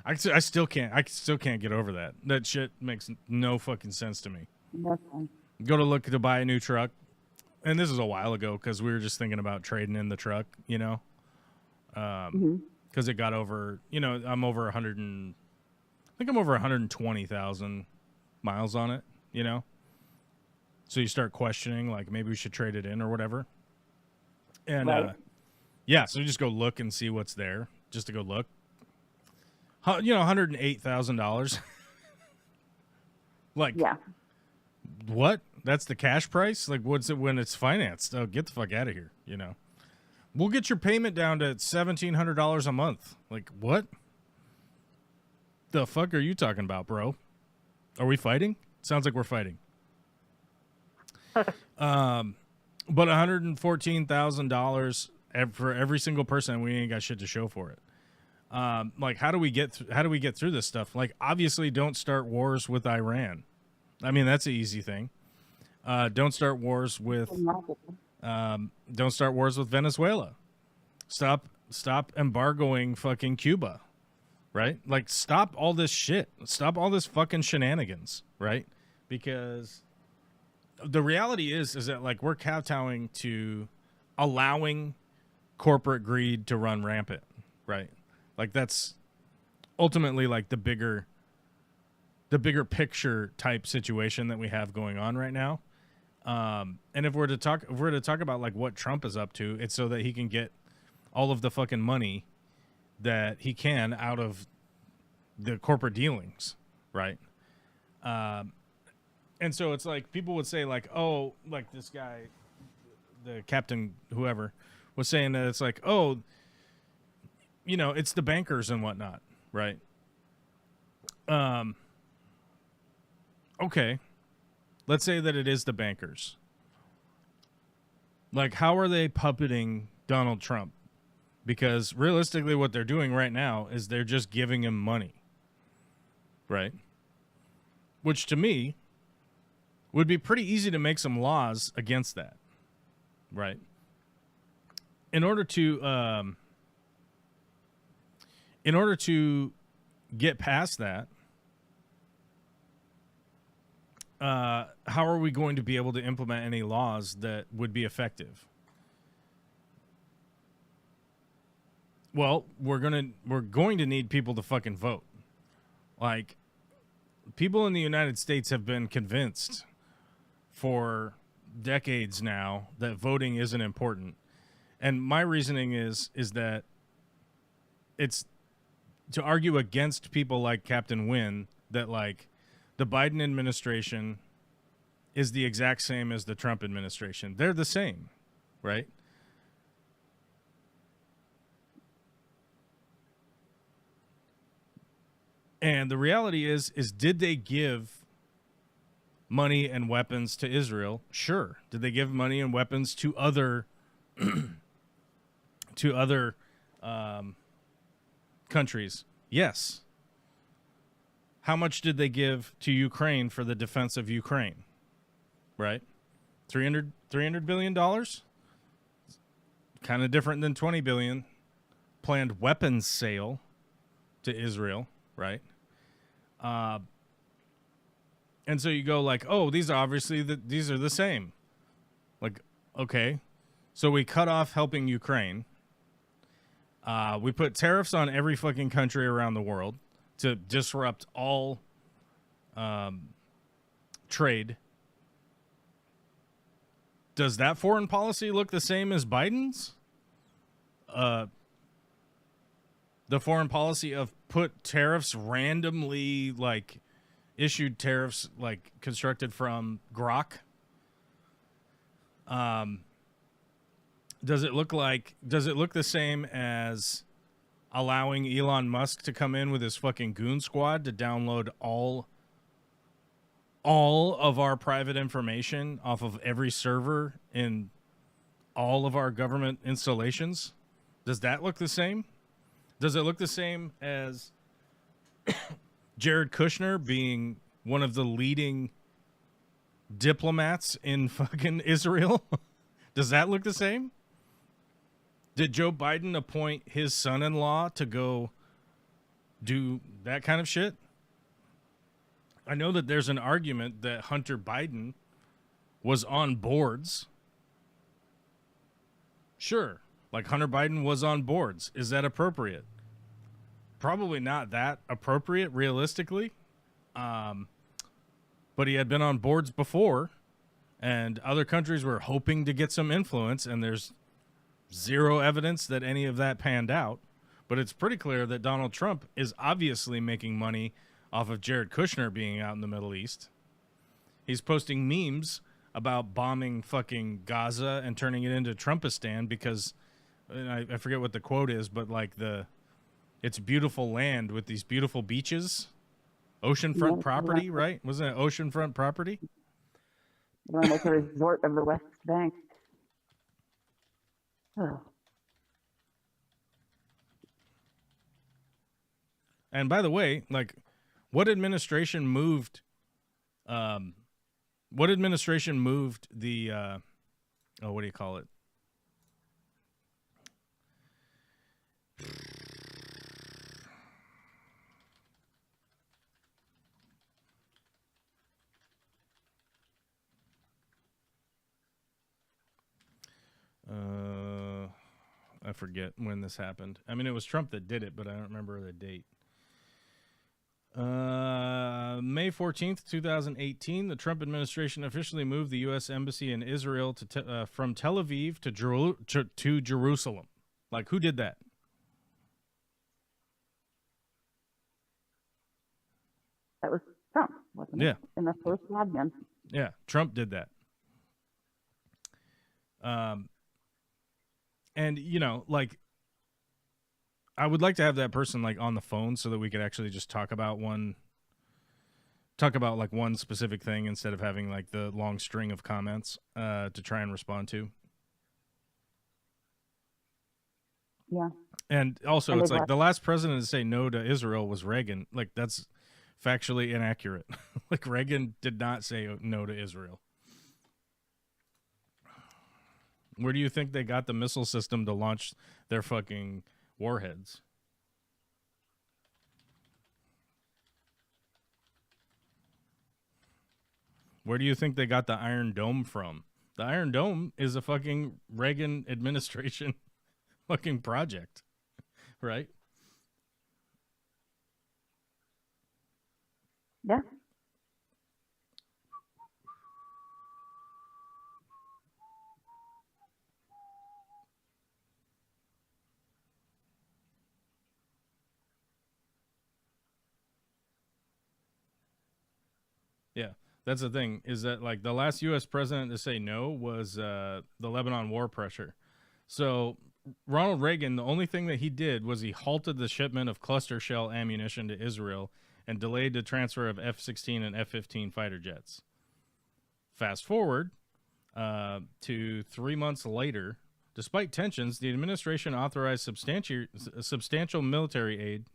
I still can't get over that. That shit makes no fucking sense to me. nothing. Go to look to buy a new truck, and this is a while ago because we were just thinking about trading in the truck, you know, because it got over, you know, I'm over 100 and I think I'm over 120,000 miles on it, you know. So you start questioning, like, maybe we should trade it in or whatever. And Right. yeah, so you just go look and see what's there, just to go look. You know, $108,000. Like, Yeah. what? That's the cash price? Like, what's it when it's financed? Oh, get the fuck out of here, you know. We'll get your payment down to $1,700 a month. Like, what? The fuck are you talking about, bro? Are we fighting? Sounds like we're fighting. But $114,000 for every single person, we ain't got shit to show for it. Like, how do we get through this stuff? Like, obviously, don't start wars with Iran. I mean, that's an easy thing. Don't start wars with Venezuela. Stop embargoing fucking Cuba, right? Like, stop all this shit. Stop all this fucking shenanigans, right? Because the reality is that, like, we're kowtowing to allowing corporate greed to run rampant, right? Like, that's ultimately, like, the bigger picture type situation that we have going on right now. And if we're to talk about, like, what Trump is up to, it's so that he can get all of the fucking money that he can out of the corporate dealings, right? And so it's like, people would say, like, oh, like, this guy, the captain, whoever, was saying that it's like, oh, you know, it's the bankers and whatnot, right? Okay. Let's say that it is the bankers. Like, how are they puppeting Donald Trump? Because realistically, what they're doing right now is they're just giving him money, right? Which, to me, would be pretty easy to make some laws against that, right? In order to get past that, how are we going to be able to implement any laws that would be effective? Well, we're going to need people to fucking vote. Like, people in the United States have been convinced for decades now that voting isn't important. And my reasoning is that it's to argue against people like Captain Wynn that, like, the Biden administration is the exact same as the Trump administration. They're the same, right? And the reality is did they give money and weapons to Israel? Sure. Did they give money and weapons to other countries? Yes. How much did they give to Ukraine for the defense of Ukraine? Right? $300 billion? Kind of different than $20 billion. Planned weapons sale, to Israel, right? And so you go like, oh, these are obviously these are the same. Like, okay, so we cut off helping Ukraine. We put tariffs on every fucking country around the world to disrupt all trade. Does that foreign policy look the same as Biden's? The foreign policy of put tariffs randomly, like issued tariffs, like constructed from Grok. Does it look the same as allowing Elon Musk to come in with his fucking goon squad to download all of our private information off of every server in all of our government installations? Does that look the same? Does it look the same as Jared Kushner being one of the leading diplomats in fucking Israel? Does that look the same? Did Joe Biden appoint his son-in-law to go do that kind of shit? I know that there's an argument that Hunter Biden was on boards. Sure, like Hunter Biden was on boards. Is that appropriate? Probably not that appropriate, realistically. But he had been on boards before, and other countries were hoping to get some influence, and there's zero evidence that any of that panned out. But it's pretty clear that Donald Trump is obviously making money off of Jared Kushner being out in the Middle East. He's posting memes about bombing fucking Gaza and turning it into Trumpistan because, I forget what the quote is, but like it's beautiful land with these beautiful beaches. Oceanfront property, right? Wasn't it oceanfront property? You want to make a resort of the West Bank. Oh. And by the way, like, what administration moved the what do you call it? I forget when this happened. I mean, it was Trump that did it, but I don't remember the date. May 14th, 2018, the Trump administration officially moved the U.S. Embassy in Israel from Tel Aviv to Jerusalem. Like, who did that? That was Trump, wasn't it? Yeah. In the first admin. Yeah, Trump did that. And, you know, like, I would like to have that person, like, on the phone so that we could actually just talk about one specific thing instead of having, like, the long string of comments to try and respond to. Yeah. And also, it's like the last president to say no to Israel was Reagan. Like, that's factually inaccurate. Like, Reagan did not say no to Israel. Where do you think they got the missile system to launch their fucking warheads? Where do you think they got the Iron Dome from? The Iron Dome is a fucking Reagan administration fucking project, right? Yeah. Yeah, that's the thing, is that, like, the last U.S. president to say no was the Lebanon war pressure. So Ronald Reagan, the only thing that he did was he halted the shipment of cluster shell ammunition to Israel and delayed the transfer of F-16 and F-15 fighter jets. Fast forward to 3 months later, despite tensions, the administration authorized substantial military aid,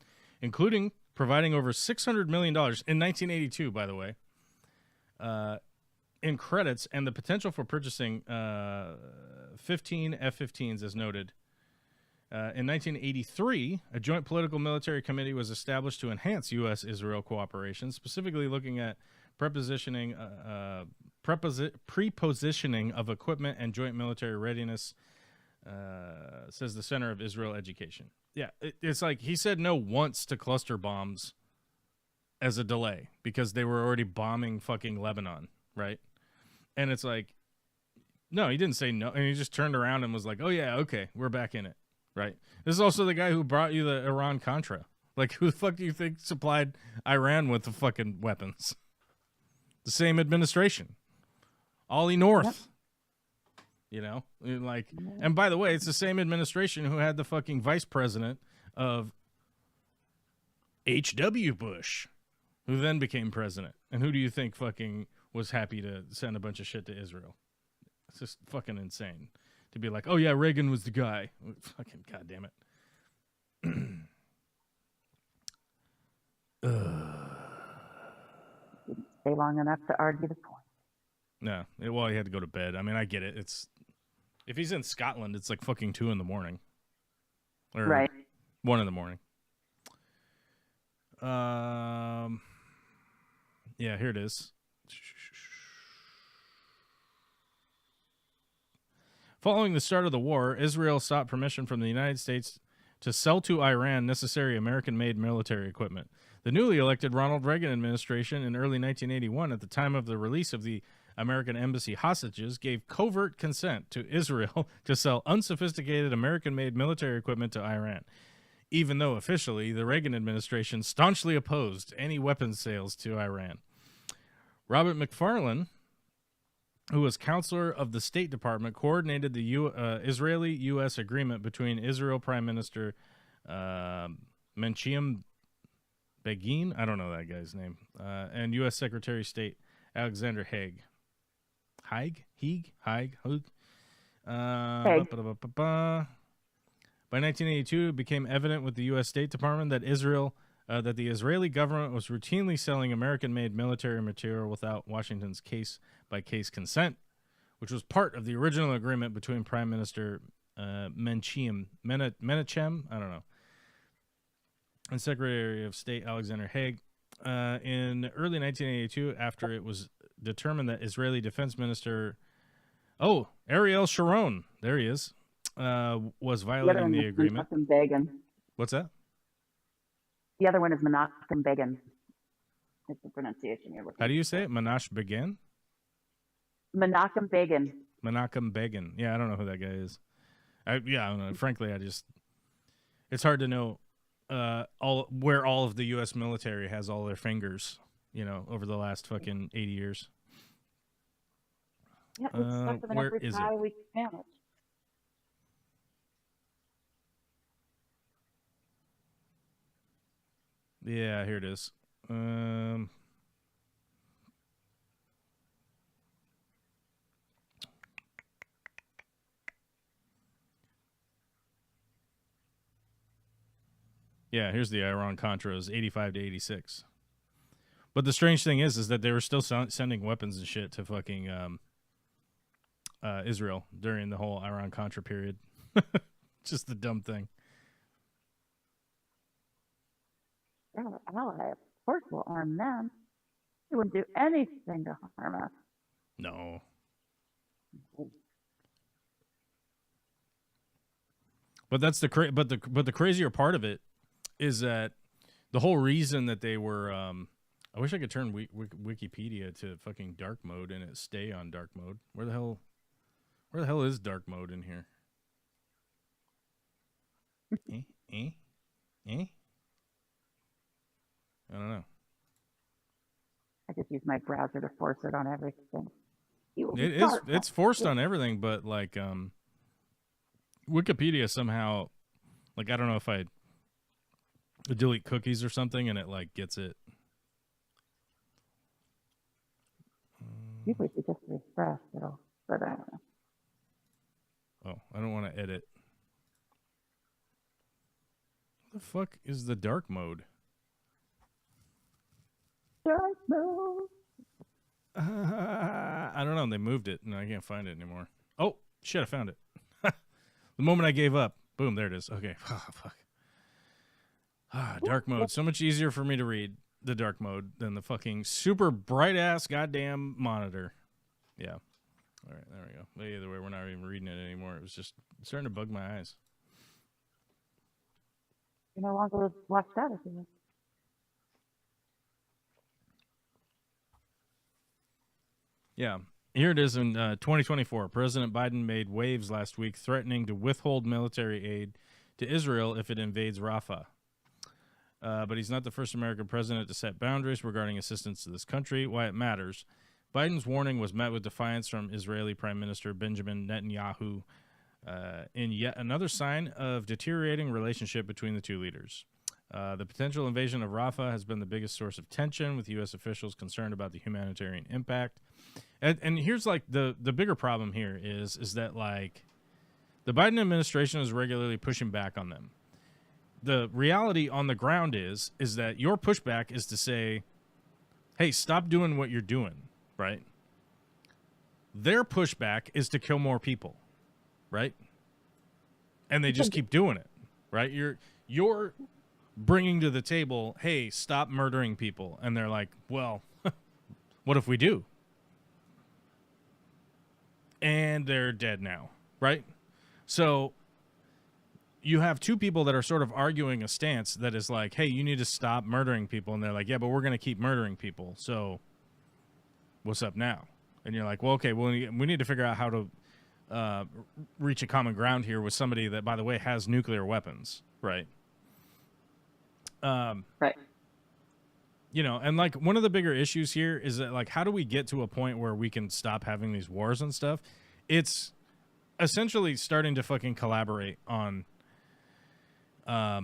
including providing over $600 million in 1982, by the way, in credits and the potential for purchasing 15 F-15s, as noted. In 1983, a joint political military committee was established to enhance U.S.-Israel cooperation, specifically looking at prepositioning of equipment and joint military readiness, says the Center of Israel Education. Yeah, it's like he said no once to cluster bombs as a delay because they were already bombing fucking Lebanon, right? And it's like, no, he didn't say no. And he just turned around and was like, oh, yeah, okay, we're back in it, right? This is also the guy who brought you the Iran-Contra. Like, who the fuck do you think supplied Iran with the fucking weapons? The same administration. Ollie North. Yep. You know? Like, and by the way, it's the same administration who had the fucking vice president of H.W. Bush, who then became president. And who do you think fucking was happy to send a bunch of shit to Israel? It's just fucking insane to be like, oh yeah, Reagan was the guy. Fucking goddamn it. Stay long enough to argue the point. No, well, he had to go to bed. I mean, I get it. It's if he's in Scotland, it's like fucking 2 a.m. or right, 1 a.m. Yeah, here it is. Following the start of the war, Israel sought permission from the United States to sell to Iran necessary American-made military equipment. The newly elected Ronald Reagan administration in early 1981, at the time of the release of the American embassy hostages, gave covert consent to Israel to sell unsophisticated American-made military equipment to Iran, even though officially the Reagan administration staunchly opposed any weapons sales to Iran. Robert McFarlane, who was counselor of the State Department, coordinated the Israeli-U.S. agreement between Israel Prime Minister Menachem Begin, I don't know that guy's name, and U.S. Secretary of State Alexander Haig. Haig? By 1982, it became evident with the U.S. State Department that that the Israeli government was routinely selling American-made military material without Washington's case-by-case consent, which was part of the original agreement between Prime Minister Menachem, I don't know, and Secretary of State Alexander Haig. In early 1982, after it was determined that Israeli Defense Minister, Ariel Sharon, there he is, was violating the agreement. What's that? The other one is Menachem Begin. It's the pronunciation you're looking for. How do you say it? Menachem Begin? Menachem Begin. Menachem Begin. Yeah, I don't know who that guy is. I don't know. Frankly, it's hard to know where all of the U.S. military has all their fingers, over the last fucking 80 years. Yeah, it's stuck with where every is pie it? we can manage. Yeah, here it is. Yeah, here's the Iran-Contras, 85 to 86. But the strange thing is that they were still sending weapons and shit to fucking Israel during the whole Iran-Contra period. Just the dumb thing. Our ally, of course, will arm them. They wouldn't do anything to harm us. No. But that's the crazier part of it is that the whole reason that they were I wish I could turn Wikipedia to fucking dark mode and it stay on dark mode. Where the hell is dark mode in here? I don't know. I just use my browser to force it on everything. It's forced on everything, but like Wikipedia somehow, like I don't know if I delete cookies or something and it like gets it. Usually if you just refresh, but I don't know. Oh, I don't want to edit. What the fuck is the dark mode? Dark mode. I don't know. They moved it, and I can't find it anymore. Oh, shit, I found it. The moment I gave up. Boom, there it is. Okay. Oh, fuck. Dark mode. So much easier for me to read the dark mode than the fucking super bright ass goddamn monitor. Yeah. All right, there we go. But either way, we're not even reading it anymore. It was just starting to bug my eyes. You no longer watch that if you Yeah. Here it is in 2024. President Biden made waves last week threatening to withhold military aid to Israel if it invades Rafah. But he's not the first American president to set boundaries regarding assistance to this country. Why it matters. Biden's warning was met with defiance from Israeli Prime Minister Benjamin Netanyahu in yet another sign of deteriorating relationship between the two leaders. The potential invasion of Rafah has been the biggest source of tension, with U.S. officials concerned about the humanitarian impact. And here's like the bigger problem here is that like the Biden administration is regularly pushing back on them. The reality on the ground is that your pushback is to say, hey, stop doing what you're doing, right? Their pushback is to kill more people, right? And they just keep doing it, right? You're bringing to the table, hey, stop murdering people. And they're like, well, what if we do? And they're dead now, right? So you have two people that are sort of arguing a stance that is like, hey, you need to stop murdering people. And they're like, yeah, but we're going to keep murdering people. So what's up now? And you're like, well, okay, well, we need to figure out how to reach a common ground here with somebody that, by the way, has nuclear weapons, right? right. You know, and like one of the bigger issues here is that like, how do we get to a point where we can stop having these wars and stuff? It's essentially starting to fucking collaborate on a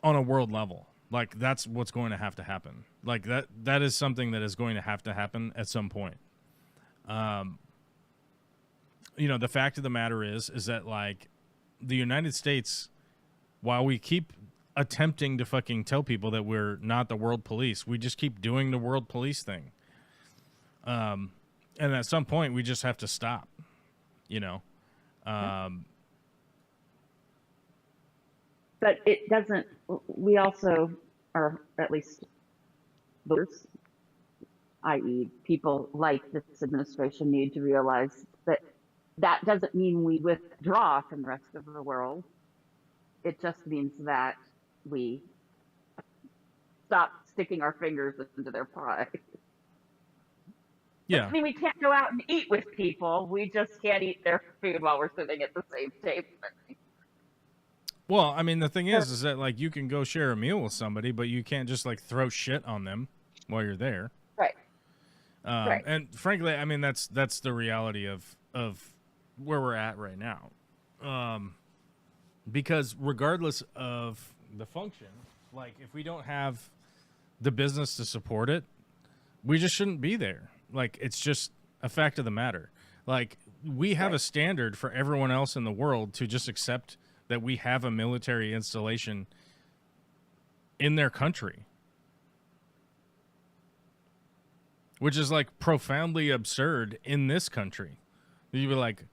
world level. Like that's what's going to have to happen. Like that is something that is going to have to happen at some point. You know, the fact of the matter is that like the United States, while we keep attempting to fucking tell people that we're not the world police, we just keep doing the world police thing. And at some point we just have to stop, you know? But it doesn't, we also, or at least voters, i.e. people like this administration, need to realize that that doesn't mean we withdraw from the rest of the world. It just means that we stop sticking our fingers into their pie. Yeah. I mean, we can't go out and eat with people. We just can't eat their food while we're sitting at the same table. Well, I mean, the thing is that like you can go share a meal with somebody, but you can't just like throw shit on them while you're there. Right. Right. And frankly, I mean, that's the reality of where we're at right now. Because regardless of the function, like if we don't have the business to support it, we just shouldn't be there. Like it's just a fact of the matter. Like we have a standard for everyone else in the world to just accept that we have a military installation in their country, which is like profoundly absurd in this country. You'd be like,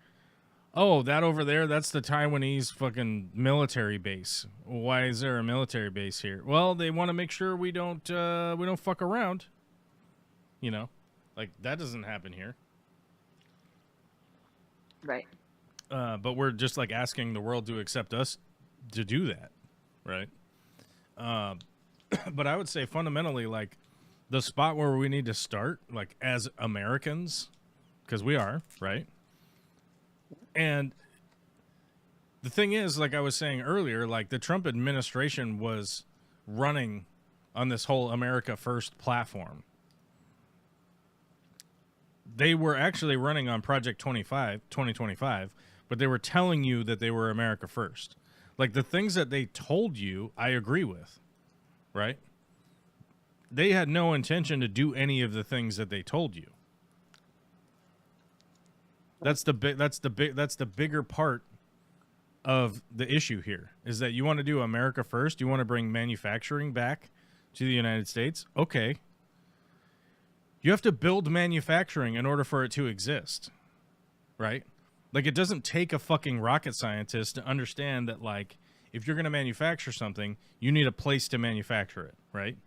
oh, that over there, that's the Taiwanese fucking military base. Why is there a military base here? Well, they want to make sure we don't fuck around. You know, like that doesn't happen here. Right. But we're just like asking the world to accept us to do that, right? But I would say fundamentally, like the spot where we need to start, like as Americans, because we are, right? And the thing is, like I was saying earlier, like the Trump administration was running on this whole America First platform. They were actually running on Project 2025, but they were telling you that they were America First. Like the things that they told you, I agree with, right? They had no intention to do any of the things that they told you. That's the bigger part of the issue here, is that you want to do America First. You want to bring manufacturing back to the United States. Okay. You have to build manufacturing in order for it to exist, right? Like, it doesn't take a fucking rocket scientist to understand that, like, if you're going to manufacture something, you need a place to manufacture it, right?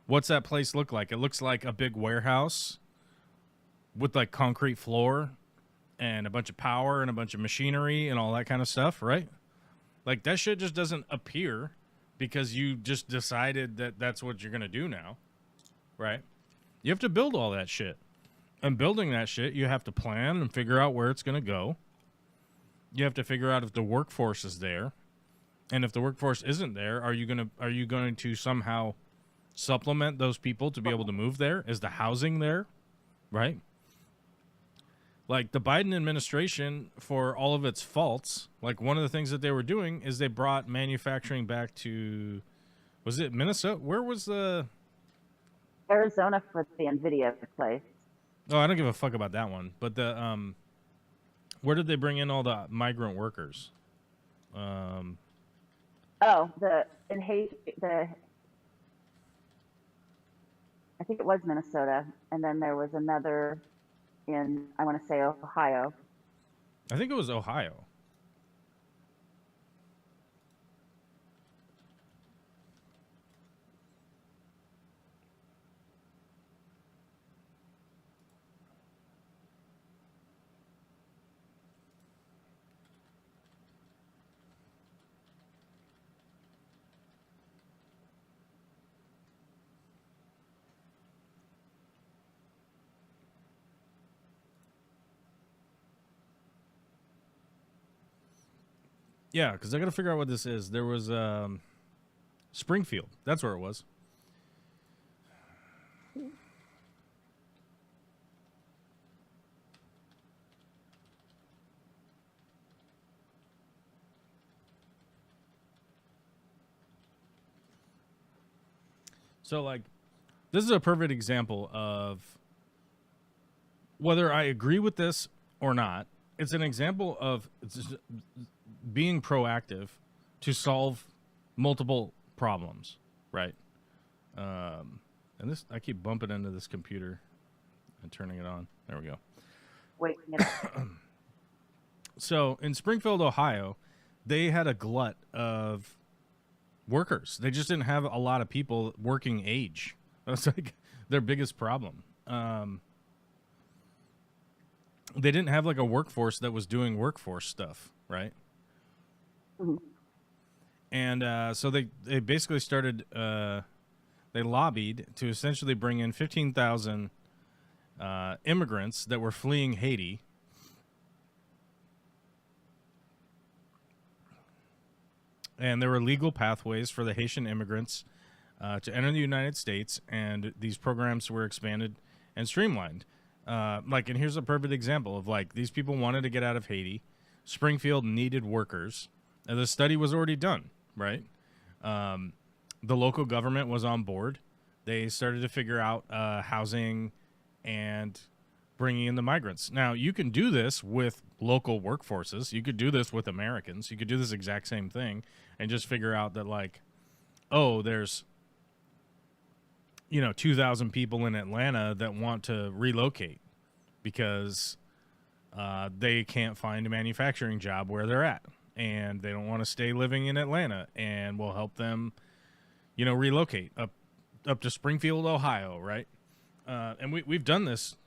What's that place look like? It looks like a big warehouse with, like, concrete floor and a bunch of power and a bunch of machinery and all that kind of stuff, right? Like, that shit just doesn't appear because you just decided that that's what you're going to do now, right? You have to build all that shit. And building that shit, you have to plan and figure out where it's going to go. You have to figure out if the workforce is there. And if the workforce isn't there, are you going to somehow supplement those people to be able to move there? Is the housing there? Right? Like, the Biden administration, for all of its faults, like, one of the things that they were doing is they brought manufacturing back to, was it Minnesota? Where was the... Arizona for the NVIDIA place. Oh, I don't give a fuck about that one. But the, where did they bring in all the migrant workers? I think it was Minnesota, and then there was another in, I want to say, Ohio. I think it was Ohio. Yeah, because I got to figure out what this is. There was Springfield. That's where it was. So, like, this is a perfect example of whether I agree with this or not. It's an example of being proactive to solve multiple problems, right? And this, I keep bumping into this computer and turning it on. There we go. Wait. So in Springfield, Ohio, they had a glut of workers. They just didn't have a lot of people working age. That's like their biggest problem. They didn't have like a workforce that was doing workforce stuff, right? Mm-hmm. And so they basically started, they lobbied to essentially bring in 15,000 immigrants that were fleeing Haiti. And there were legal pathways for the Haitian immigrants to enter the United States, and these programs were expanded and streamlined. And here's a perfect example of, like, these people wanted to get out of Haiti. Springfield needed workers. And the study was already done, right? The local government was on board. They started to figure out housing and bringing in the migrants. Now, you can do this with local workforces. You could do this with Americans. You could do this exact same thing and just figure out that, like, oh, there's, 2,000 people in Atlanta that want to relocate because they can't find a manufacturing job where they're at. And they don't want to stay living in Atlanta, and we'll help them, relocate up to Springfield, Ohio, right? And we've done this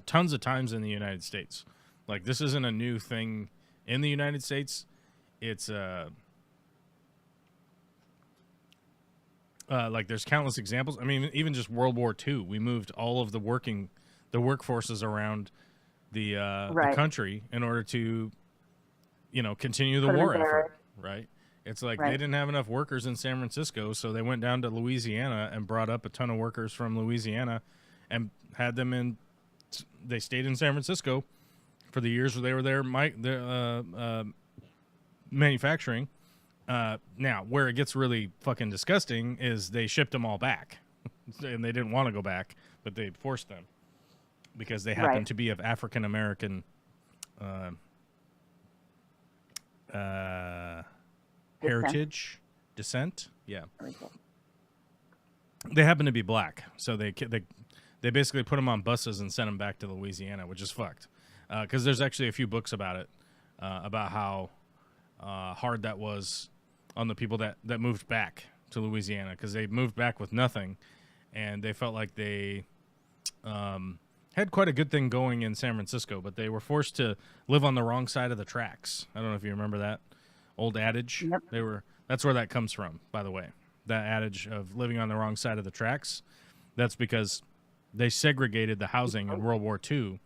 tons of times in the United States. Like, this isn't a new thing in the United States. It's like, there's countless examples. I mean, even just World War II, we moved all of the workforces around the country in order to, continue the war effort, right? It's like they didn't have enough workers in San Francisco, so they went down to Louisiana and brought up a ton of workers from Louisiana and had them they stayed in San Francisco for the years where they were there manufacturing. Now, where it gets really fucking disgusting is they shipped them all back, and they didn't want to go back, but they forced them because they happened to be of African American heritage, descent. Yeah, they happen to be black, so they they basically put them on buses and sent them back to Louisiana, which is fucked. Because there's actually a few books about it, about how hard that was on the people that moved back to Louisiana, because they moved back with nothing, and they felt like they had quite a good thing going in San Francisco, but they were forced to live on the wrong side of the tracks. I don't know if you remember that old adage. Yep. That's where that comes from, by the way. That adage of living on the wrong side of the tracks. That's because they segregated the housing in World War II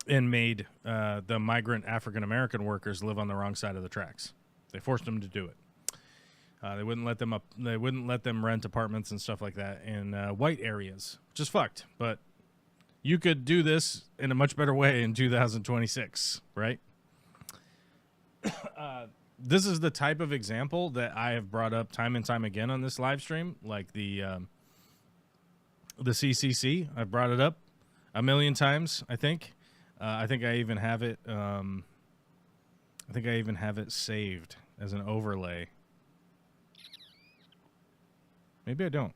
and made the migrant African American workers live on the wrong side of the tracks. They forced them to do it. They wouldn't let them They wouldn't let them rent apartments and stuff like that in white areas, which is fucked. But you could do this in a much better way in 2026, right? This is the type of example that I have brought up time and time again on this live stream, like the CCC. I've brought it up a million times, I think. I think I even have it. I think I even have it saved as an overlay. Maybe I don't.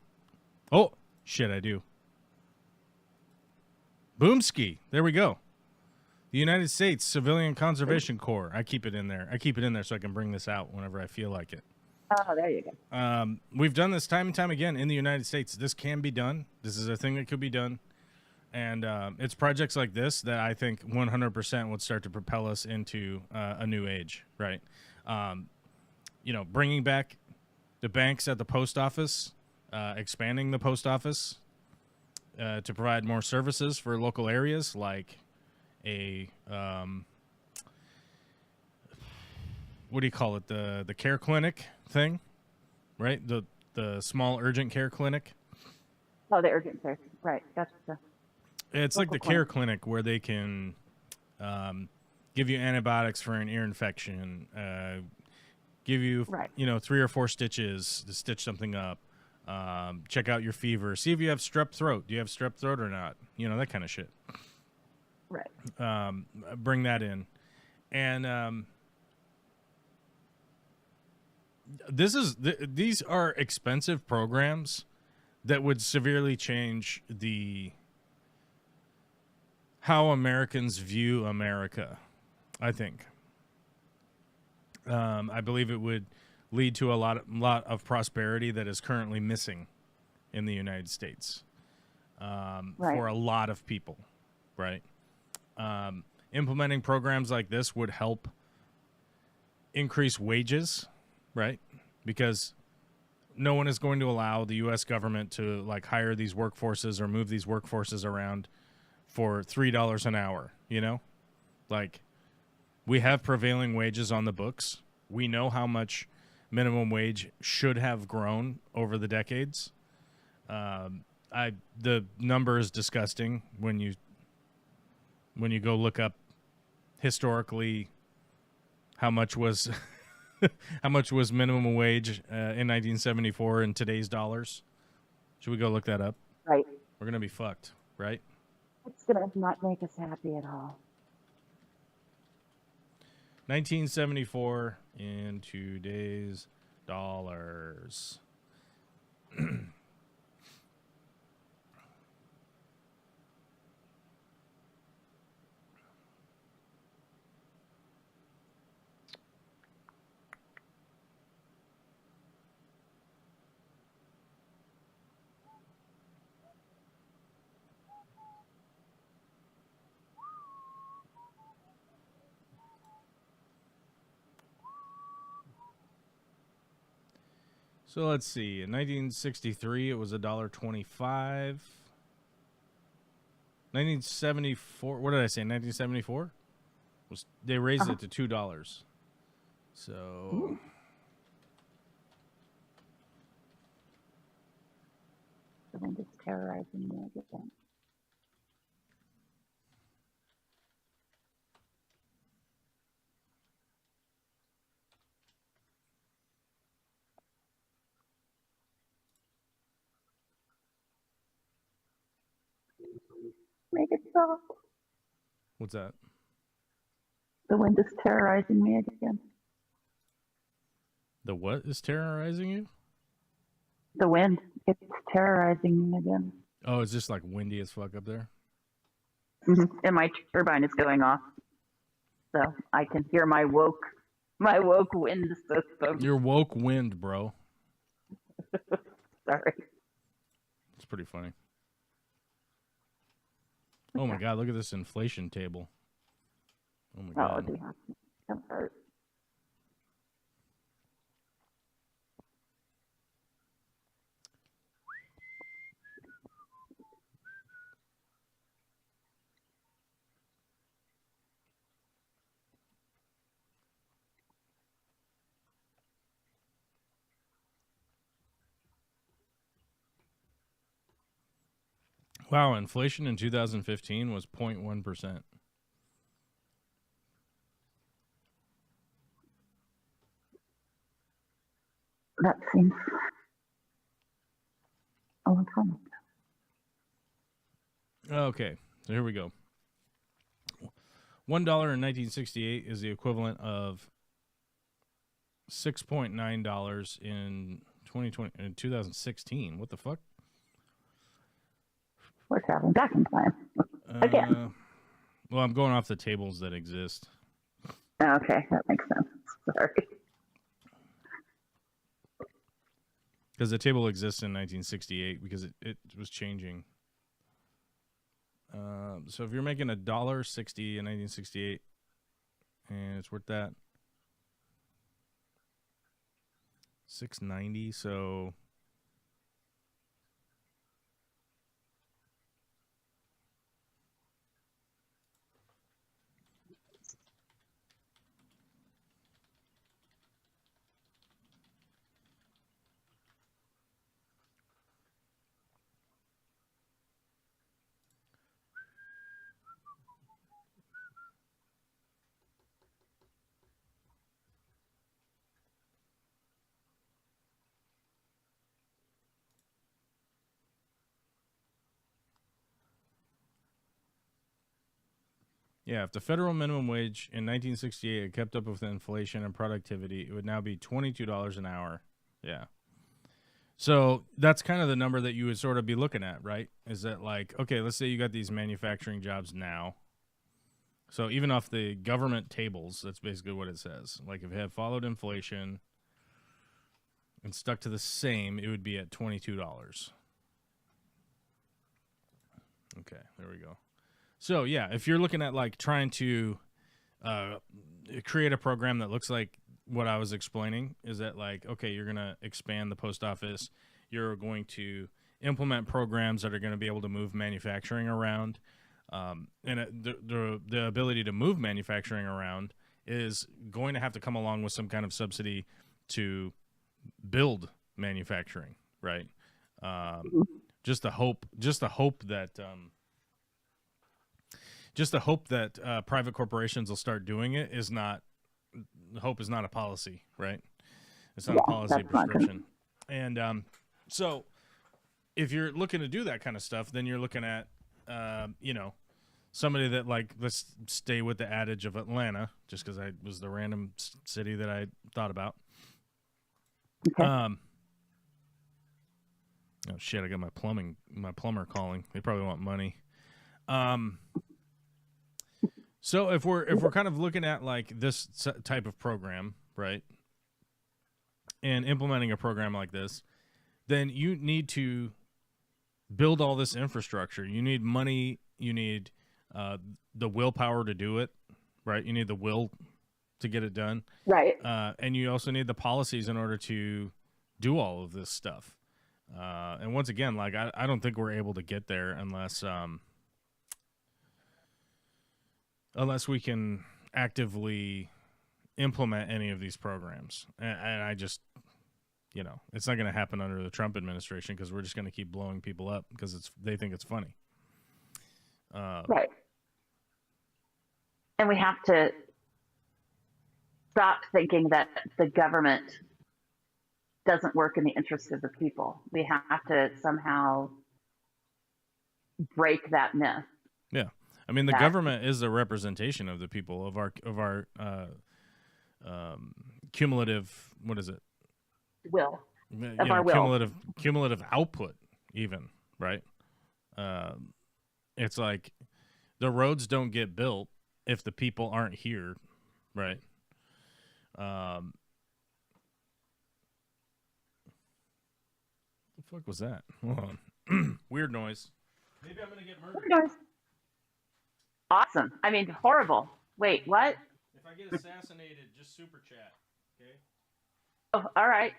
Oh shit, I do. Boomski. There we go. The United States Civilian Conservation Corps. I keep it in there. I keep it in there so I can bring this out whenever I feel like it. Oh, there you go. We've done this time and time again in the United States. This can be done. This is a thing that could be done. And it's projects like this that I think 100% would start to propel us into a new age, right? Bringing back the banks at the post office, expanding the post office to provide more services for local areas, like a what do you call it? The care clinic thing, right? The small urgent care clinic. Oh, the urgent care. Right. Gotcha. It's like the care clinic where they can give you antibiotics for an ear infection, give you, 3 or 4 stitches to stitch something up, check out your fever, see if you have strep throat. Do you have strep throat or not? That kind of shit. Right. Bring that in. And these are expensive programs that would severely change how Americans view America, I think. I believe it would lead to a lot of prosperity that is currently missing in the United States for a lot of people, right? Implementing programs like this would help increase wages, right? Because no one is going to allow the U.S. government to hire these workforces or move these workforces around for $3 an hour, we have prevailing wages on the books. We know how much minimum wage should have grown over the decades. The number is disgusting when you go look up historically how much was minimum wage in 1974 in today's dollars. Should we go look that up? Right. We're gonna be fucked, right? It's going to not make us happy at all. 1974 in today's dollars. So let's see. In 1963, it was $1.25. 1974. What did I say? 1974. They raised it to $2. So. Ooh. The wind is terrorizing me again. Make it stop. What's that? The wind is terrorizing me again. The what is terrorizing you? The wind. It's terrorizing me again. Oh, it's just like windy as fuck up there. And my turbine is going off, so I can hear my woke wind system. Your woke wind, bro. Sorry. It's pretty funny. Oh my god, look at this inflation table. Oh my god. Oh, dear. That hurt. Wow, inflation in 2015 was 0.1%. That seems a long time. Okay, so here we go. $1 in 1968 is the equivalent of $6.9 in 2016. What the fuck? We're traveling back in time. Again. Well, I'm going off the tables that exist. Okay, that makes sense. Sorry. Because the table exists in 1968 because it was changing. So if you're making $1.60 in 1968, and it's worth that $6.90, so yeah, if the federal minimum wage in 1968 had kept up with inflation and productivity, it would now be $22 an hour. Yeah. So that's kind of the number that you would sort of be looking at, right? Is that like, okay, let's say you got these manufacturing jobs now. So even off the government tables, that's basically what it says. Like if it had followed inflation and stuck to the same, it would be at $22. Okay, there we go. So, yeah, if you're looking at, like, trying to create a program that looks like what I was explaining, is that, like, okay, you're going to expand the post office. You're going to implement programs that are going to be able to move manufacturing around. And the ability to move manufacturing around is going to have to come along with some kind of subsidy to build manufacturing, right? Just the hope that... Just the hope that private corporations will start doing it is not. Hope is not a policy, right? It's not a policy prescription. And so, if you're looking to do that kind of stuff, then you're looking at, somebody that, like, let's stay with the adage of Atlanta, just because I was the random city that I thought about. Okay. Oh shit! I got my plumber calling. They probably want money. So if we're kind of looking at like this type of program, right, and implementing a program like this, then you need to build all this infrastructure. You need money. You need the willpower to do it, right? You need the will to get it done, right? And you also need the policies in order to do all of this stuff. And once again, like I don't think we're able to get there unless we can actively implement any of these programs. And I just, it's not going to happen under the Trump administration because we're just going to keep blowing people up because they think it's funny. Right. And we have to stop thinking that the government doesn't work in the interest of the people. We have to somehow break that myth. Yeah. I mean, the government is a representation of the people, of our cumulative. What is it? Will. Of our will. Cumulative output, even, right? It's like the roads don't get built if the people aren't here, right? The fuck was that? Hold on. Weird noise. Maybe I'm gonna get murdered. Awesome. I mean, horrible. Wait, what? If I get assassinated, just super chat, okay? Oh, all right.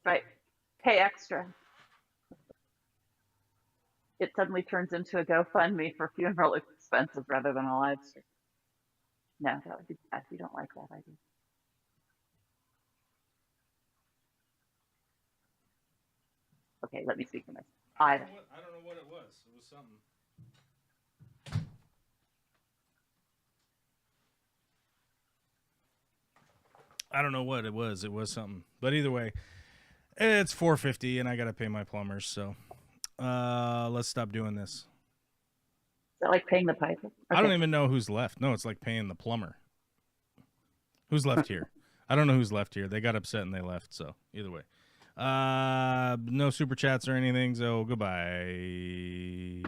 Right. Pay extra. It suddenly turns into a GoFundMe for funeral expenses rather than a live stream. No, that would be bad. You don't like that idea. Okay, let me speak for myself. I don't know what it was. It was something. I don't know what it was. It was something. But either way, it's $4.50 and I gotta pay my plumbers, so let's stop doing this. Is that like paying the piper? Okay. I don't even know who's left. No, it's like paying the plumber. Who's left here? I don't know who's left here. They got upset and they left, so either way. No super chats or anything, so goodbye.